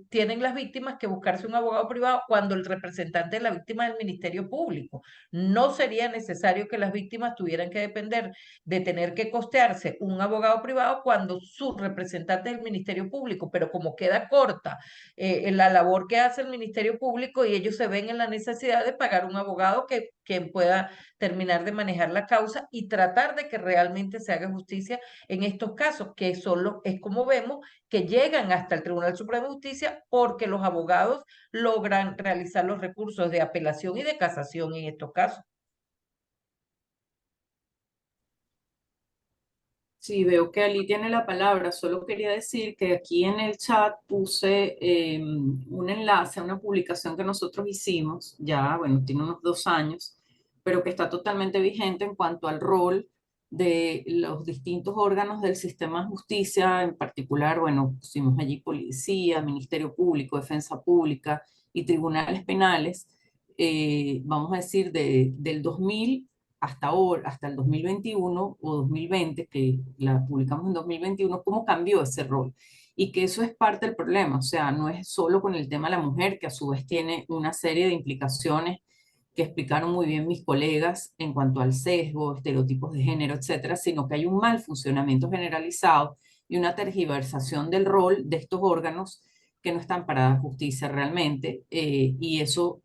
tienen las víctimas que buscarse un abogado privado cuando el representante de la víctima es el Ministerio Público. No sería necesario que las víctimas tuvieran que depender de tener que costearse un abogado privado cuando su representante es el Ministerio Público, pero como queda corta en la labor que hace el Ministerio Público y ellos se ven en la necesidad de pagar un abogado que pueda terminar de manejar la causa y tratar de que realmente se haga justicia en estos casos, que solo es como vemos que llegan hasta el Tribunal Supremo de Justicia porque los abogados logran realizar los recursos de apelación y de casación en estos casos. Sí, veo que Ali tiene la palabra. Solo quería decir que aquí en el chat puse un enlace a una publicación que nosotros hicimos, ya, bueno, tiene unos 2 años, pero que está totalmente vigente en cuanto al rol de los distintos órganos del sistema de justicia, en particular, bueno, pusimos allí policía, Ministerio Público, Defensa Pública y tribunales penales, vamos a decir, del 2000 hasta ahora, hasta el 2021 o 2020, que la publicamos en 2021, cómo cambió ese rol. Y que eso es parte del problema, o sea, no es solo con el tema de la mujer, que a su vez tiene una serie de implicaciones que explicaron muy bien mis colegas en cuanto al sesgo, estereotipos de género, etcétera, sino que hay un mal funcionamiento generalizado y una tergiversación del rol de estos órganos que no están para dar justicia realmente, y eso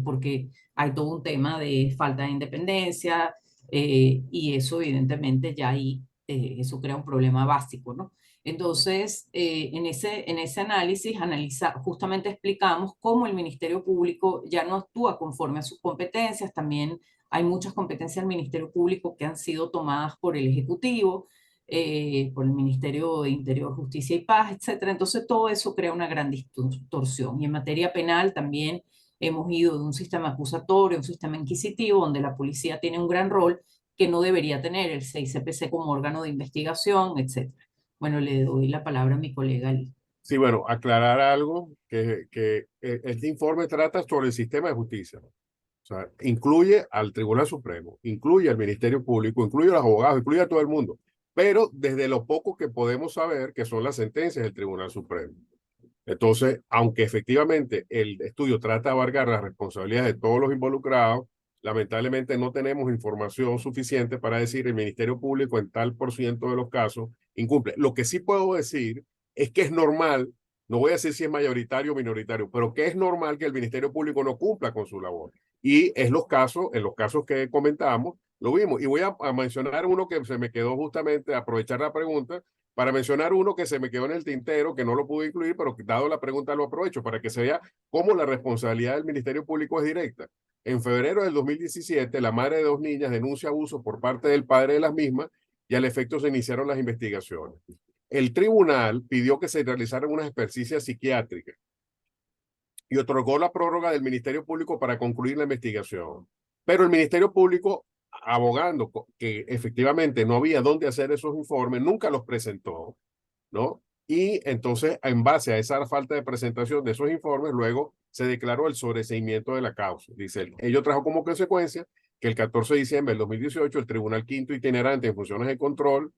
porque hay todo un tema de falta de independencia, y eso evidentemente ya ahí, eso crea un problema básico, ¿no? Entonces, en ese análisis, justamente explicamos cómo el Ministerio Público ya no actúa conforme a sus competencias, también hay muchas competencias del Ministerio Público que han sido tomadas por el Ejecutivo, por el Ministerio de Interior, Justicia y Paz, etcétera. Entonces, todo eso crea una gran distorsión. Y en materia penal también hemos ido de un sistema acusatorio a un sistema inquisitivo, donde la policía tiene un gran rol que no debería tener el 6CPC como órgano de investigación, etc. Bueno, le doy la palabra a mi colega Ali. Sí, bueno, aclarar algo, que este informe trata sobre el sistema de justicia. O sea, incluye al Tribunal Supremo, incluye al Ministerio Público, incluye a los abogados, incluye a todo el mundo, pero desde lo poco que podemos saber, que son las sentencias del Tribunal Supremo. Entonces, aunque efectivamente el estudio trata de abarcar las responsabilidades de todos los involucrados, lamentablemente no tenemos información suficiente para decir el Ministerio Público en tal por ciento de los casos incumple. Lo que sí puedo decir es que es normal, no voy a decir si es mayoritario o minoritario, pero que es normal que el Ministerio Público no cumpla con su labor. Y es en los casos que comentamos, lo vimos. Y voy a mencionar uno que se me quedó justamente, aprovechar la pregunta, para mencionar uno que se me quedó en el tintero, que no lo pude incluir, pero dado la pregunta lo aprovecho, para que se vea cómo la responsabilidad del Ministerio Público es directa. En febrero del 2017, la madre de 2 niñas denuncia abuso por parte del padre de las mismas y al efecto se iniciaron las investigaciones. El tribunal pidió que se realizaran unas experticias psiquiátricas y otorgó la prórroga del Ministerio Público para concluir la investigación. Pero el Ministerio Público, abogando que efectivamente no había dónde hacer esos informes, nunca los presentó, ¿no? Y entonces, en base a esa falta de presentación de esos informes, luego se declaró el sobreseimiento de la causa. Dice él. Ello trajo como consecuencia que el 14 de diciembre del 2018, el Tribunal Quinto Itinerante en Funciones de Control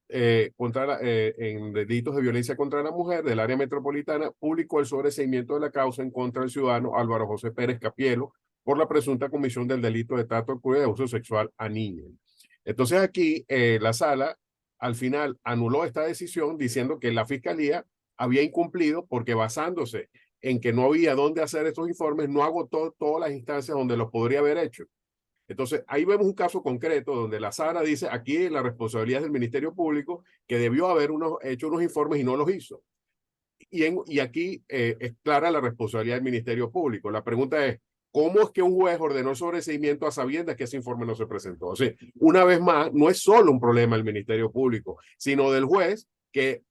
en delitos de violencia contra la mujer del área metropolitana publicó el sobreseimiento de la causa en contra del ciudadano Álvaro José Pérez Capielo por la presunta comisión del delito de trato cruel de abuso sexual a niños. Entonces aquí la sala al final anuló esta decisión diciendo que la fiscalía había incumplido porque basándose en que no había dónde hacer estos informes, no agotó todas las instancias donde los podría haber hecho. Entonces, ahí vemos un caso concreto donde la Sara dice, aquí la responsabilidad es del Ministerio Público, que debió haber hecho unos informes y no los hizo. Y aquí es clara la responsabilidad del Ministerio Público. La pregunta es, ¿cómo es que un juez ordenó el sobreseimiento a sabiendas que ese informe no se presentó? O sea, una vez más, no es solo un problema del Ministerio Público, sino del juez que,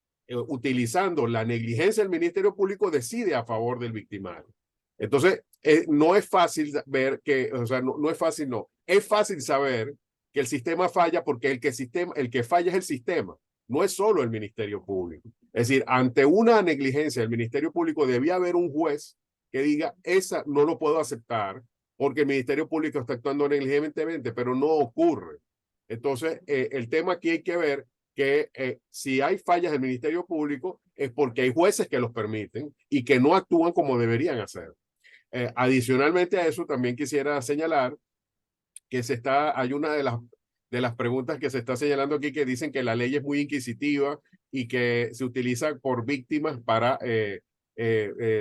utilizando la negligencia del Ministerio Público, decide a favor del victimario. Entonces, no es fácil ver que, o sea, no es fácil, no. Es fácil saber que el sistema falla porque el que falla es el sistema, no es solo el Ministerio Público. Es decir, ante una negligencia del Ministerio Público debía haber un juez que diga, esa no lo puedo aceptar porque el Ministerio Público está actuando negligentemente, pero no ocurre. Entonces, el tema aquí hay que ver que si hay fallas del Ministerio Público es porque hay jueces que los permiten y que no actúan como deberían hacer. Adicionalmente a eso, también quisiera señalar que hay una de las preguntas que se está señalando aquí que dicen que la ley es muy inquisitiva y que se utiliza por víctimas para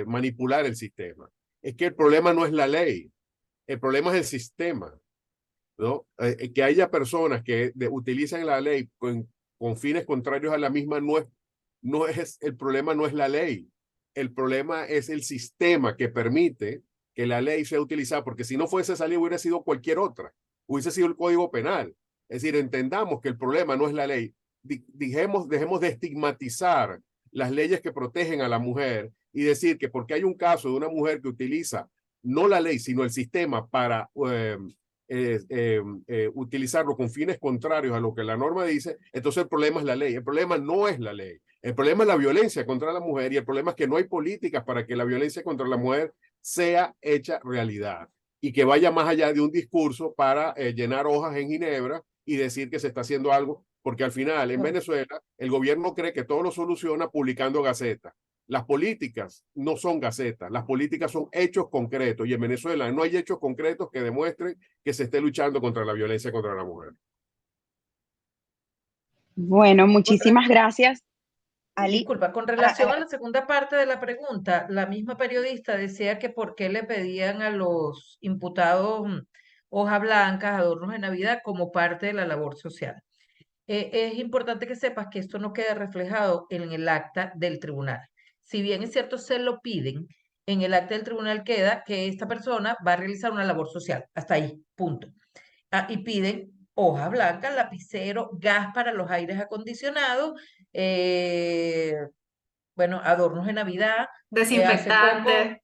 manipular el sistema. Es que el problema no es la ley, el problema es el sistema, ¿no? Que haya personas que utilizan la ley con fines contrarios a la misma el problema no es la ley, el problema es el sistema que permite que la ley sea utilizada, porque si no fuese esa ley hubiera sido cualquier otra, hubiese sido el Código Penal. Es decir, entendamos que el problema no es la ley, dejemos de estigmatizar las leyes que protegen a la mujer y decir que porque hay un caso de una mujer que utiliza no la ley, sino el sistema para utilizarlo con fines contrarios a lo que la norma dice, entonces el problema es la ley. El problema no es la ley. El problema es la violencia contra la mujer y el problema es que no hay políticas para que la violencia contra la mujer sea hecha realidad y que vaya más allá de un discurso para llenar hojas en Ginebra y decir que se está haciendo algo, porque al final en Venezuela el gobierno cree que todo lo soluciona publicando gacetas. Las políticas no son gacetas, las políticas son hechos concretos y en Venezuela no hay hechos concretos que demuestren que se esté luchando contra la violencia contra la mujer. Bueno, muchísimas gracias, Ali. Disculpa, con relación a la segunda parte de la pregunta, la misma periodista decía que por qué le pedían a los imputados hojas blancas, adornos de Navidad como parte de la labor social. Es importante que sepas que esto no queda reflejado en el acta del tribunal. Si bien es cierto, se lo piden, en el acta del tribunal queda que esta persona va a realizar una labor social. Hasta ahí, punto. Y piden hojas blancas, lapicero, gas para los aires acondicionados, bueno, adornos de Navidad. Desinfectante.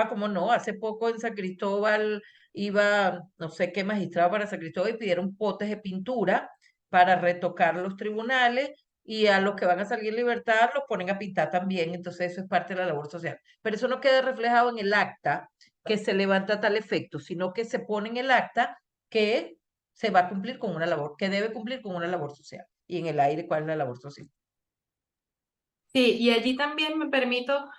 Como no, hace poco en San Cristóbal iba, no sé qué magistrado para San Cristóbal y pidieron potes de pintura para retocar los tribunales y a los que van a salir en libertad los ponen a pintar también, entonces eso es parte de la labor social. Pero eso no queda reflejado en el acta que se levanta a tal efecto, sino que se pone en el acta que se va a cumplir con una labor, que debe cumplir con una labor social. Y en el aire, ¿cuál es la labor social? Sí, y allí también me permito,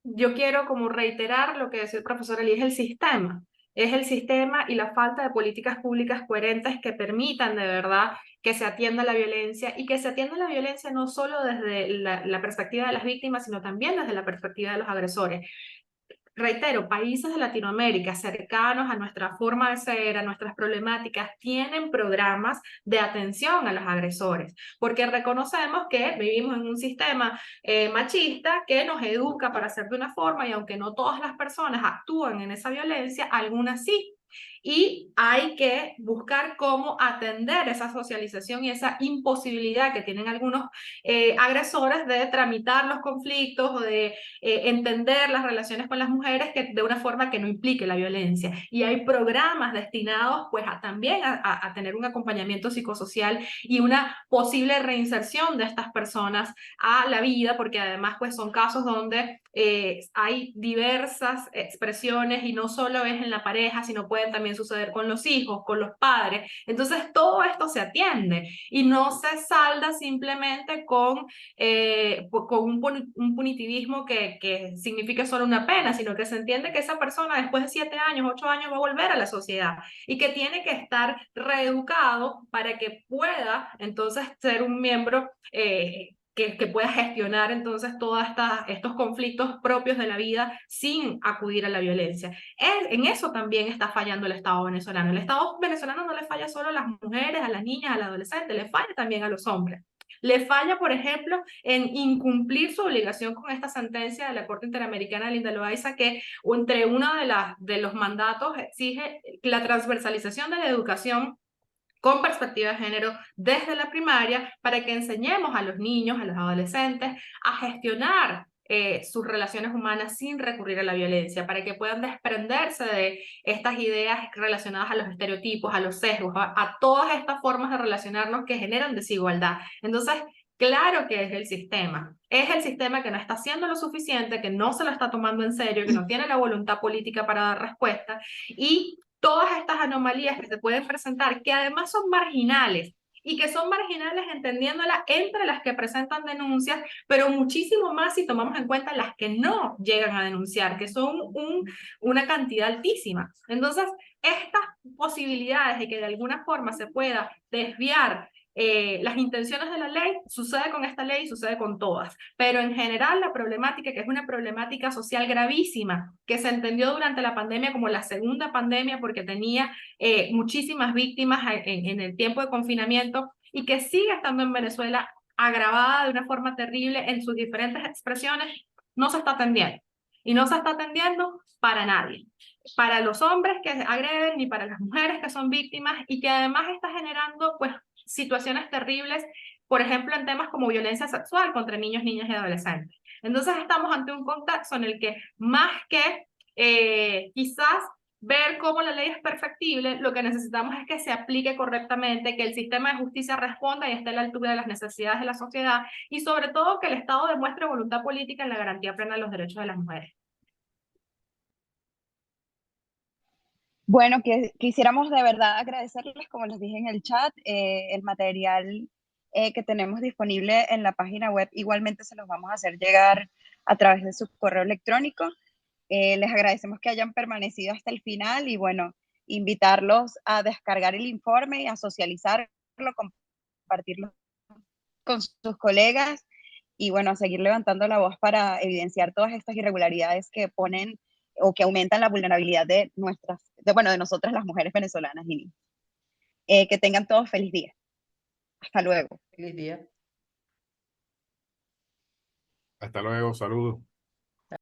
yo quiero como reiterar lo que decía el profesor Eli, es el sistema. Es el sistema y la falta de políticas públicas coherentes que permitan de verdad que se atienda la violencia y que se atienda la violencia no solo desde la perspectiva de las víctimas, sino también desde la perspectiva de los agresores. Reitero, países de Latinoamérica cercanos a nuestra forma de ser, a nuestras problemáticas, tienen programas de atención a los agresores, porque reconocemos que vivimos en un sistema machista que nos educa para ser de una forma y aunque no todas las personas actúan en esa violencia, algunas sí. Y hay que buscar cómo atender esa socialización y esa imposibilidad que tienen algunos agresores de tramitar los conflictos o de entender las relaciones con las mujeres de una forma que no implique la violencia. Y hay programas destinados pues también a tener un acompañamiento psicosocial y una posible reinserción de estas personas a la vida, porque además pues son casos donde hay diversas expresiones y no solo es en la pareja, sino pueden también suceder con los hijos, con los padres. Entonces todo esto se atiende y no se salda simplemente con un punitivismo que signifique solo una pena, sino que se entiende que esa persona después de 7 años, 8 años va a volver a la sociedad y que tiene que estar reeducado para que pueda entonces ser un miembro que pueda gestionar entonces todos estos conflictos propios de la vida sin acudir a la violencia. En eso también está fallando el Estado venezolano. El Estado venezolano no le falla solo a las mujeres, a las niñas, al adolescente, le falla también a los hombres. Le falla, por ejemplo, en incumplir su obligación con esta sentencia de la Corte Interamericana de Linda Loaiza, que entre uno de los mandatos exige la transversalización de la educación con perspectiva de género desde la primaria para que enseñemos a los niños, a los adolescentes, a gestionar sus relaciones humanas sin recurrir a la violencia, para que puedan desprenderse de estas ideas relacionadas a los estereotipos, a los sesgos, a todas estas formas de relacionarnos que generan desigualdad. Entonces, claro que es el sistema que no está haciendo lo suficiente, que no se lo está tomando en serio, que no tiene la voluntad política para dar respuesta, y todas estas anomalías que se pueden presentar, que además son marginales, y que son marginales entendiéndolas entre las que presentan denuncias, pero muchísimo más si tomamos en cuenta las que no llegan a denunciar, que son una cantidad altísima. Entonces, estas posibilidades de que de alguna forma se pueda desviar las intenciones de la ley, sucede con esta ley y sucede con todas, pero en general la problemática, que es una problemática social gravísima, que se entendió durante la pandemia como la segunda pandemia porque tenía muchísimas víctimas en el tiempo de confinamiento y que sigue estando en Venezuela agravada de una forma terrible en sus diferentes expresiones, no se está atendiendo. Y no se está atendiendo para nadie, para los hombres que agreden ni para las mujeres que son víctimas, y que además está generando pues situaciones terribles, por ejemplo, en temas como violencia sexual contra niños, niñas y adolescentes. Entonces estamos ante un contexto en el que más que quizás ver cómo la ley es perfectible, lo que necesitamos es que se aplique correctamente, que el sistema de justicia responda y esté a la altura de las necesidades de la sociedad, y sobre todo que el Estado demuestre voluntad política en la garantía plena de los derechos de las mujeres. Bueno, quisiéramos de verdad agradecerles, como les dije en el chat, el material que tenemos disponible en la página web. Igualmente se los vamos a hacer llegar a través de su correo electrónico. Les agradecemos que hayan permanecido hasta el final y bueno, invitarlos a descargar el informe y a socializarlo, compartirlo con sus colegas y bueno, a seguir levantando la voz para evidenciar todas estas irregularidades que ponen o que aumentan la vulnerabilidad de nosotras las mujeres venezolanas y niñas. Que tengan todos feliz día. Hasta luego. Feliz día. Hasta luego, saludos.